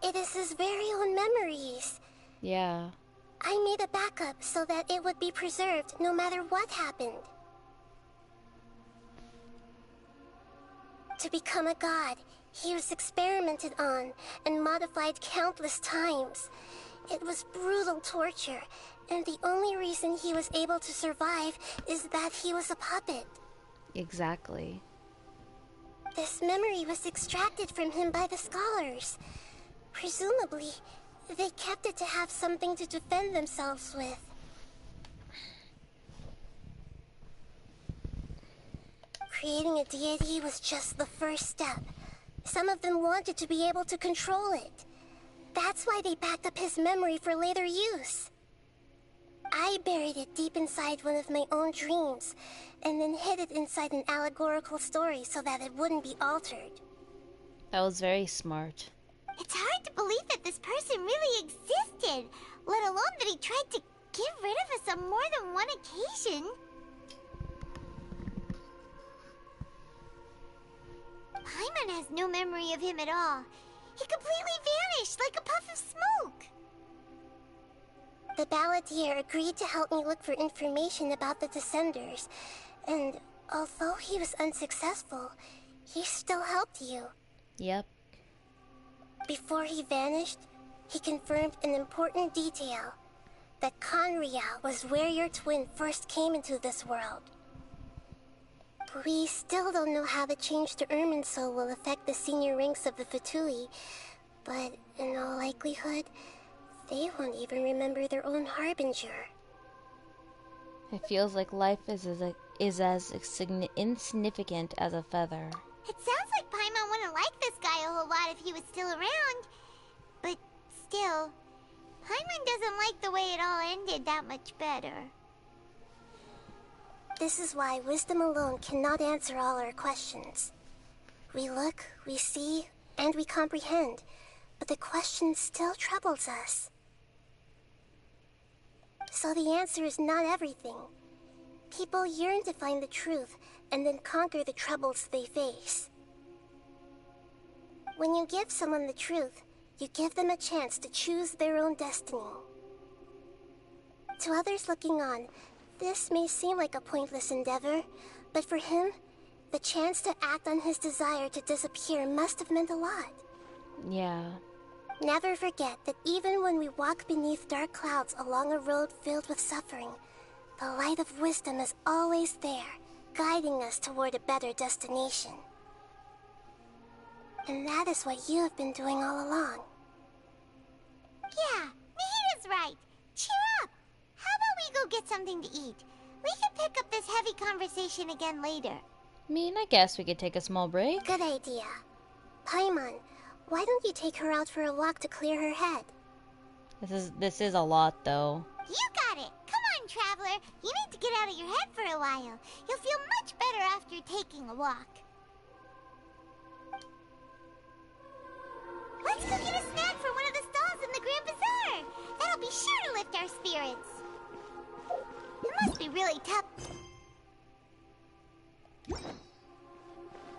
It is his very own memories. Yeah. I made a backup so that it would be preserved no matter what happened. To become a god, he was experimented on and modified countless times. It was brutal torture, and the only reason he was able to survive is that he was a puppet. Exactly. This memory was extracted from him by the scholars. Presumably, they kept it to have something to defend themselves with. Creating a deity was just the first step. Some of them wanted to be able to control it. That's why they backed up his memory for later use. I buried it deep inside one of my own dreams, and then hid it inside an allegorical story so that it wouldn't be altered. That was very smart. It's hard to believe that this person really existed, let alone that he tried to get rid of us on more than one occasion. Paimon has no memory of him at all. He completely vanished like a puff of smoke. The balladeer agreed to help me look for information about the Descenders, and although he was unsuccessful, he still helped you. Yep. Before he vanished, he confirmed an important detail. That Conria was where your twin first came into this world. We still don't know how the change to Irminsul will affect the senior ranks of the Fatui, but in all likelihood, they won't even remember their own harbinger. It feels like life is as insignificant as a feather. It sounds like Paimon wouldn't like this guy a whole lot if he was still around. But still, Paimon doesn't like the way it all ended that much better. This is why wisdom alone cannot answer all our questions. We look, we see, and we comprehend, but the question still troubles us. So the answer is not everything. People yearn to find the truth and then conquer the troubles they face. When you give someone the truth, you give them a chance to choose their own destiny. To others looking on, this may seem like a pointless endeavor, but for him, the chance to act on his desire to disappear must have meant a lot. Yeah. Never forget that even when we walk beneath dark clouds along a road filled with suffering, the light of wisdom is always there, guiding us toward a better destination. And that is what you have been doing all along. Yeah, Nahida's right. Cheer up. How about we go get something to eat? We can pick up this heavy conversation again later. I mean, I guess we could take a small break. Good idea. Paimon, why don't you take her out for a walk to clear her head? This is a lot, though. You got it. Come on, Traveler. You need to get out of your head for a while. You'll feel much better after taking a walk. Let's go get a snack from one of the stalls in the Grand Bazaar. That'll be sure to lift our spirits. It must be really tough.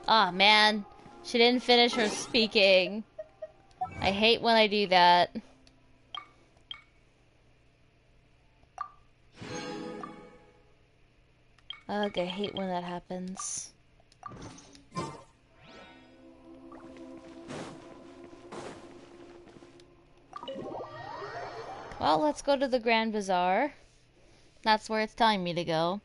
Ah, man. She didn't finish her speaking. I hate when I do that. Ugh, I hate when that happens. Well, let's go to the Grand Bazaar. That's where it's telling me to go.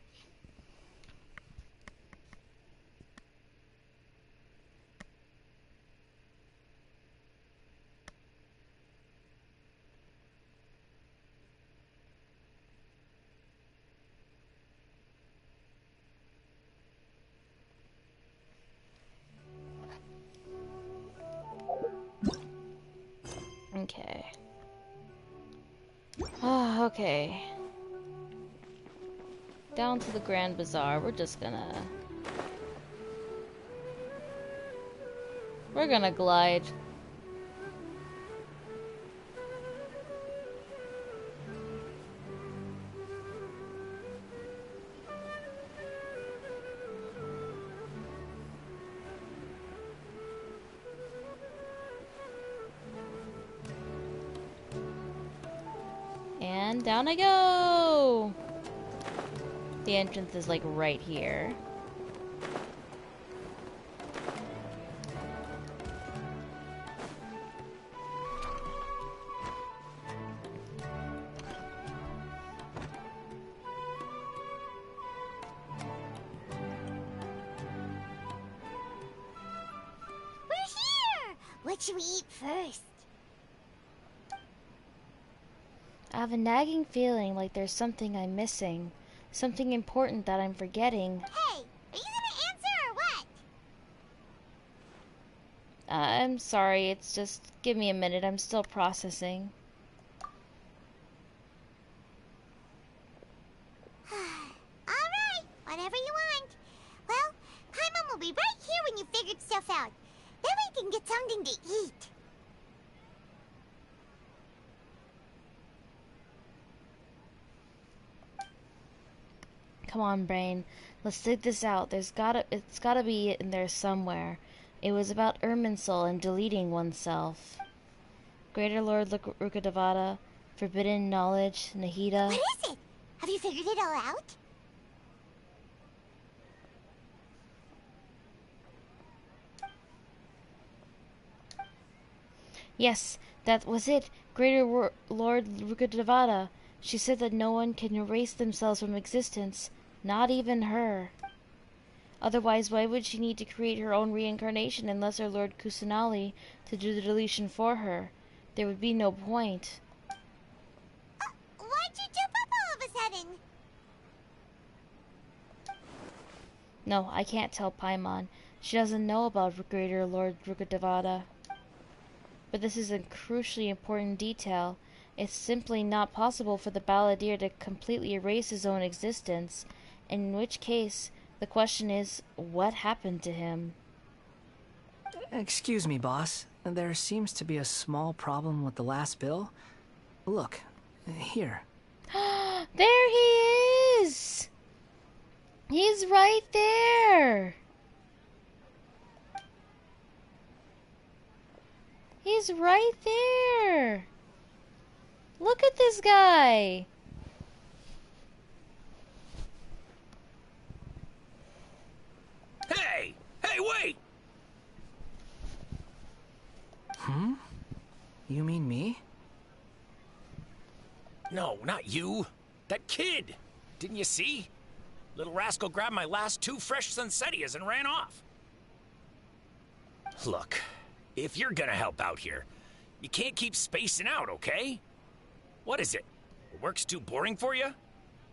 Okay. Oh, okay. Down to the Grand Bazaar. We're gonna glide. And down I go! The entrance is like right here. We're here! What should we eat first? I have a nagging feeling like there's something I'm missing. Something important that I'm forgetting. Hey, are you gonna answer or what? I'm sorry, it's just... give me a minute, I'm still processing. Alright, whatever you want. Well, Paimon will be right here when you figured stuff out. Then we can get something to eat. Come on, brain. Let's dig this out. It's gotta be in there somewhere. It was about Irminsul and deleting oneself. Greater Lord Rukadevada, Forbidden knowledge, Nahida. What is it? Have you figured it all out? Yes, that was it. Greater Lord Rukadavada. She said that no one can erase themselves from existence, not even her. Otherwise, why would she need to create her own reincarnation unless her Lord Kusanali to do the deletion for her? There would be no point. Why'd you jump up all of a sudden? No, I can't tell Paimon. She doesn't know about Greater Lord Rukadavada. But this is a crucially important detail. It's simply not possible for the Balladeer to completely erase his own existence, in which case, the question is, what happened to him? Excuse me, boss. There seems to be a small problem with the last bill. Look, here. There he is! He's right there! He's right there! Look at this guy! Hey! Hey, wait! You mean me? No, not you. That kid! Didn't you see? Little rascal grabbed my last 2 fresh Sunsettias and ran off. Look, if you're gonna help out here, you can't keep spacing out, okay? What is it? Work's too boring for you?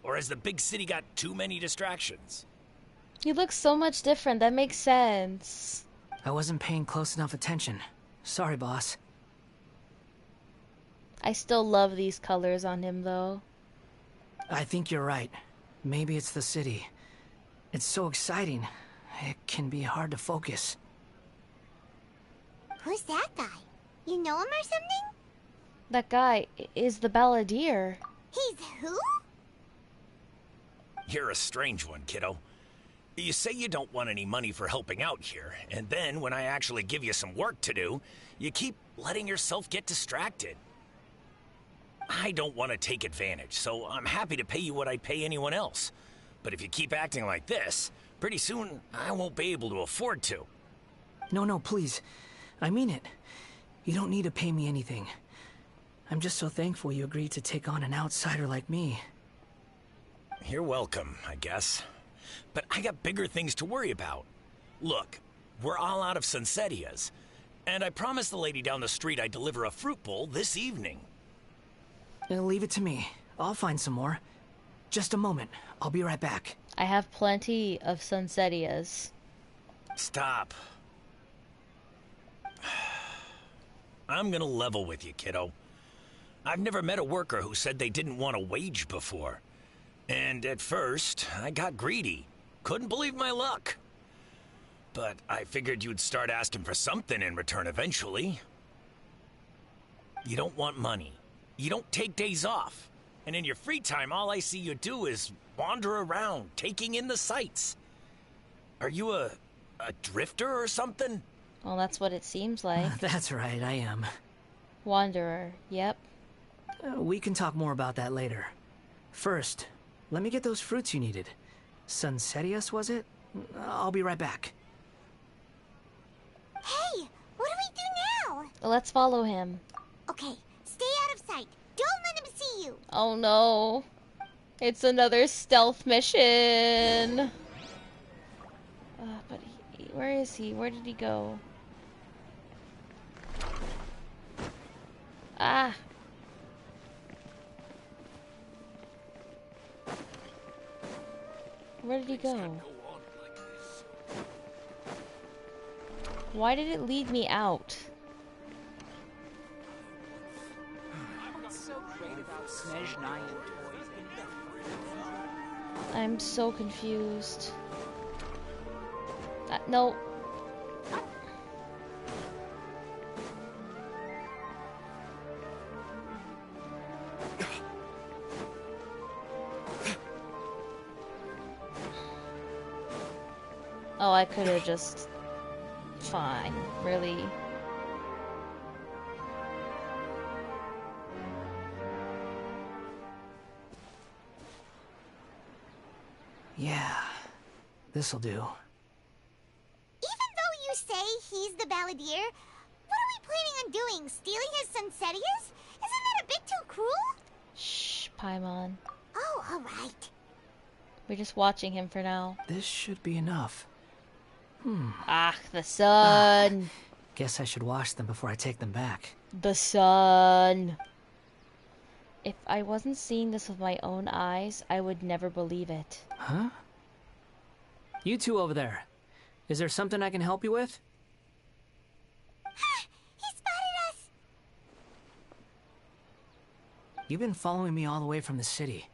Or has the big city got too many distractions? He looks so much different. That makes sense. I wasn't paying close enough attention. Sorry, boss. I still love these colors on him, though. I think you're right. Maybe it's the city. It's so exciting. It can be hard to focus. Who's that guy? You know him or something? That guy is the Balladeer. He's who? You're a strange one, kiddo. You say you don't want any money for helping out here, and then when I actually give you some work to do, you keep letting yourself get distracted. I don't want to take advantage, so I'm happy to pay you what I'd pay anyone else. But if you keep acting like this, pretty soon I won't be able to afford to. No, please. I mean it. You don't need to pay me anything. I'm just so thankful you agreed to take on an outsider like me. You're welcome, I guess. But I got bigger things to worry about. Look, we're all out of Sunsettias, and I promised the lady down the street I'd deliver a fruit bowl this evening. Leave it to me. I'll find some more. Just a moment. I'll be right back. I have plenty of Sunsettias. Stop. I'm gonna level with you, kiddo. I've never met a worker who said they didn't want a wage before. And at first, I got greedy. Couldn't believe my luck. But I figured you'd start asking for something in return eventually. You don't want money. You don't take days off. And in your free time, all I see you do is wander around, taking in the sights. Are you a drifter or something? Well, that's what it seems like. That's right, I am. Wanderer, yep. We can talk more about that later. First, let me get those fruits you needed. Sunsettias, was it? I'll be right back. Hey, what do we do now? Let's follow him. Okay, stay out of sight. Don't let him see you. Oh no. It's another stealth mission. But where is he? Where did he go? Ah. Where did he go? Why did it lead me out? I'm so confused. No. Oh, I could have just... Fine, really. Yeah, this'll do. Even though you say he's the balladeer, what are we planning on doing? Stealing his Sunsetias? Isn't that a bit too cruel? Shh, Paimon. Oh, alright. We're just watching him for now. This should be enough. Ah, the sun. Guess I should wash them before I take them back. The sun. If I wasn't seeing this with my own eyes, I would never believe it. Huh? You two over there. Is there something I can help you with? He spotted us! You've been following me all the way from the city.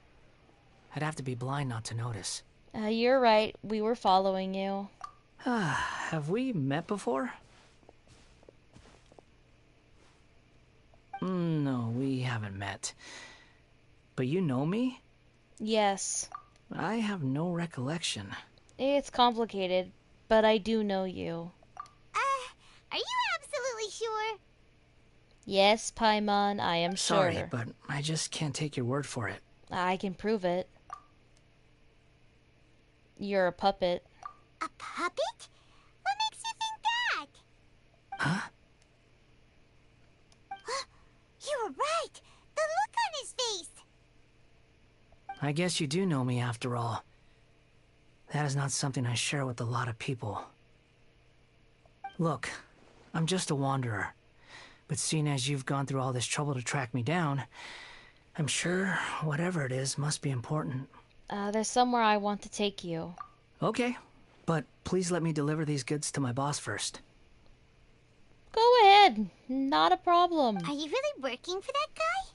I'd have to be blind not to notice. You're right. We were following you. Have we met before? No, we haven't met. But you know me? Yes. I have no recollection. It's complicated, but I do know you. Are you absolutely sure? Yes, Paimon, I am Sorry, sure. but I just can't take your word for it. I can prove it. You're a puppet. A puppet? What makes you think that? Huh? You were right! The look on his face! I guess you do know me after all. That is not something I share with a lot of people. Look, I'm just a wanderer. But seeing as you've gone through all this trouble to track me down, I'm sure whatever it is must be important. There's somewhere I want to take you. Okay, but please let me deliver these goods to my boss first. Go ahead. Not a problem. Are you really working for that guy?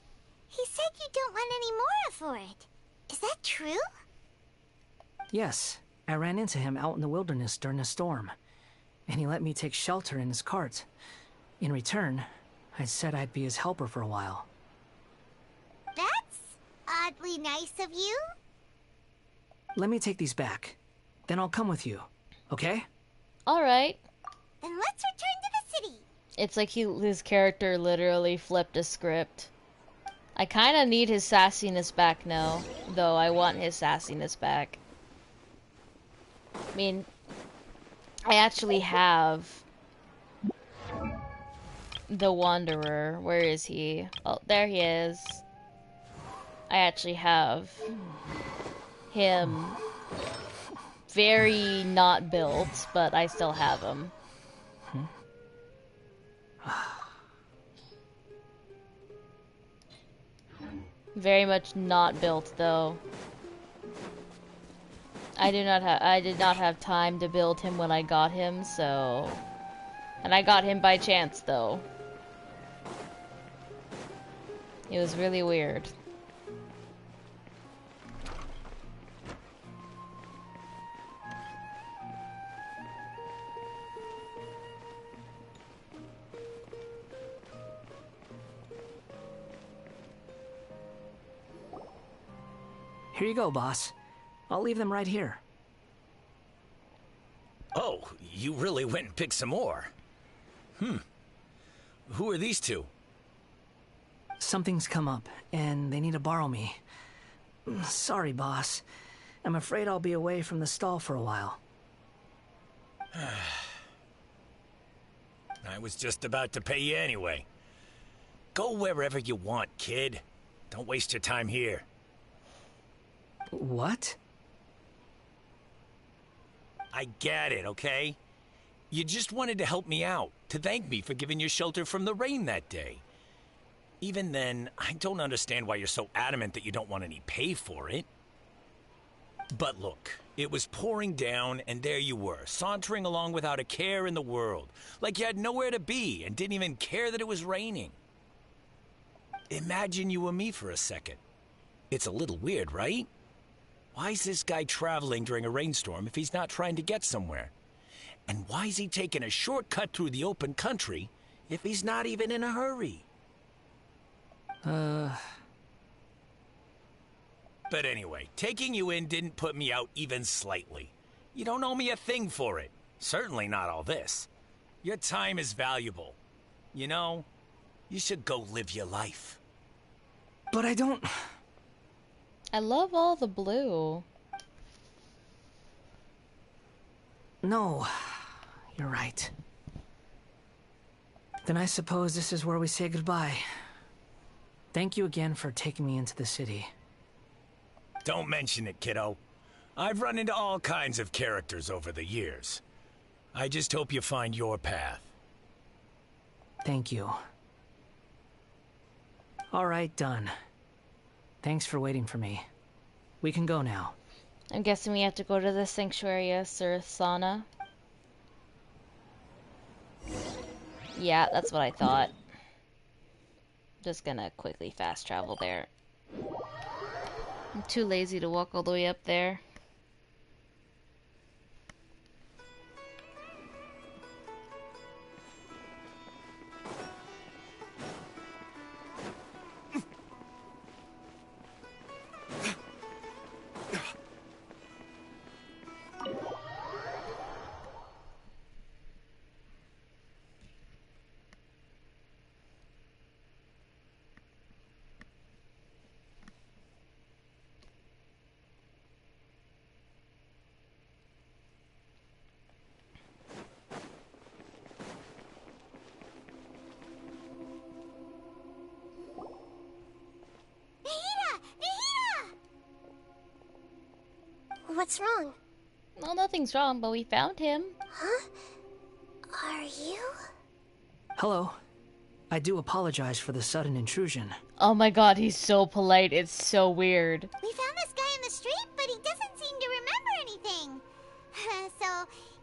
He said you don't want any more for it. Is that true? Yes, I ran into him out in the wilderness during a storm, and he let me take shelter in his cart. In return, I said I'd be his helper for a while. That's oddly nice of you. Let me take these back. Then I'll come with you, okay? Alright. Then let's return to the city. It's like his character literally flipped a script. I kind of need his sassiness back now, though I want his sassiness back. I mean, I actually have the Wanderer. Where is he? Oh, there he is. I actually have him. Very not built, but I still have him. Very much not built, though. I did not have time to build him when I got him, so... And I got him by chance, though. It was really weird. Here you go, boss. I'll leave them right here. Oh, you really went and picked some more. Who are these two? Something's come up, and they need to borrow me. Sorry, boss. I'm afraid I'll be away from the stall for a while. I was just about to pay you anyway. Go wherever you want, kid. Don't waste your time here. What? I get it, okay? You just wanted to help me out, to thank me for giving you shelter from the rain that day. Even then, I don't understand why you're so adamant that you don't want any pay for it. But look, it was pouring down, and there you were, sauntering along without a care in the world, like you had nowhere to be and didn't even care that it was raining. Imagine you and me for a second. It's a little weird, right? Why is this guy traveling during a rainstorm if he's not trying to get somewhere? And why is he taking a shortcut through the open country if he's not even in a hurry? But anyway, taking you in didn't put me out even slightly. You don't owe me a thing for it. Certainly not all this. Your time is valuable. You know, you should go live your life. But I don't... I love all the blue. no. You're right. Then I suppose this is where we say goodbye. Thank you again for taking me into the city. Don't mention it, kiddo. I've run into all kinds of characters over the years. I just hope you find your path. Thank you. All right, done. Thanks for waiting for me. We can go now. I'm guessing we have to go to the Sanctuary of Sursana. Yeah, that's what I thought. Just gonna quickly fast travel there. I'm too lazy to walk all the way up there. What's wrong? Well, nothing's wrong, but we found him. Huh? Are you? Hello. I do apologize for the sudden intrusion. Oh my god, he's so polite. It's so weird. We found this guy in the street, but he doesn't seem to remember anything. So,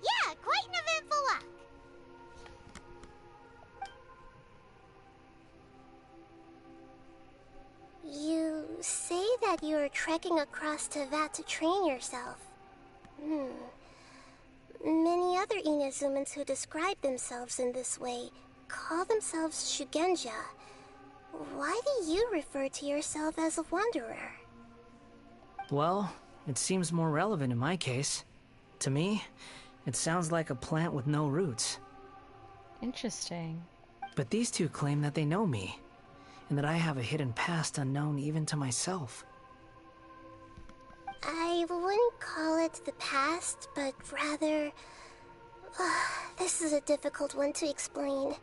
yeah, quite an eventful walk. You say that you're trekking across Teyvat to train yourself. Many other Inazumans who describe themselves in this way call themselves Shugenja. Why do you refer to yourself as a wanderer? Well, it seems more relevant in my case. To me, it sounds like a plant with no roots. Interesting. But these two claim that they know me, and that I have a hidden past unknown even to myself. I wouldn't call it the past, but rather... this is a difficult one to explain.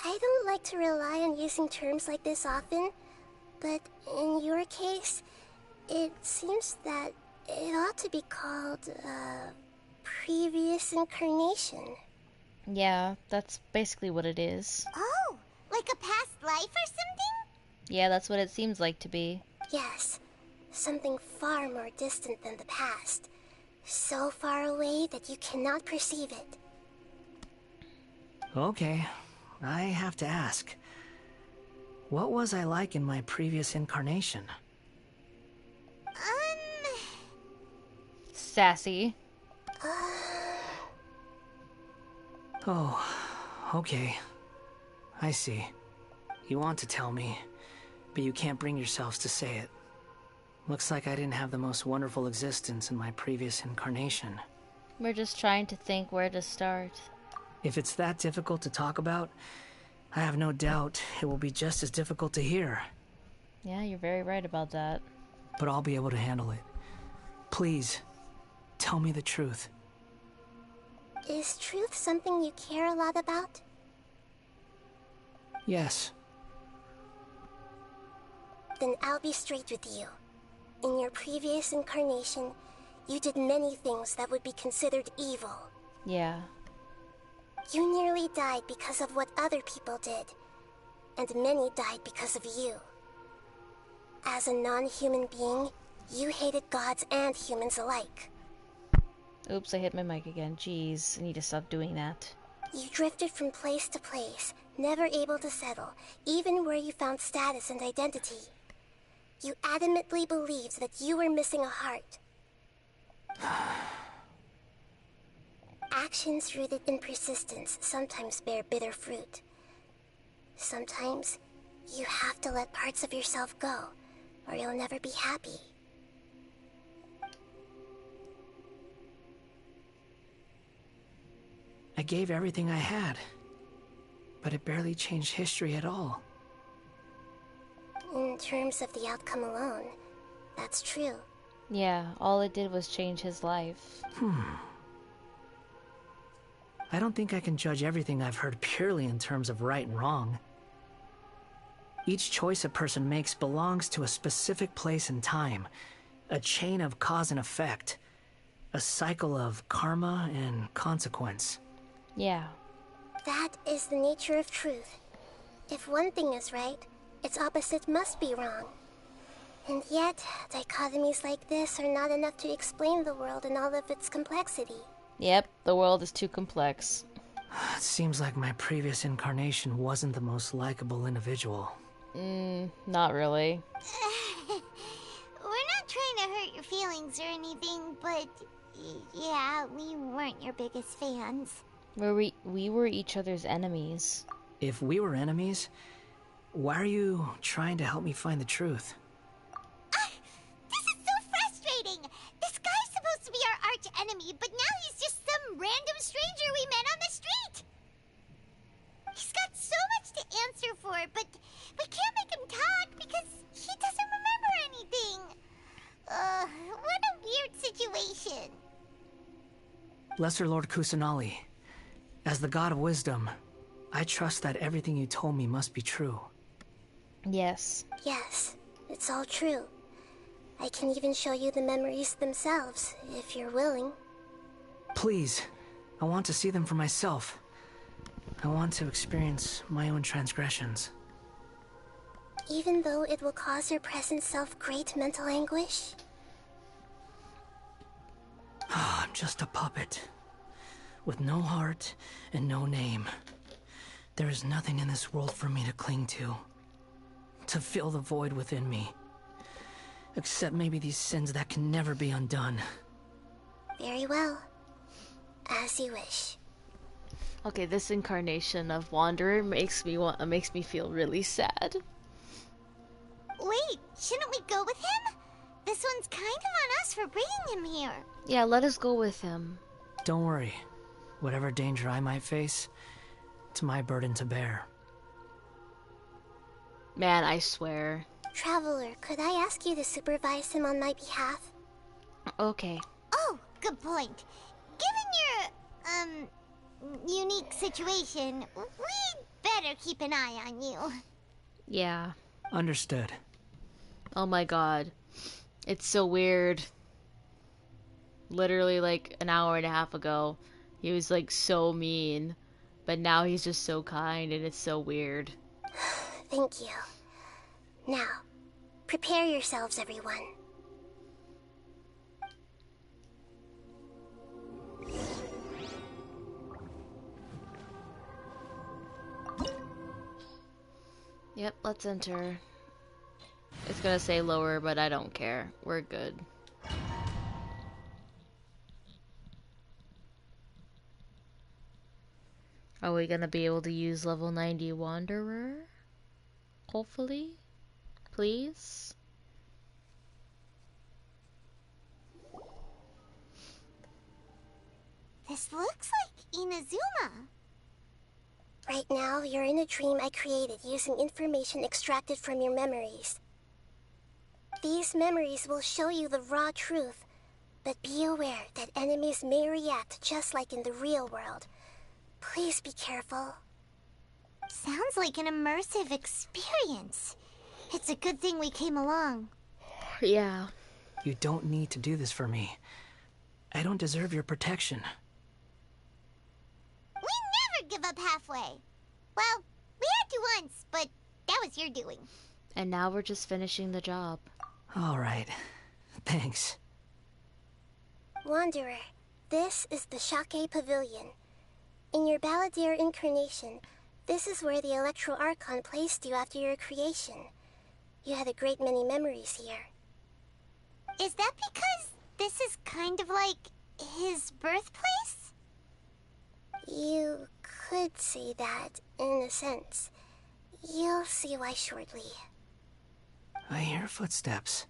I don't like to rely on using terms like this often, but in your case, it seems that it ought to be called previous incarnation. Yeah, that's basically what it is. Oh, like a past life or something? Yeah, that's what it seems like to be. Yes, something far more distant than the past. So far away that you cannot perceive it. Okay, I have to ask. What was I like in my previous incarnation? Sassy. Oh, okay. I see. You want to tell me, but you can't bring yourselves to say it. Looks like I didn't have the most wonderful existence in my previous incarnation. We're just trying to think where to start. If it's that difficult to talk about, I have no doubt it will be just as difficult to hear. Yeah, you're very right about that. But I'll be able to handle it. Please, tell me the truth. Is truth something you care a lot about? Yes. Then I'll be straight with you. In your previous incarnation, you did many things that would be considered evil. Yeah. You nearly died because of what other people did, and many died because of you. As a non-human being, you hated gods and humans alike. Oops, I hit my mic again. Jeez, I need to stop doing that. You drifted from place to place, never able to settle, even where you found status and identity. You adamantly believed that you were missing a heart. Actions rooted in persistence sometimes bear bitter fruit. Sometimes, you have to let parts of yourself go, or you'll never be happy. I gave everything I had, but it barely changed history at all. In terms of the outcome alone, that's true. Yeah, all it did was change his life. I don't think I can judge everything I've heard purely in terms of right and wrong. Each choice a person makes belongs to a specific place and time, a chain of cause and effect, a cycle of karma and consequence. Yeah. That is the nature of truth. If one thing is right, its opposite must be wrong. And yet, dichotomies like this are not enough to explain the world in all of its complexity. Yep, the world is too complex. It seems like my previous incarnation wasn't the most likable individual. Not really. We're not trying to hurt your feelings or anything, but yeah, we weren't your biggest fans. We were each other's enemies. If we were enemies, why are you trying to help me find the truth? This is so frustrating! This guy's supposed to be our arch enemy, but now he's just some random stranger we met on the street! He's got so much to answer for, but we can't make him talk because he doesn't remember anything. What a weird situation. Lesser Lord Kusanali, as the God of wisdom, I trust that everything you told me must be true. Yes. Yes, it's all true. I can even show you the memories themselves, if you're willing. Please, I want to see them for myself. I want to experience my own transgressions. Even though it will cause your present self great mental anguish? I'm just a puppet, with no heart and no name. There is nothing in this world for me to cling to fill the void within me. Except maybe these sins that can never be undone. Very well. As you wish. Okay, this incarnation of Wanderer makes me feel really sad. Wait, shouldn't we go with him? This one's kind of on us for bringing him here. Yeah, let us go with him. Don't worry. Whatever danger I might face, it's my burden to bear. Man, I swear. Traveler, could I ask you to supervise him on my behalf? Okay. Oh, good point. Given your, unique situation, we'd better keep an eye on you. Yeah. Understood. Oh my god. It's so weird. Literally like an hour and a half ago, he was like so mean. But now he's just so kind and it's so weird. Thank you. Now, prepare yourselves, everyone. Yep, let's enter. It's gonna say lower, but I don't care. We're good. Are we gonna be able to use level 90 Wanderer? Hopefully? Please? This looks like Inazuma. Right now, you're in a dream I created using information extracted from your memories. These memories will show you the raw truth, but be aware that enemies may react just like in the real world. Please be careful. Sounds like an immersive experience. It's a good thing we came along. Yeah. You don't need to do this for me. I don't deserve your protection. We never give up halfway. Well, we had to once, but that was your doing. And now we're just finishing the job. Alright. Thanks. Wanderer, this is the Shake Pavilion. In your Balladeer incarnation, this is where the Electro Archon placed you after your creation. You had a great many memories here. Is that because this is kind of like his birthplace? You could say that, in a sense. You'll see why shortly. I hear footsteps.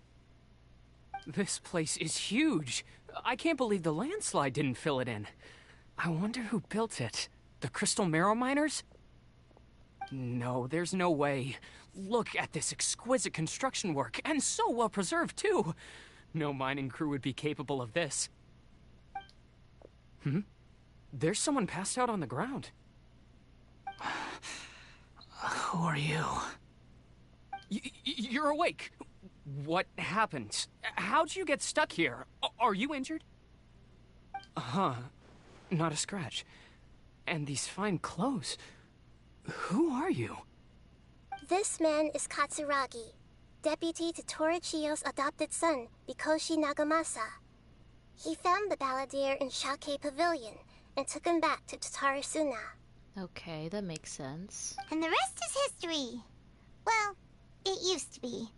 This place is huge. I can't believe the landslide didn't fill it in. I wonder who built it. The Crystal Marrow Miners? No, there's no way. Look at this exquisite construction work, and so well preserved, too. No mining crew would be capable of this. There's someone passed out on the ground. Who are you? You're awake. What happened? How'd you get stuck here? Are you injured? Huh. Not a scratch. And these fine clothes. Who are you? This man is Katsuragi, deputy to Torichiyo's adopted son, Mikoshi Nagamasa. He found the balladeer in Shake Pavilion and took him back to Tatarasuna. Okay, that makes sense. And the rest is history. Well, it used to be.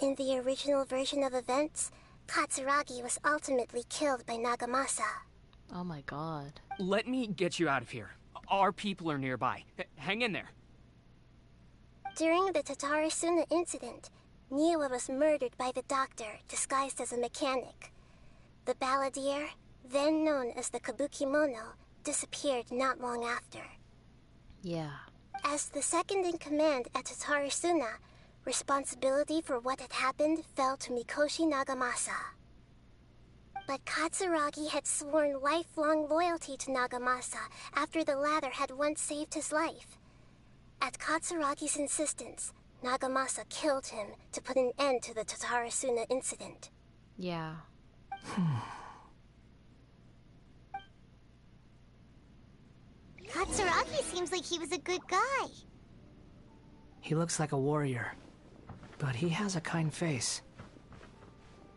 In the original version of events, Katsuragi was ultimately killed by Nagamasa. Oh my god. Let me get you out of here. Our people are nearby. Hang in there. During the Tatarasuna incident, Niwa was murdered by the doctor disguised as a mechanic. The balladeer, then known as the Kabukimono, disappeared not long after. Yeah. As the second in command at Tatarasuna, responsibility for what had happened fell to Mikoshi Nagamasa. But Katsuragi had sworn lifelong loyalty to Nagamasa after the latter had once saved his life. At Katsuragi's insistence, Nagamasa killed him to put an end to the Tatarasuna incident. Yeah. Katsuragi seems like he was a good guy. He looks like a warrior, but he has a kind face.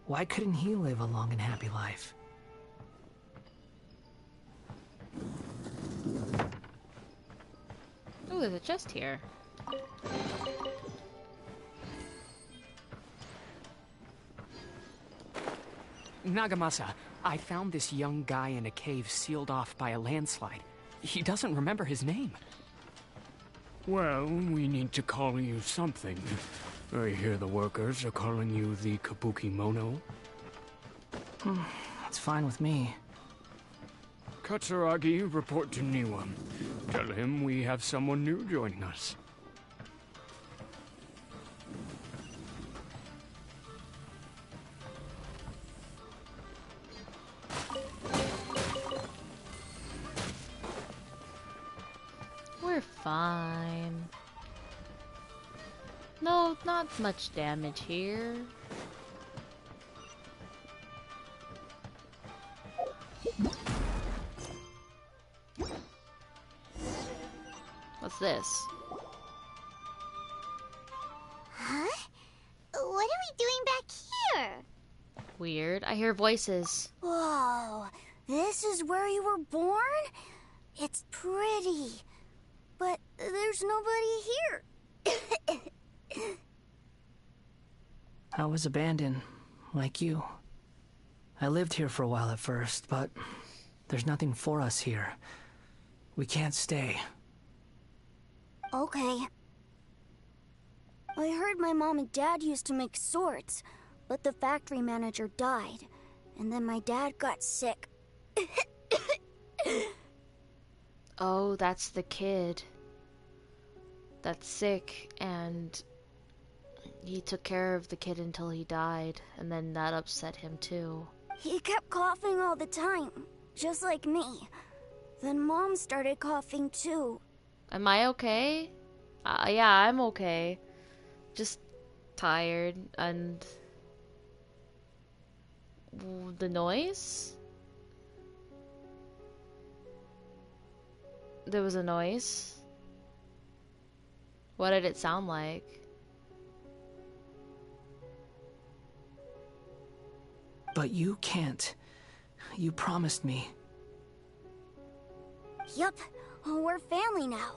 Why couldn't he live a long and happy life? Oh, there's a chest here. Nagamasa, I found this young guy in a cave sealed off by a landslide. He doesn't remember his name. Well, we need to call you something. I hear the workers are calling you the Kabukimono. That's fine with me. Katsuragi, report to Niwa. Tell him we have someone new joining us. We're fine. No, not much damage here. What's this? Huh? What are we doing back here? Weird. I hear voices. Whoa, this is where you were born? It's pretty, but there's nobody here. I was abandoned, like you. I lived here for a while at first, but there's nothing for us here. We can't stay. Okay. I heard my mom and dad used to make swords, but the factory manager died, and then my dad got sick. Oh, that's the kid that's sick, and he took care of the kid until he died, and then that upset him too. He kept coughing all the time, just like me. Then Mom started coughing too. Am I okay? Yeah, I'm okay. Just tired, and the noise? There was a noise. What did it sound like? But you can't. You promised me. Yup, we're family now.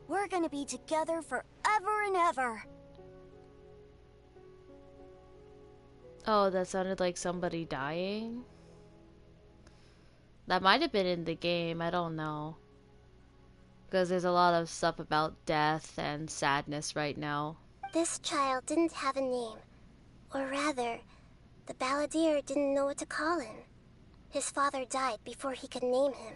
We're gonna be together forever and ever. Oh, that sounded like somebody dying? That might have been in the game, I don't know. Because there's a lot of stuff about death and sadness right now. This child didn't have a name. Or rather, the balladeer didn't know what to call him. His father died before he could name him.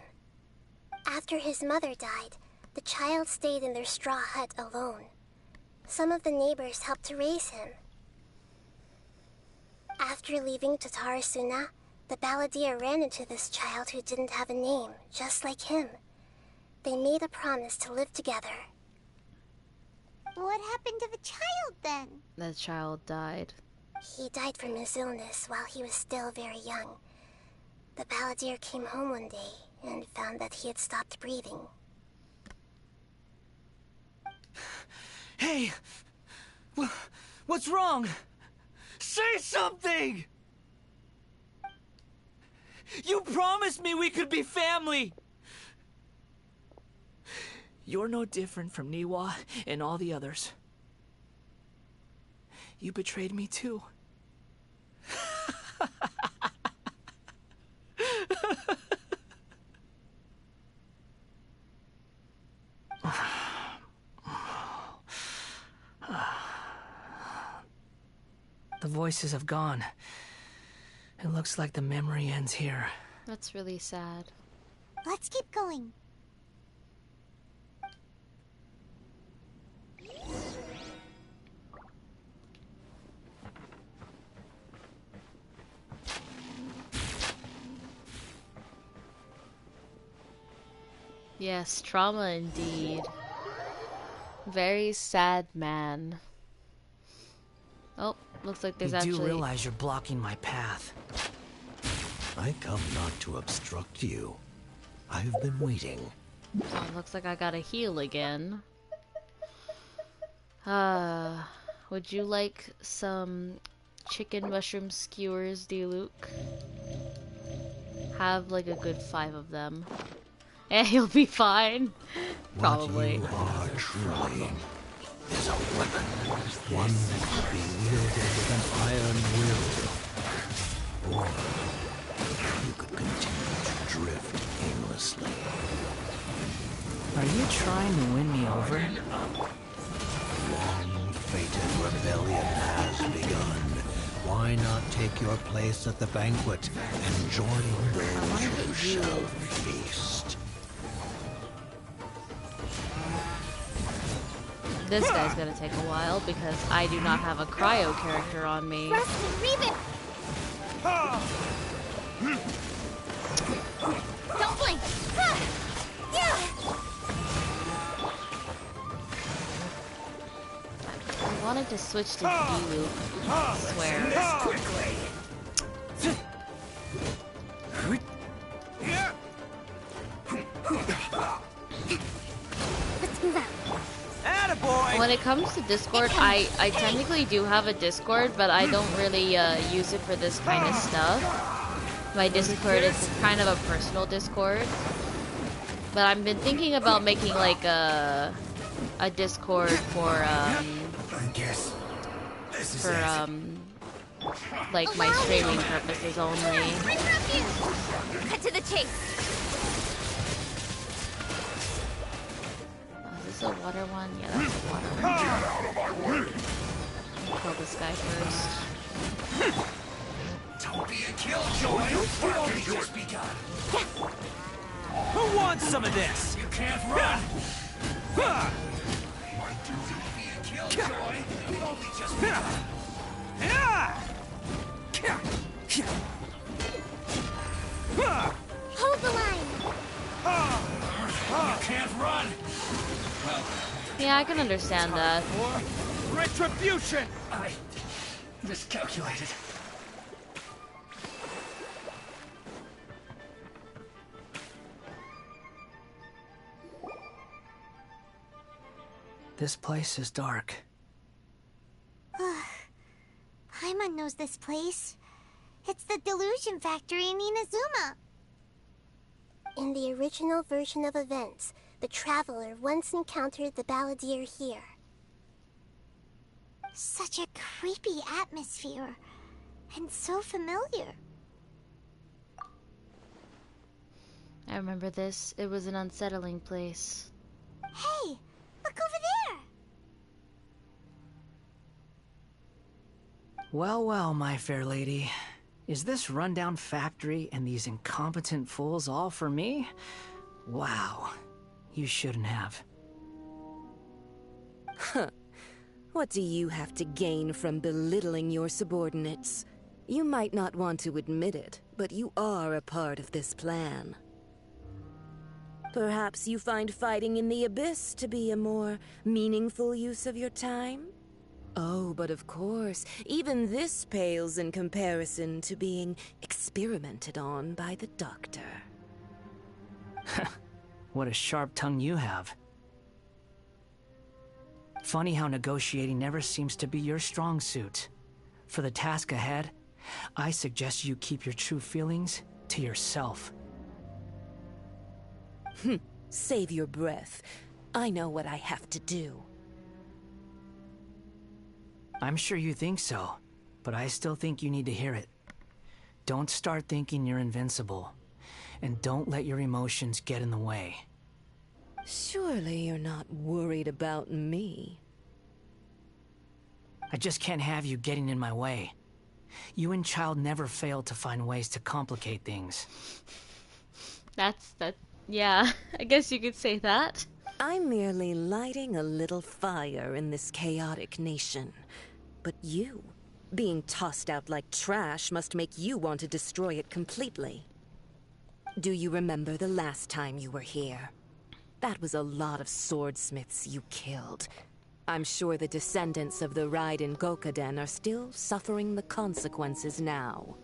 After his mother died, the child stayed in their straw hut alone. Some of the neighbors helped to raise him. After leaving Tatarasuna, The balladeer ran into this child who didn't have a name, just like him. They made a promise to live together. What happened to the child then? The child died. He died from his illness while he was still very young. The balladeer came home one day and found that he had stopped breathing. Hey! What's wrong? Say something! You promised me we could be family! You're no different from Niwa and all the others. You betrayed me too. The voices have gone. It looks like the memory ends here. That's really sad. Let's keep going. Yes, trauma indeed. Very sad man. Oh, looks like there's You actually... do realize you're blocking my path. I come not to obstruct you. I've been waiting. Oh, looks like I gotta heal again. Would you like some chicken mushroom skewers, Luke? Have like a good 5 of them. And you'll be fine. Probably. What you are truly is a weapon. One that can be wielded with an iron will. Or you could continue to drift aimlessly. Are you trying to win me over? Long-fated rebellion has begun. Why not take your place at the banquet and join those who shall feast? This guy's gonna take a while because I do not have a cryo character on me. Don't blink! I wanted to switch to D-Loop, I swear. Let's move out. When it comes to Discord, I technically do have a Discord, but I don't really use it for this kind of stuff. My Discord is kind of a personal Discord. But I've been thinking about making like a Discord for like my streaming purposes only. Cut to the chase. Is this a water one? Yeah, that's a water one. Kill this guy first. Don't be a killjoy. You've only just begun. Who wants some of this? You can't run. Don't be a killjoy. You've only just begun. Hold the line. You can't run. Well, yeah, I can understand that. Retribution. I miscalculated. This place is dark. Paimon knows this place. It's the Delusion Factory in Inazuma. In the original version of events, the Traveler once encountered the balladeer here. Such a creepy atmosphere. And so familiar. I remember this. It was an unsettling place. Hey, look over there! Well, well, my fair lady. Is this rundown factory and these incompetent fools all for me? Wow. You shouldn't have. Huh. What do you have to gain from belittling your subordinates? You might not want to admit it, but you are a part of this plan. Perhaps you find fighting in the Abyss to be a more meaningful use of your time? Oh, but of course, even this pales in comparison to being experimented on by the Doctor. What a sharp tongue you have. Funny how negotiating never seems to be your strong suit. For the task ahead, I suggest you keep your true feelings to yourself. Save your breath. I know what I have to do. I'm sure you think so, but I still think you need to hear it. Don't start thinking you're invincible, and don't let your emotions get in the way. Surely you're not worried about me. I just can't have you getting in my way. You and Child never fail to find ways to complicate things. Yeah, I guess you could say that. I'm merely lighting a little fire in this chaotic nation. But you, being tossed out like trash, must make you want to destroy it completely. Do you remember the last time you were here? That was a lot of swordsmiths you killed. I'm sure the descendants of the Raiden Gokaden are still suffering the consequences now.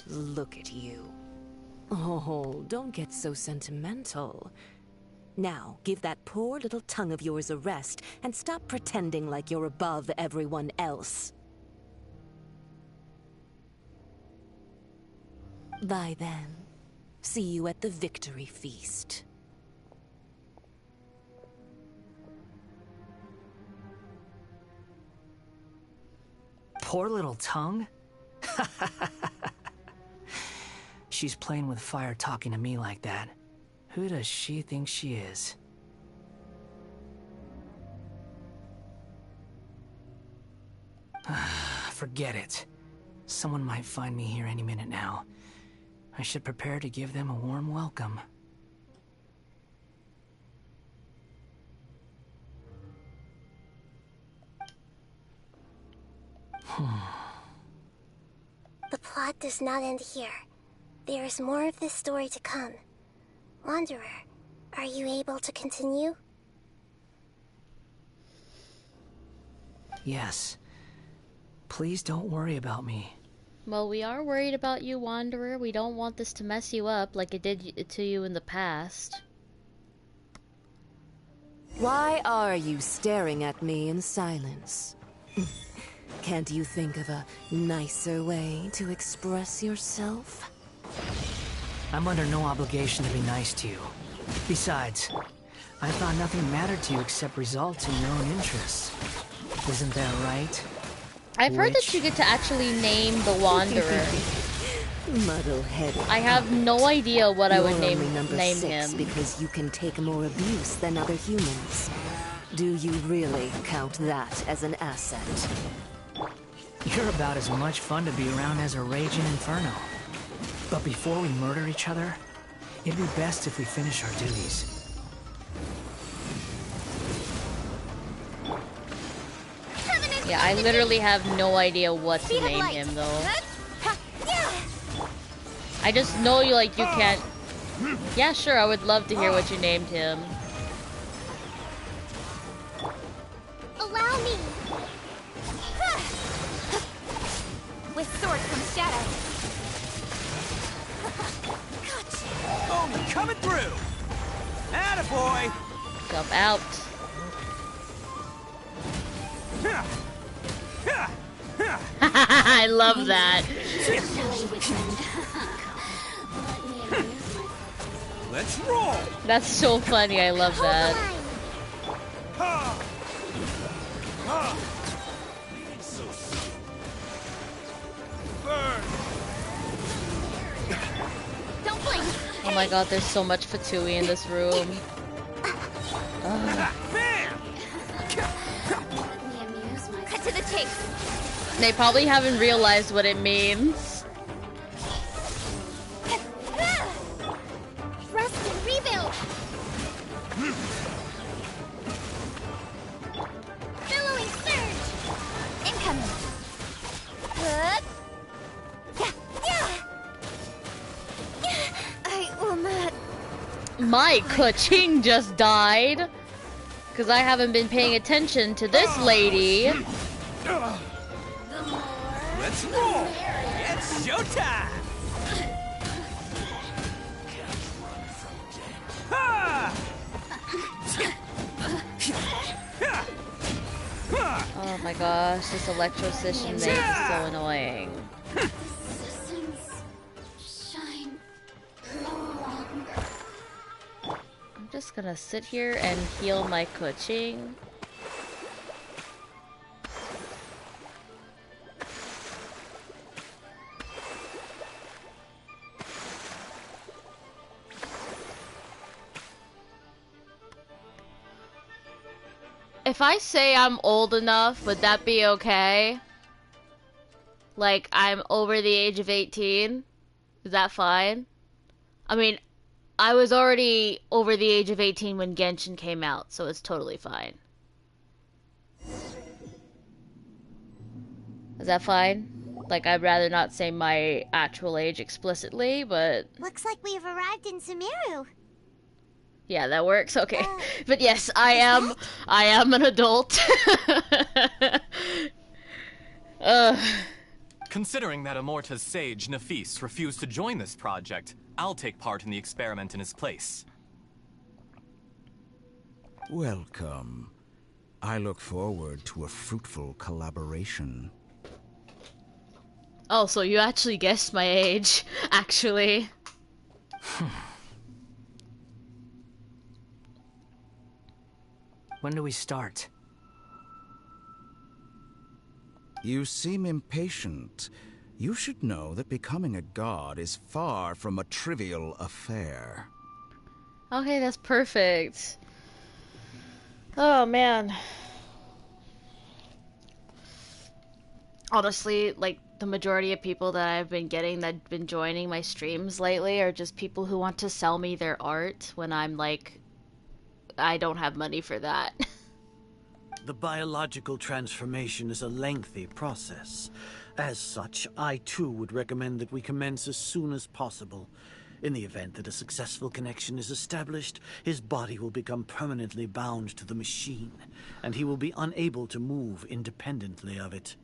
Look at you. Oh, don't get so sentimental. Now, give that poor little tongue of yours a rest and stop pretending like you're above everyone else. Bye then. See you at the victory feast. Poor little tongue? She's playing with fire talking to me like that. Who does she think she is? Forget it. Someone might find me here any minute now. I should prepare to give them a warm welcome. The plot does not end here. There is more of this story to come. Wanderer, are you able to continue? Yes. Please don't worry about me. Well, we are worried about you, Wanderer. We don't want this to mess you up like it did to you in the past. Why are you staring at me in silence? Can't you think of a nicer way to express yourself? I'm under no obligation to be nice to you. Besides, I thought nothing mattered to you except results in your own interests. Isn't that right? I've heard that you get to actually name the Wanderer. Muddle-headed. I have no idea what I would name him. Because you can take more abuse than other humans. Do you really count that as an asset? You're about as much fun to be around as a raging inferno. But before we murder each other, it'd be best if we finish our duties. Yeah, I literally have no idea what to name him, though. I just know you can't... Yeah, sure, I would love to hear what you named him. Allow me! With sword comes shadow. Oh, coming through! Attaboy! Jump out. I love that. Let's roll! That's so funny, I love that. Don't blink. Oh my god, there's so much Fatui in this room. Cut to the chase. They probably haven't realized what it means. Rest and rebuild. Billowing surge. Incoming. Good. My ka-ching just died. Because I haven't been paying attention to this lady. Let's roll! It's showtime! Ha! Oh my gosh, this electrocition thing is so annoying. I'm just gonna sit here and heal my ka-ching. If I say I'm old enough, would that be okay? Like, I'm over the age of 18? Is that fine? I mean, I was already over the age of 18 when Genshin came out, so it's totally fine. Is that fine? Like, I'd rather not say my actual age explicitly, but... Looks like we've arrived in Sumeru. Yeah, that works. Okay. But yes, I am an adult. Considering that Amorta's sage, Nafis, refused to join this project, I'll take part in the experiment in his place. Welcome. I look forward to a fruitful collaboration. Oh, so you actually guessed my age, actually. When do we start? You seem impatient. You should know that becoming a god is far from a trivial affair. Okay, that's perfect. Oh, man. Honestly, like, the majority of people that I've been getting that have been joining my streams lately are just people who want to sell me their art when I'm like, I don't have money for that. The biological transformation is a lengthy process. As such, I too would recommend that we commence as soon as possible. In the event that a successful connection is established, his body will become permanently bound to the machine, and he will be unable to move independently of it.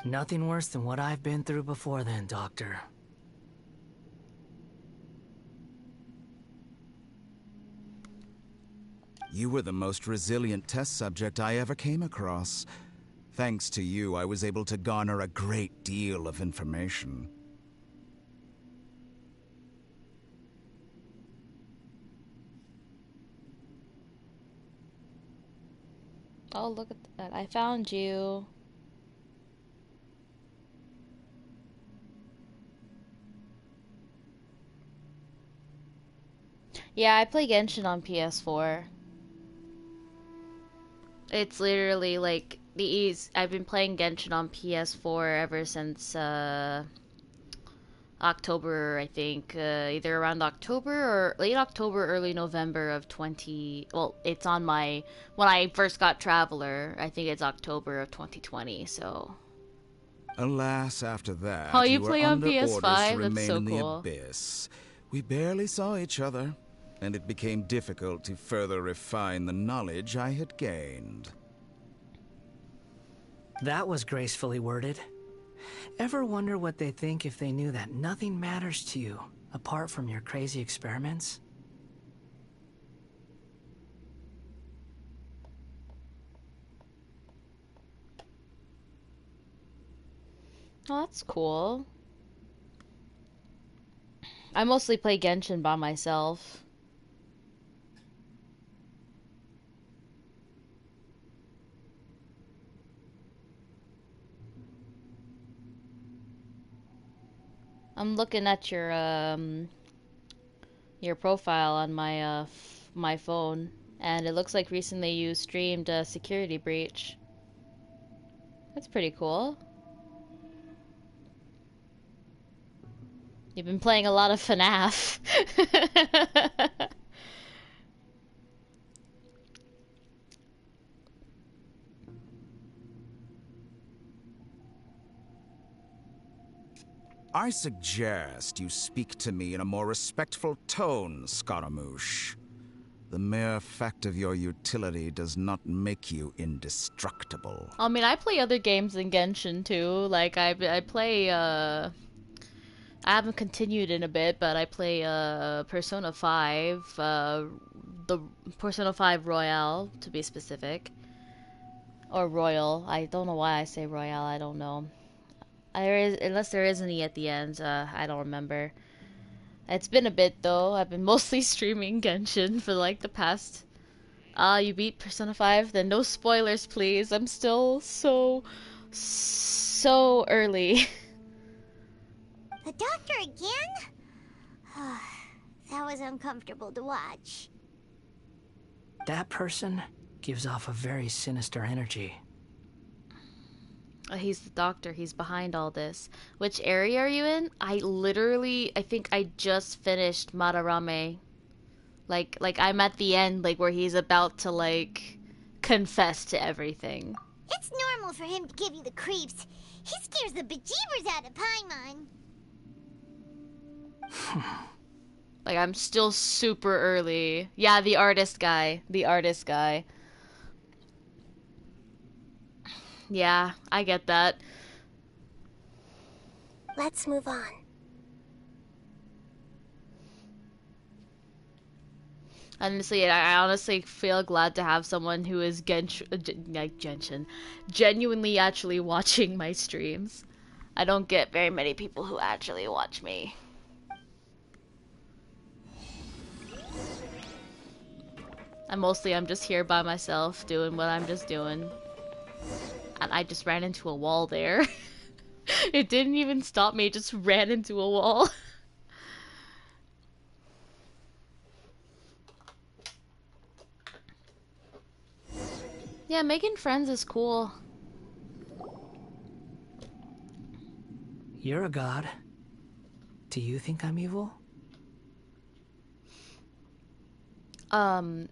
Nothing worse than what I've been through before then, Doctor. You were the most resilient test subject I ever came across. Thanks to you, I was able to garner a great deal of information. Oh, look at that. I found you. Yeah, I play Genshin on PS4. It's literally like the ease. I've been playing Genshin on PS4 ever since October, I think. Either around October or late October, early November of 20. Well, it's on my when I first got Traveler. I think it's October of 2020. So. Alas, after that, Oh, you were play on under orders PS5? to That's remain so in the cool. abyss. We barely saw each other, and it became difficult to further refine the knowledge I had gained. That was gracefully worded. Ever wonder what they think if they knew that nothing matters to you, apart from your crazy experiments? Oh, that's cool. I mostly play Genshin by myself. I'm looking at your profile on my my phone, and it looks like recently you streamed a Security Breach. That's pretty cool. You've been playing a lot of FNAF. I suggest you speak to me in a more respectful tone, Scaramouche. The mere fact of your utility does not make you indestructible. I mean, I play other games than Genshin too. Like I play I haven't continued in a bit, but I play Persona 5, the Persona 5 Royale to be specific. Or Royal. I don't know why I say Royale, I don't know. Unless there is an E at the end, I don't remember. It's been a bit though. I've been mostly streaming Genshin for like the past. You beat Persona 5? Then no spoilers, please. I'm still so early. The doctor again? That was uncomfortable to watch. That person gives off a very sinister energy. He's the doctor. He's behind all this. Which area are you in? I think I just finished Madarame. Like I'm at the end, like where he's about to like confess to everything. It's normal for him to give you the creeps. He scares the bejeebers out of Paimon. Like I'm still super early. Yeah, the artist guy. Yeah, I get that. Let's move on. Honestly, I honestly feel glad to have someone who is genuinely actually watching my streams. I don't get very many people who actually watch me. I'm just here by myself doing what I'm just doing. And I just ran into a wall there. It didn't even stop me, it just ran into a wall. Yeah, making friends is cool. You're a god. Do you think I'm evil?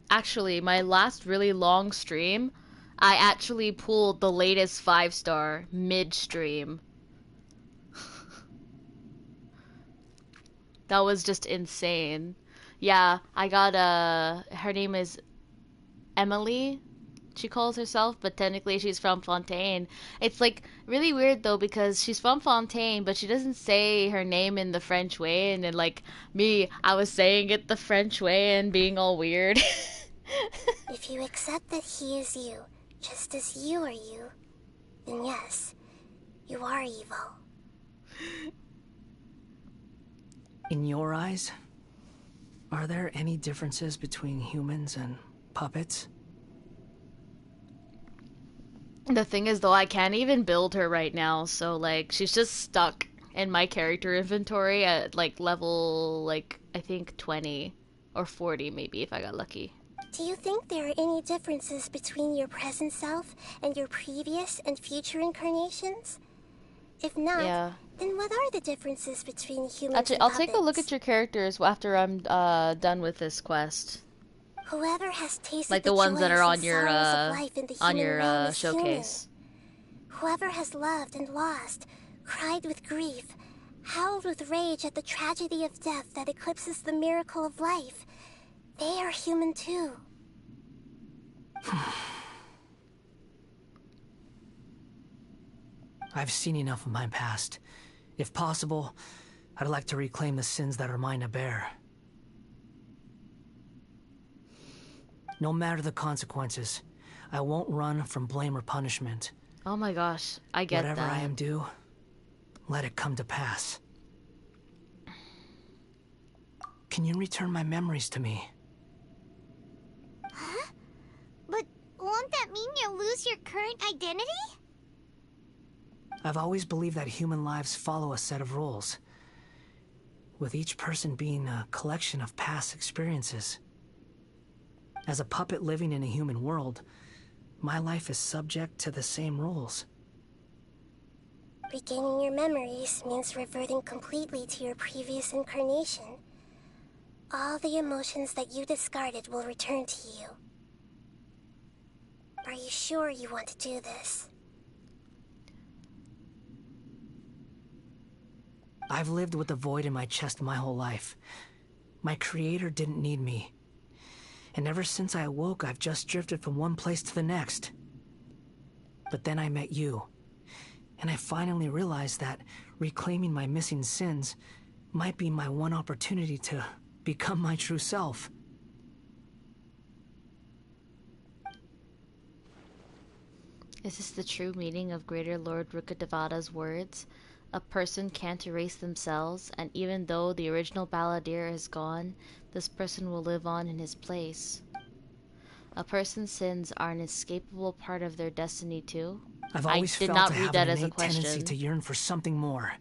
Actually, my last really long stream, I actually pulled the latest 5-star mid-stream. That was just insane. Yeah, I got her name is Emily, she calls herself, but technically she's from Fontaine. It's like really weird though because she's from Fontaine, but she doesn't say her name in the French way, and then like me, I was saying it the French way and being all weird. If you accept that he is you, just as you are you, then yes, you are evil. In your eyes, are there any differences between humans and puppets? The thing is though, I can't even build her right now, so like she's just stuck in my character inventory at like level like I think 20 or 40 maybe if I got lucky. Do you think there are any differences between your present self and your previous and future incarnations? If not, yeah. Then what are the differences between humans Actually, and I'll puppets? take a look at your characters after I'm done with this quest. Whoever has tasted Like the ones that are on your showcase. Whoever has loved and lost, cried with grief, howled with rage at the tragedy of death that eclipses the miracle of life, they are human too. I've seen enough of my past. If possible, I'd like to reclaim the sins that are mine to bear. No matter the consequences, I won't run from blame or punishment. Oh my gosh, I get that. Whatever I am due, let it come to pass. Can you return my memories to me? Huh? But won't that mean you'll lose your current identity? I've always believed that human lives follow a set of rules, with each person being a collection of past experiences. As a puppet living in a human world, my life is subject to the same rules. Regaining your memories means reverting completely to your previous incarnation. All the emotions that you discarded will return to you. Are you sure you want to do this? I've lived with a void in my chest my whole life. My creator didn't need me. And ever since I awoke, I've just drifted from one place to the next. But then I met you. And I finally realized that reclaiming my missing sins might be my one opportunity to become my true self. Is this the true meaning of Greater Lord Rukkhadevata's words? A person can't erase themselves, and even though the original balladeer is gone, this person will live on in his place. A person's sins are an inescapable part of their destiny too. I've always I did felt not I read have that an as a innate tendency question. to yearn for something more,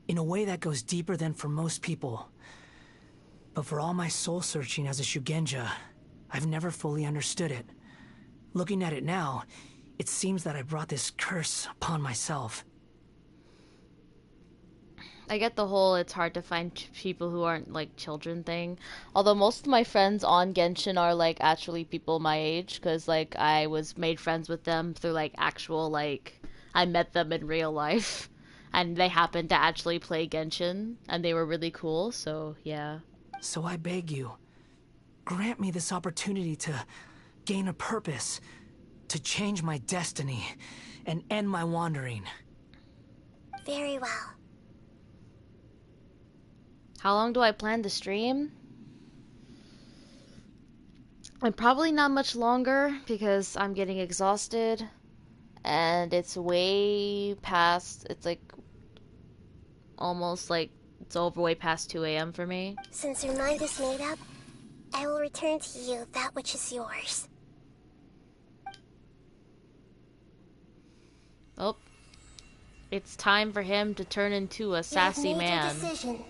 in a way that goes deeper than for most people. But for all my soul searching as a Shugenja, I've never fully understood it. Looking at it now, it seems that I brought this curse upon myself. I get the whole it's hard to find people who aren't like children thing. Although most of my friends on Genshin are like actually people my age, because like I was made friends with them through like actual like I met them in real life, and they happened to actually play Genshin, and they were really cool. So yeah. So I beg you, grant me this opportunity to gain a purpose, to change my destiny, and end my wandering. Very well. How long do I plan to stream? And probably not much longer because I'm getting exhausted and it's way past, it's like almost like it's over way past 2 a.m. for me. Since your mind is made up, I will return to you that which is yours. Oh, it's time for him to turn into a sassy You have made man. your decision.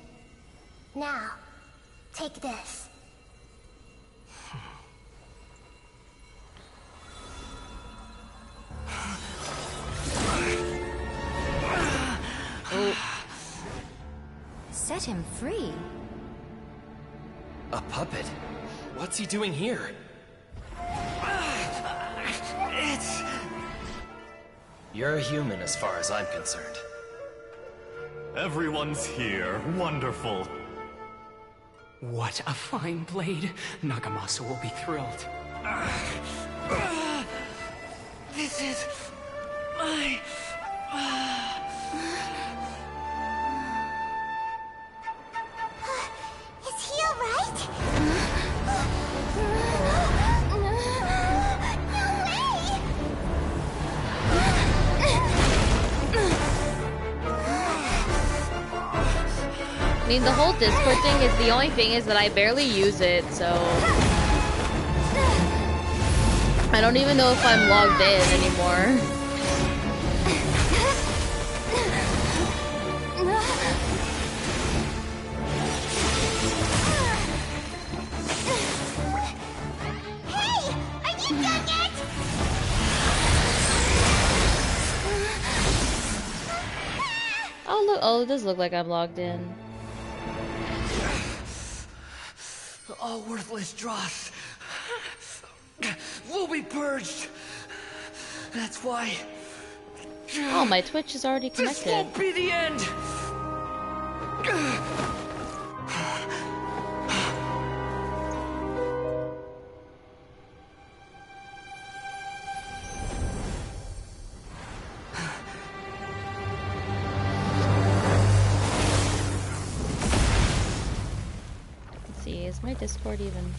Now, take this. Set him free. A puppet? What's he doing here? You're a human as far as I'm concerned. Everyone's here. Wonderful. What a fine blade. Nagamasa will be thrilled. This is my... Is he alright? I mean, the whole Discord thing is the only thing is that I barely use it, so I don't even know if I'm logged in anymore. Hey! Are you done yet? Oh look! Oh, it does look like I'm logged in. All worthless dross will be purged. That's why... Oh, my Twitch is already connected. This won't be the end! Let's see, is my Discord even?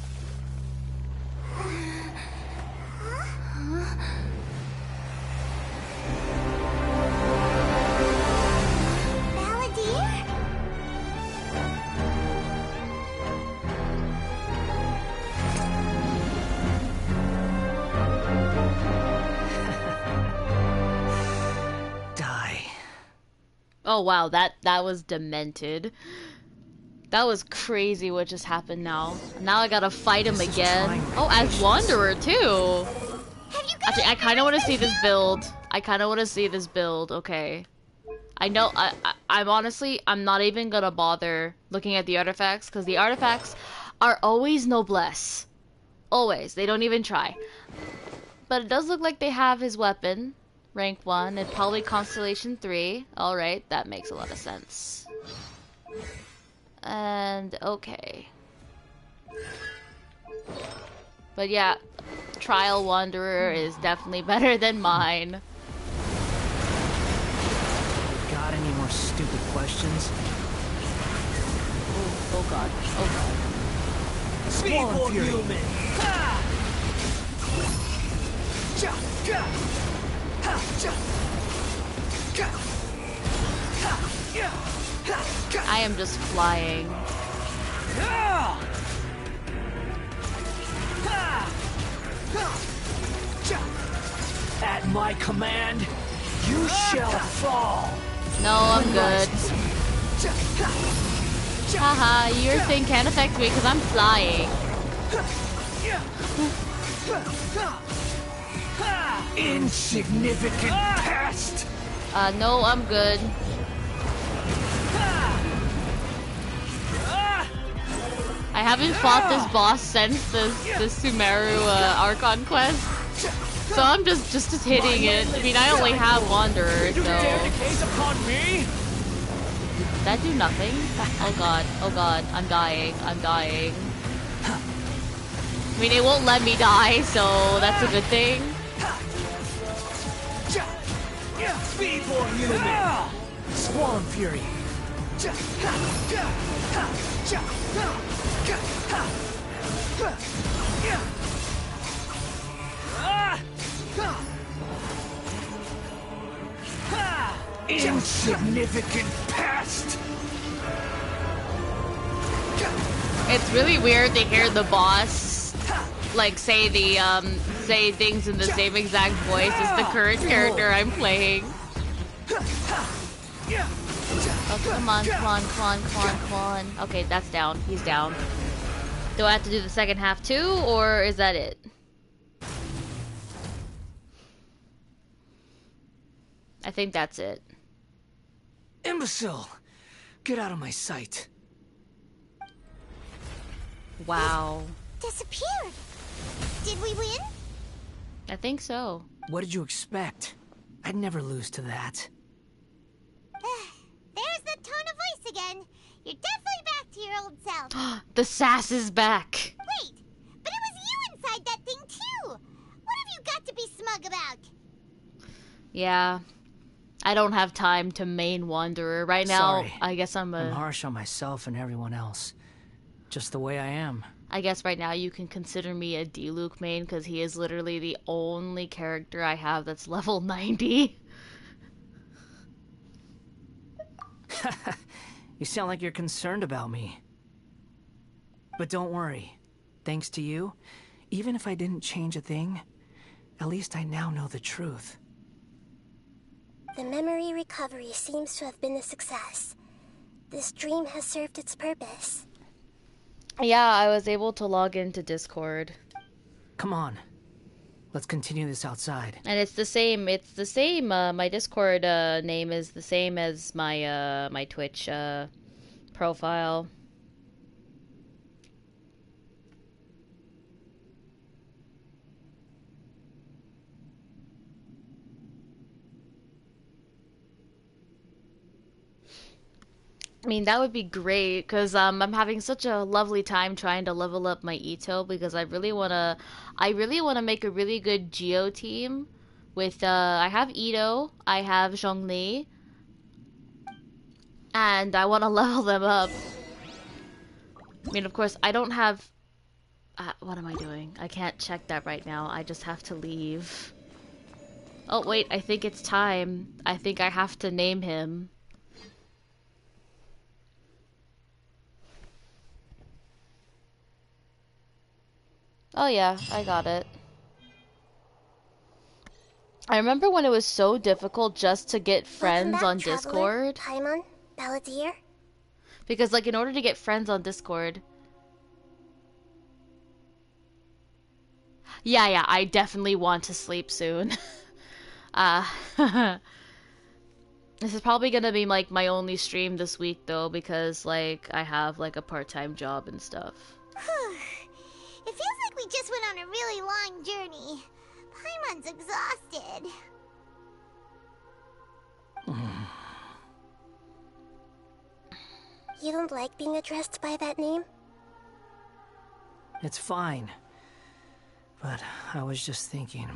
Die. Oh wow, that was demented. That was crazy what just happened now. Now I gotta fight him again. Oh, as Wanderer too. Actually, I kind of want to see this build. I kind of want to see this build. Okay. I know. I'm honestly, I'm not even gonna bother looking at the artifacts because the artifacts are always noblesse. Always. They don't even try. But it does look like they have his weapon, rank 1, and probably Constellation 3. All right, that makes a lot of sense. And okay. But yeah, Trial Wanderer is definitely better than mine. Got any more stupid questions? Oh god. Oh god. Speedball human! I am just flying. At my command, you shall fall. No, I'm good. Haha, your thing can't affect me because I'm flying. Insignificant pest. No, I'm good. I haven't fought this boss since the Sumeru Archon quest, so I'm just hitting it. I mean, I only have Wanderer, so. Did that do nothing? Oh god, I'm dying, I'm dying. I mean, it won't let me die, so that's a good thing. Speedball human! Swarm Fury! Insignificant pest! It's really weird to hear the boss like say say things in the same exact voice as the current character I'm playing. Oh, come on, come on, come on, come on, come on. Okay, that's down. He's down. Do I have to do the second half too, or is that it? I think that's it. Imbecile! Get out of my sight. Wow. Disappeared. Did we win? I think so. What did you expect? I'd never lose to that. There's the tone of voice again. You're definitely back to your old self. The sass is back. Wait, but it was you inside that thing too. What have you got to be smug about? Yeah. I don't have time to main Wanderer. Right now, Sorry. I guess I'm harsh on myself and everyone else. Just the way I am. I guess right now you can consider me a D-Luke main because he is literally the only character I have that's level 90. You sound like you're concerned about me. But don't worry. Thanks to you, even if I didn't change a thing, at least I now know the truth. The memory recovery seems to have been a success. This dream has served its purpose. Yeah, I was able to log into Discord. Come on. Let's continue this outside. And it's the same, my Discord name is the same as my my Twitch profile. I mean, that would be great, because I'm having such a lovely time trying to level up my Ito, because I really want to make a really good Geo team with, I have Ito, I have Zhongli, and I want to level them up. I mean, of course, I don't have, what am I doing? I can't check that right now, I just have to leave. Oh, wait, I think it's time. I think I have to name him. Oh yeah, I got it. I remember when it was so difficult just to get friends on Discord. Paimon, Balladeer. Because, like, in order to get friends on Discord... Yeah, I definitely want to sleep soon. This is probably gonna be, like, my only stream this week, though, because, like, I have, like, a part-time job and stuff. It feels like we just went on a really long journey. Paimon's exhausted. You don't like being addressed by that name? It's fine. But I was just thinking,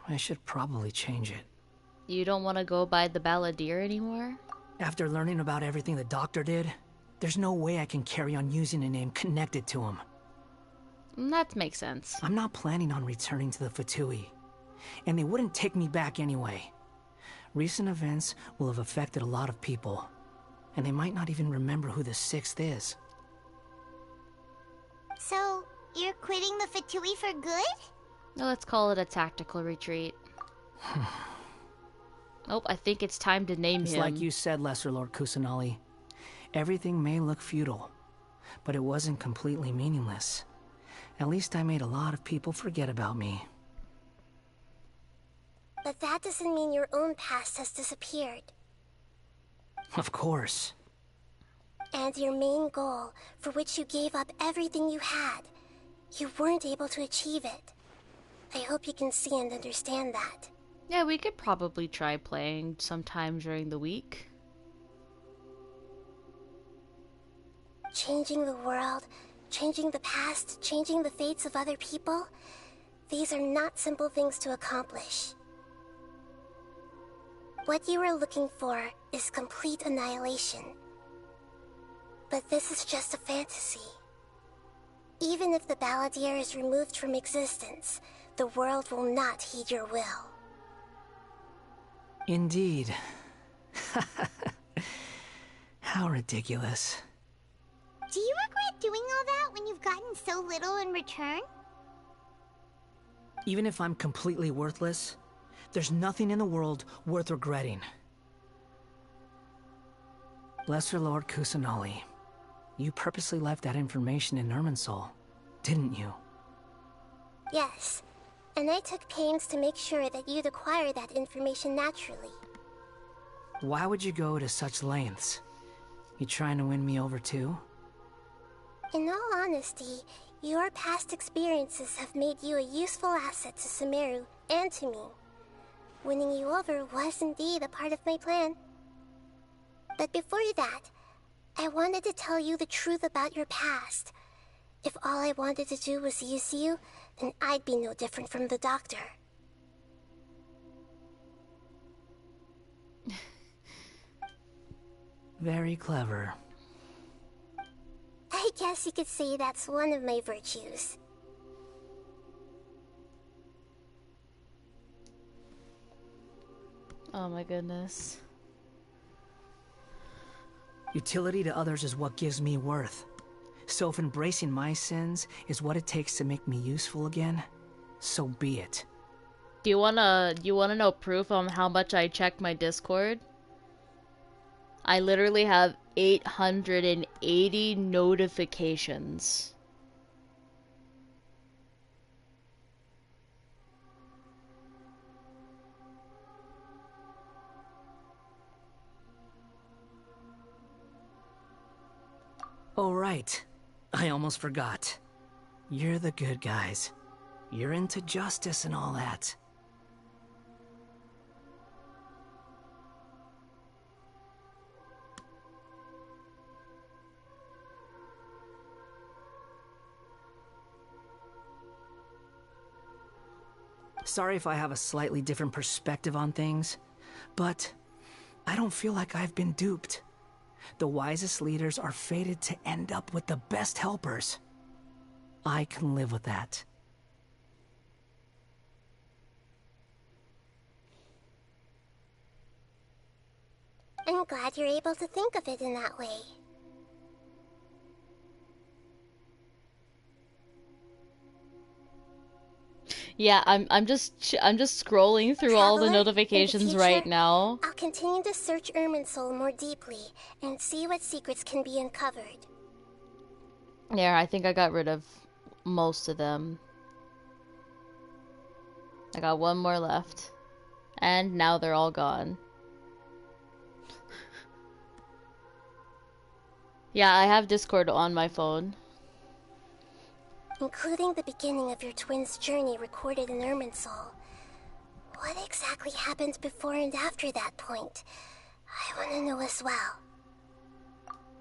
I should probably change it. You don't want to go by the Balladeer anymore? After learning about everything the doctor did, there's no way I can carry on using a name connected to him. That makes sense. I'm not planning on returning to the Fatui, and they wouldn't take me back anyway. Recent events will have affected a lot of people, and they might not even remember who the 6th is. So, you're quitting the Fatui for good? No, let's call it a tactical retreat. Oh, I think it's time to name him. It's like you said, Lesser Lord Kusanali. Everything may look futile, but it wasn't completely meaningless. At least I made a lot of people forget about me. But that doesn't mean your own past has disappeared. Of course. And your main goal, for which you gave up everything you had, you weren't able to achieve it. I hope you can see and understand that. Yeah, we could probably try playing sometime during the week. Changing the world, changing the past, changing the fates of other people, these are not simple things to accomplish. What you are looking for is complete annihilation. But this is just a fantasy. Even if the Balladeer is removed from existence, the world will not heed your will. Indeed. How ridiculous. Do you regret doing all that when you've gotten so little in return? Even if I'm completely worthless, there's nothing in the world worth regretting. Lesser Lord Kusanali, you purposely left that information in Irminsul, didn't you? Yes, and I took pains to make sure that you'd acquire that information naturally. Why would you go to such lengths? You trying to win me over too? In all honesty, your past experiences have made you a useful asset to Sumeru and to me. Winning you over was indeed a part of my plan. But before that, I wanted to tell you the truth about your past. If all I wanted to do was use you, then I'd be no different from the doctor. Very clever. I guess you could say that's one of my virtues. Oh my goodness. Utility to others is what gives me worth. So if embracing my sins is what it takes to make me useful again, so be it. Do you wanna know proof on how much I checked my Discord? I literally have 880 notifications. Oh right, I almost forgot. You're the good guys. You're into justice and all that. Sorry if I have a slightly different perspective on things, but I don't feel like I've been duped. The wisest leaders are fated to end up with the best helpers. I can live with that. I'm glad you're able to think of it in that way. Yeah, I'm just scrolling through all the Traveler, in the notifications future, right now. I'll continue to search Irminsul more deeply and see what secrets can be uncovered. Yeah, I think I got rid of most of them. I got one more left. And now they're all gone. Yeah, I have Discord on my phone. Including the beginning of your twins' journey recorded in Irminsul. What exactly happened before and after that point? I want to know as well.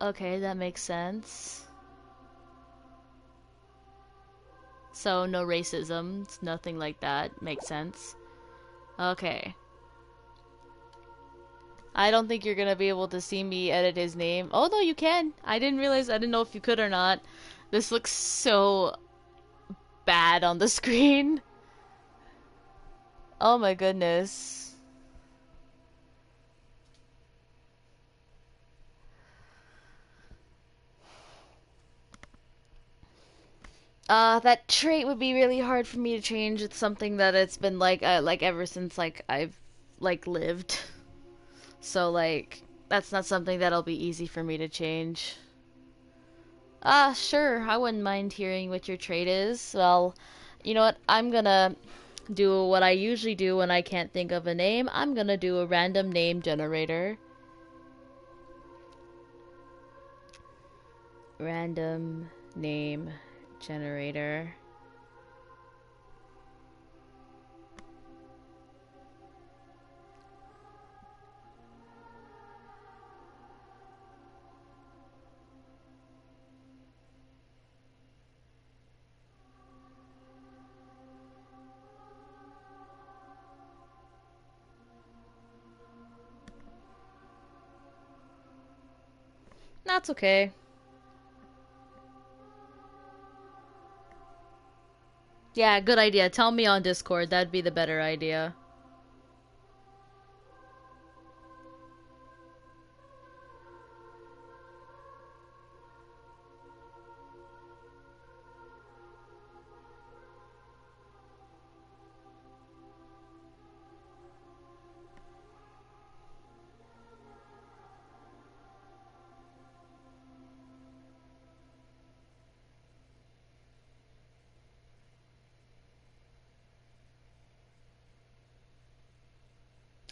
Okay, that makes sense. So no racism, it's nothing like that. Makes sense. Okay. I don't think you're gonna be able to see me edit his name. Oh no, you can. I didn't realize. I didn't know if you could or not. This looks so bad on the screen. Oh my goodness. That trait would be really hard for me to change. It's something that it's been like ever since like I've like lived. So like that's not something that'll be easy for me to change. Sure, I wouldn't mind hearing what your trait is. Well, you know what? I'm gonna do what I usually do when I can't think of a name. I'm gonna do a random name generator. Random name generator. That's okay. Yeah, good idea. Tell me on Discord. That'd be the better idea.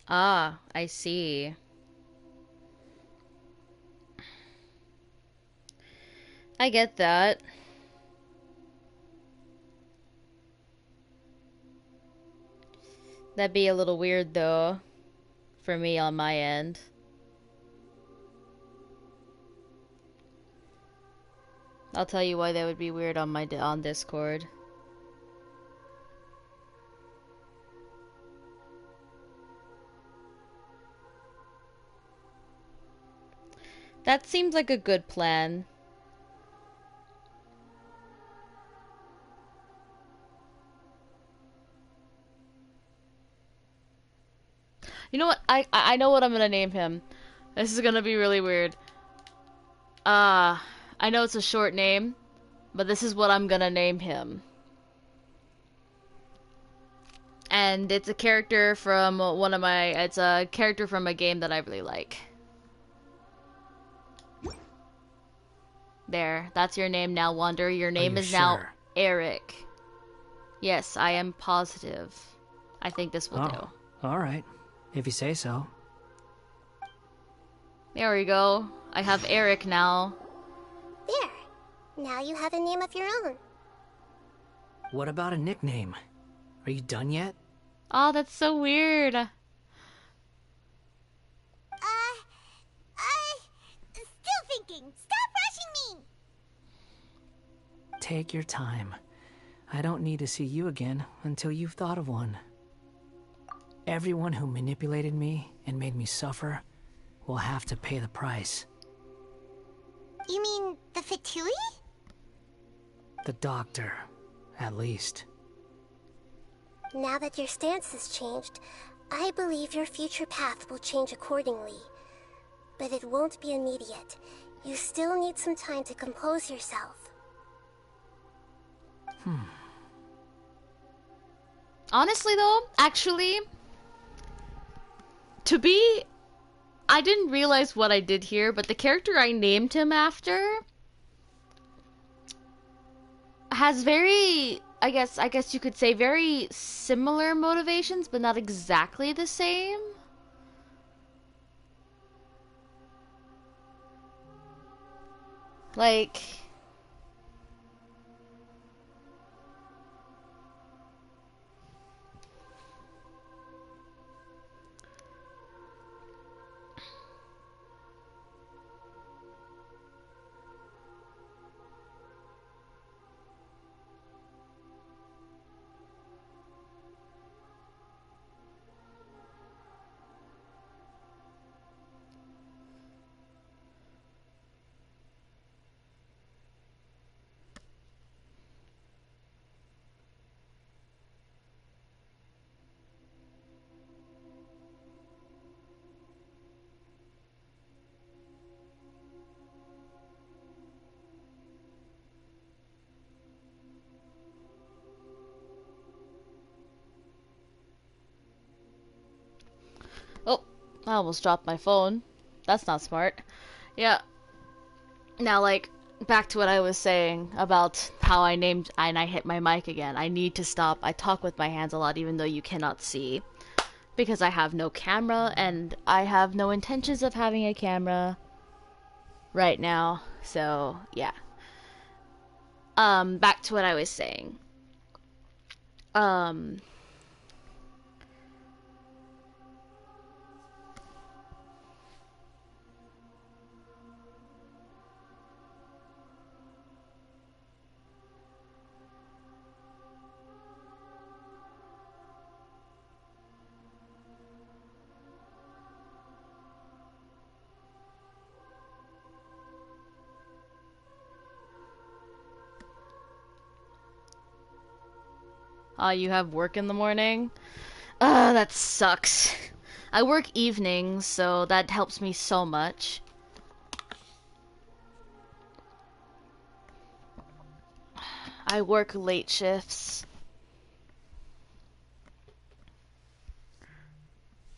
Ah, I see. I get that. That'd be a little weird though, for me on my end. I'll tell you why that would be weird on my on Discord. That seems like a good plan. You know what? I know what I'm gonna name him. This is gonna be really weird. I know it's a short name, but this is what I'm gonna name him. And it's a character from it's a character from a game that I really like. There, that's your name now, Wander. Your name is now Eric. Yes, I am positive. I think this will do. Alright. If you say so. There we go. I have Eric now. There. Now you have a name of your own. What about a nickname? Are you done yet? Oh, that's so weird. Still thinking. Stop rushing me! Take your time. I don't need to see you again until you've thought of one. Everyone who manipulated me and made me suffer will have to pay the price. You mean the Fatui? The doctor, at least. Now that your stance has changed, I believe your future path will change accordingly. But it won't be immediate. You still need some time to compose yourself. Honestly though, actually, I didn't realize what I did here, but the character I named him after has very, I guess you could say very similar motivations, but not exactly the same. Like, Oh, I almost dropped my phone. That's not smart. Yeah. Now, like, back to what I was saying about how I named and I hit my mic again. I need to stop. I talk with my hands a lot even though you cannot see. Because I have no camera and I have no intentions of having a camera right now. So, yeah. Back to what I was saying. You have work in the morning? That sucks. I work evenings, so that helps me so much. I work late shifts.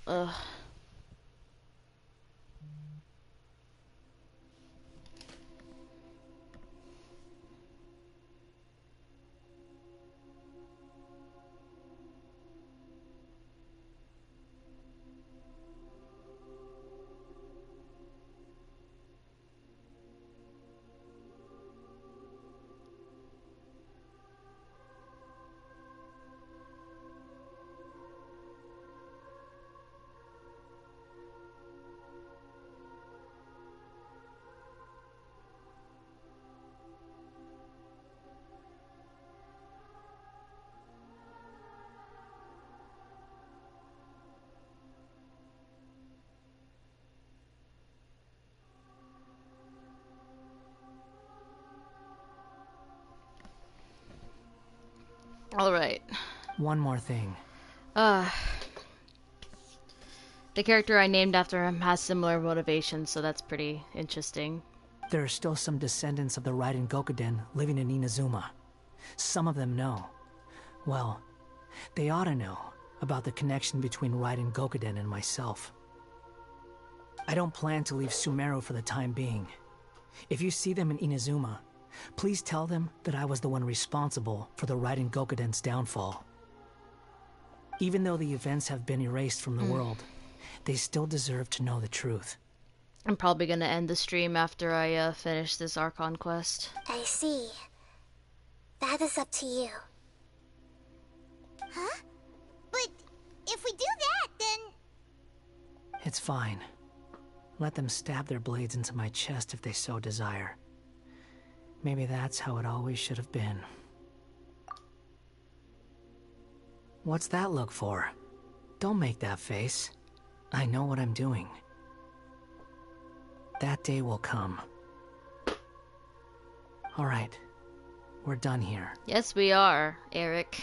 Ugh. Alright. One more thing. The character I named after him has similar motivations, so that's pretty interesting. There are still some descendants of the Raiden Gokuden living in Inazuma. Some of them know. Well, they ought to know about the connection between Raiden Gokuden and myself. I don't plan to leave Sumeru for the time being. If you see them in Inazuma, please tell them that I was the one responsible for the Raiden Gokuden's downfall. Even though the events have been erased from the world, they still deserve to know the truth. I'm probably gonna end the stream after I finish this Archon quest. I see. That is up to you. Huh? But if we do that, then... It's fine. Let them stab their blades into my chest if they so desire. Maybe that's how it always should have been. What's that look for? Don't make that face. I know what I'm doing. That day will come. Alright. We're done here. Yes, we are, Eric.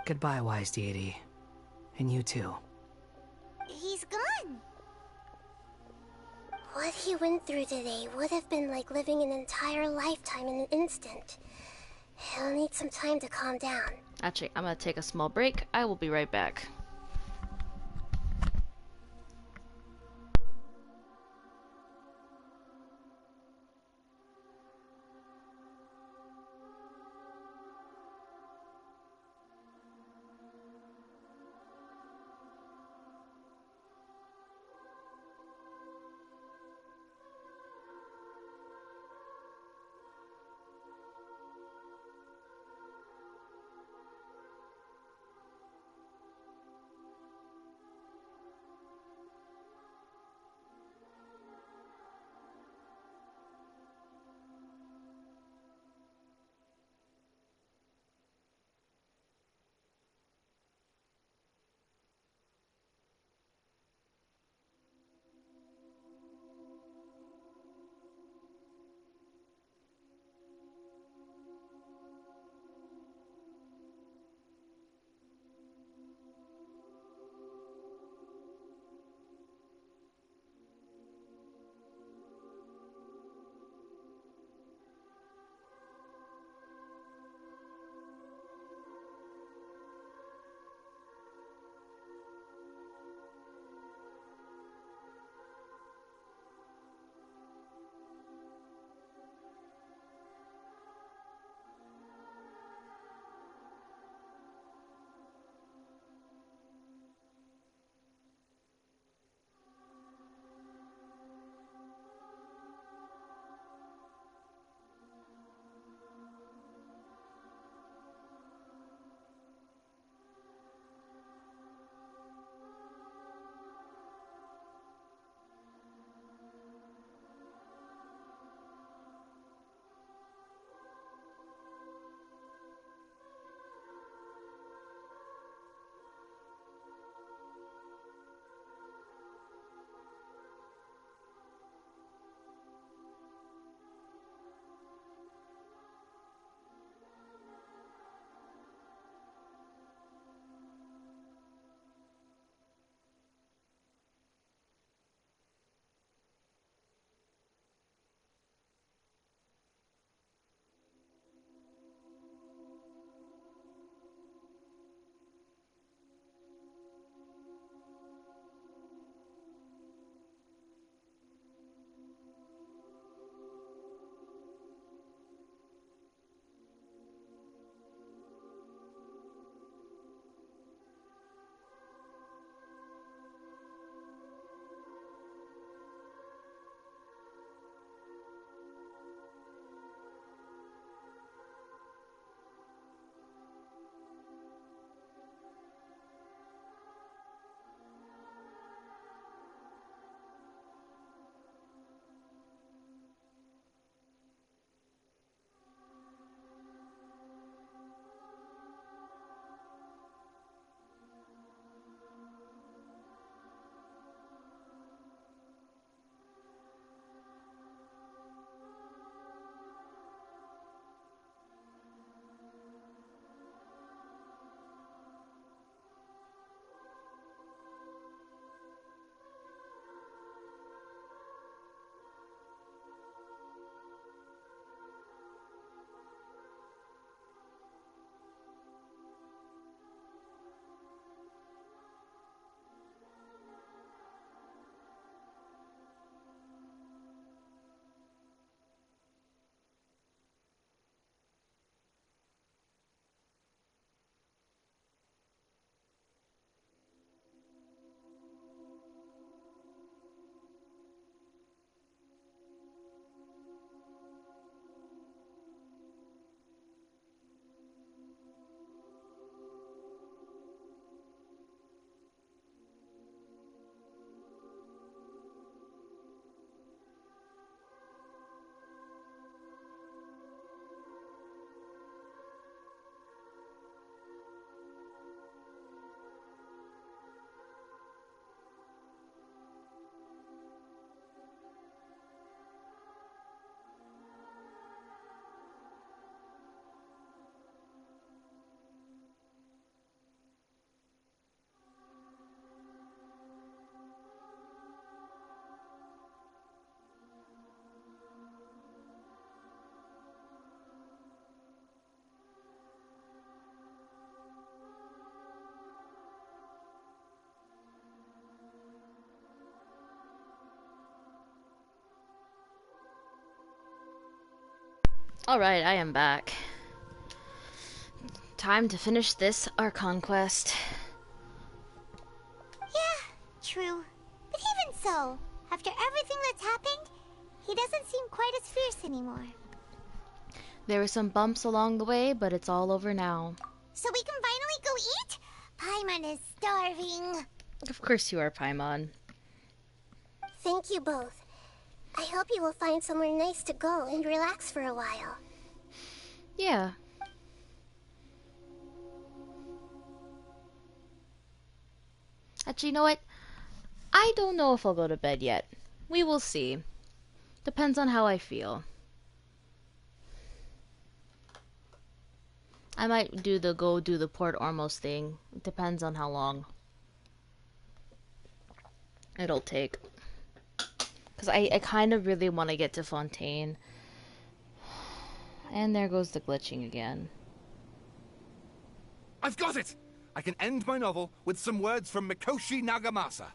Goodbye, wise deity. And you too. He's gone. What he went through today would have been like living an entire lifetime in an instant. He'll need some time to calm down. Actually, I'm gonna take a small break. I will be right back. Alright, I am back. Time to finish this Archon quest. Yeah, true. But even so, after everything that's happened, he doesn't seem quite as fierce anymore. There were some bumps along the way, but it's all over now. So we can finally go eat? Paimon is starving. Of course you are, Paimon. Thank you both. I hope you will find somewhere nice to go and relax for a while. Yeah. Actually, you know what? I don't know if I'll go to bed yet. We will see. Depends on how I feel. I might do the Port Ormos thing. It depends on how long it'll take. Because I kind of really want to get to Fontaine. And there goes the glitching again. I've got it! I can end my novel with some words from Mikoshi Nagamasa.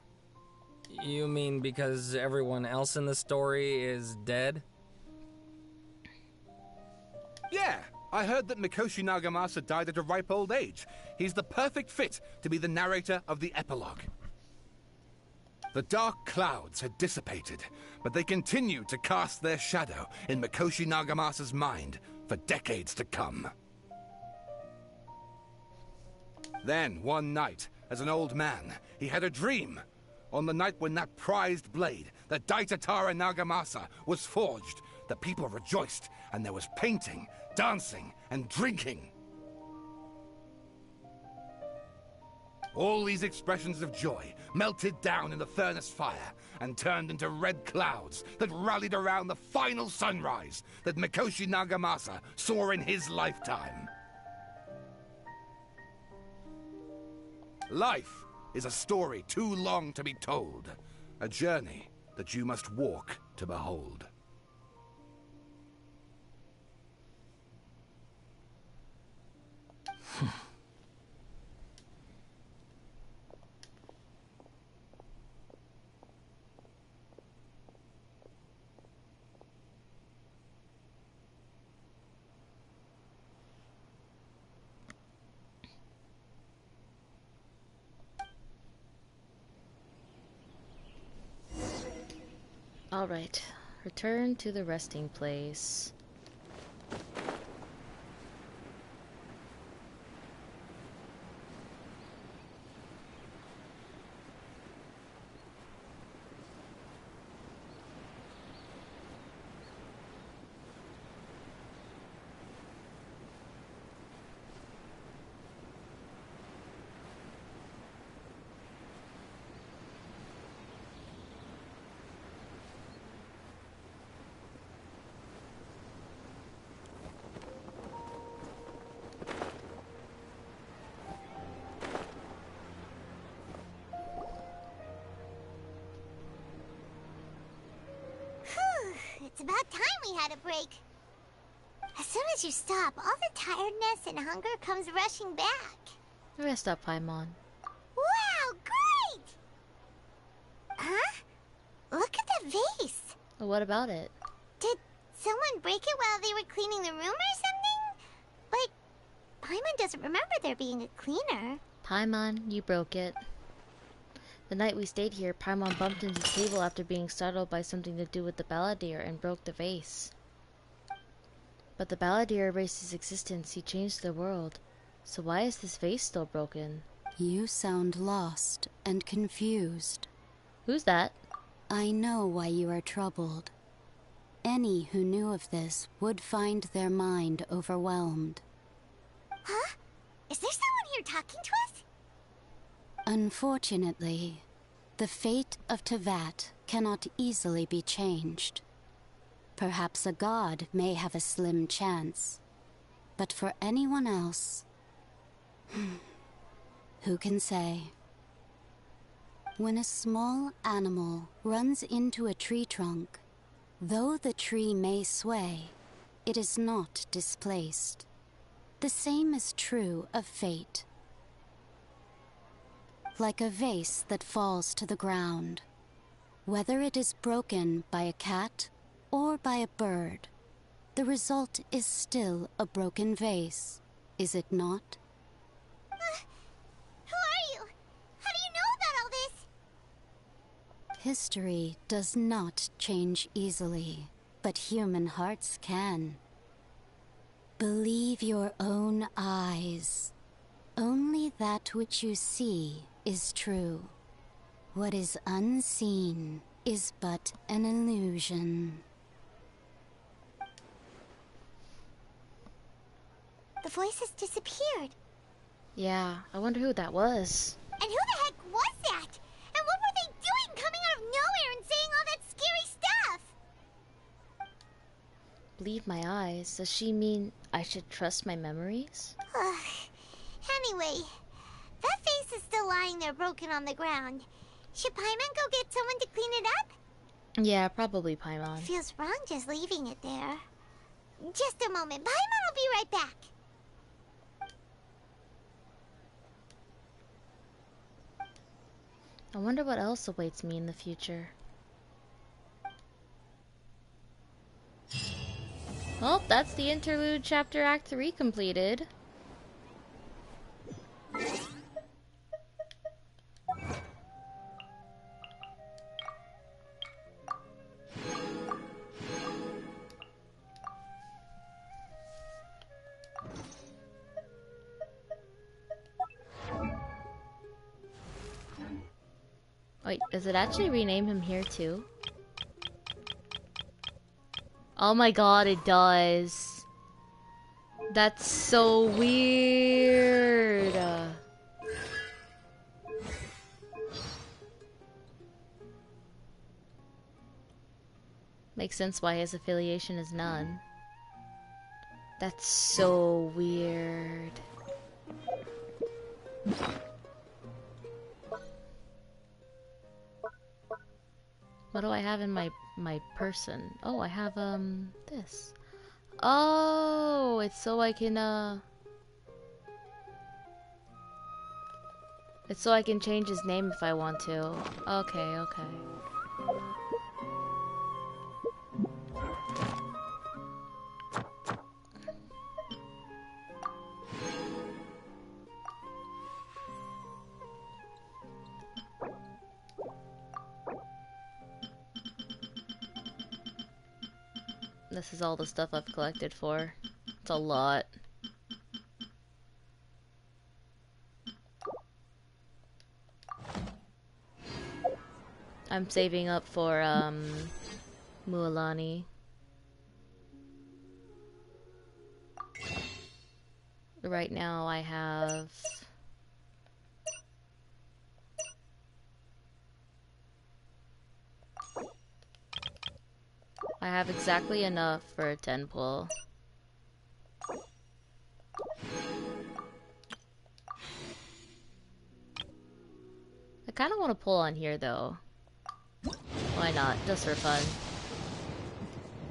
You mean because everyone else in the story is dead? Yeah, I heard that Mikoshi Nagamasa died at a ripe old age. He's the perfect fit to be the narrator of the epilogue. The dark clouds had dissipated, but they continued to cast their shadow in Mikoshi Nagamasa's mind for decades to come. Then, one night, as an old man, he had a dream. On the night when that prized blade, the Daitatara Nagamasa, was forged, the people rejoiced, and there was painting, dancing, and drinking. All these expressions of joy melted down in the furnace fire and turned into red clouds that rallied around the final sunrise that Mikoshi Nagamasa saw in his lifetime. Life is a story too long to be told, a journey that you must walk to behold. Alright, return to the resting place. It's about time we had a break. As soon as you stop, all the tiredness and hunger comes rushing back. Rest up, Paimon. Wow, great! Huh? Look at the vase. Well, what about it? Did someone break it while they were cleaning the room or something? Like, Paimon doesn't remember there being a cleaner. Paimon, you broke it. The night we stayed here, Paimon bumped into the table after being startled by something to do with the balladeer and broke the vase. But the balladeer erased his existence. He changed the world. So why is this vase still broken? You sound lost and confused. Who's that? I know why you are troubled. Any who knew of this would find their mind overwhelmed. Huh? Is there someone here talking to us? Unfortunately, the fate of Tevat cannot easily be changed. Perhaps a god may have a slim chance, but for anyone else, who can say? When a small animal runs into a tree trunk, though the tree may sway, it is not displaced. The same is true of fate. Like a vase that falls to the ground, whether it is broken by a cat or by a bird, the result is still a broken vase, is it not? Who are you? How do you know about all this? History does not change easily, but human hearts can. Believe your own eyes. Only that which you see is true. What is unseen is but an illusion. The voice has disappeared. Yeah, I wonder who that was. And who the heck was that? And what were they doing coming out of nowhere and saying all that scary stuff? Believe my eyes. Does she mean I should trust my memories? Anyway, that face is still lying there broken on the ground. Should Paimon go get someone to clean it up? Yeah, probably Paimon. Feels wrong just leaving it there. Just a moment. Paimon will be right back. I wonder what else awaits me in the future. Well, that's the Interlude Chapter Act 3 completed. Wait, does it actually rename him here too? Oh my god, it does. That's so weird. Makes sense why his affiliation is none. That's so weird. What do I have in my person? Oh, I have this. Oh, it's so I can it's so I can change his name if I want to. Okay, okay. This is all the stuff I've collected for. It's a lot. I'm saving up for Mualani. Right now I have exactly enough for a 10 pull. I kind of want to pull on here though. Why not? Just for fun.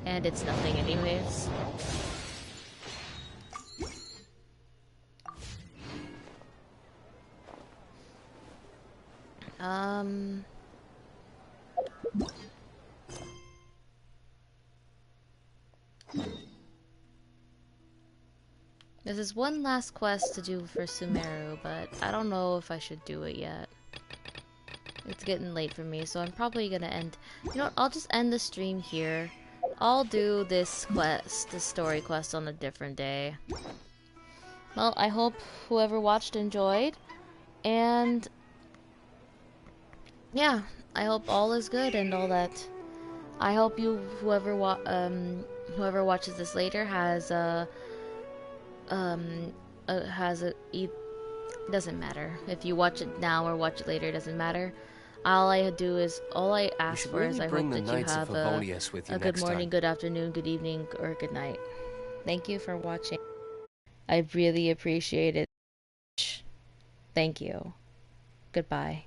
And it's nothing anyways. This is one last quest to do for Sumeru, but I don't know if I should do it yet. It's getting late for me, so I'm probably gonna end... You know what, I'll just end the stream here. I'll do this quest, this story quest, on a different day. Well, I hope whoever watched enjoyed, and... yeah, I hope all is good and all that. I hope you, whoever watches this later has it doesn't matter if you watch it now or watch it later, it doesn't matter. All I ask for is I hope that you have a good morning, good afternoon, good evening, or good night. Thank you for watching. I really appreciate it. Thank you. Goodbye.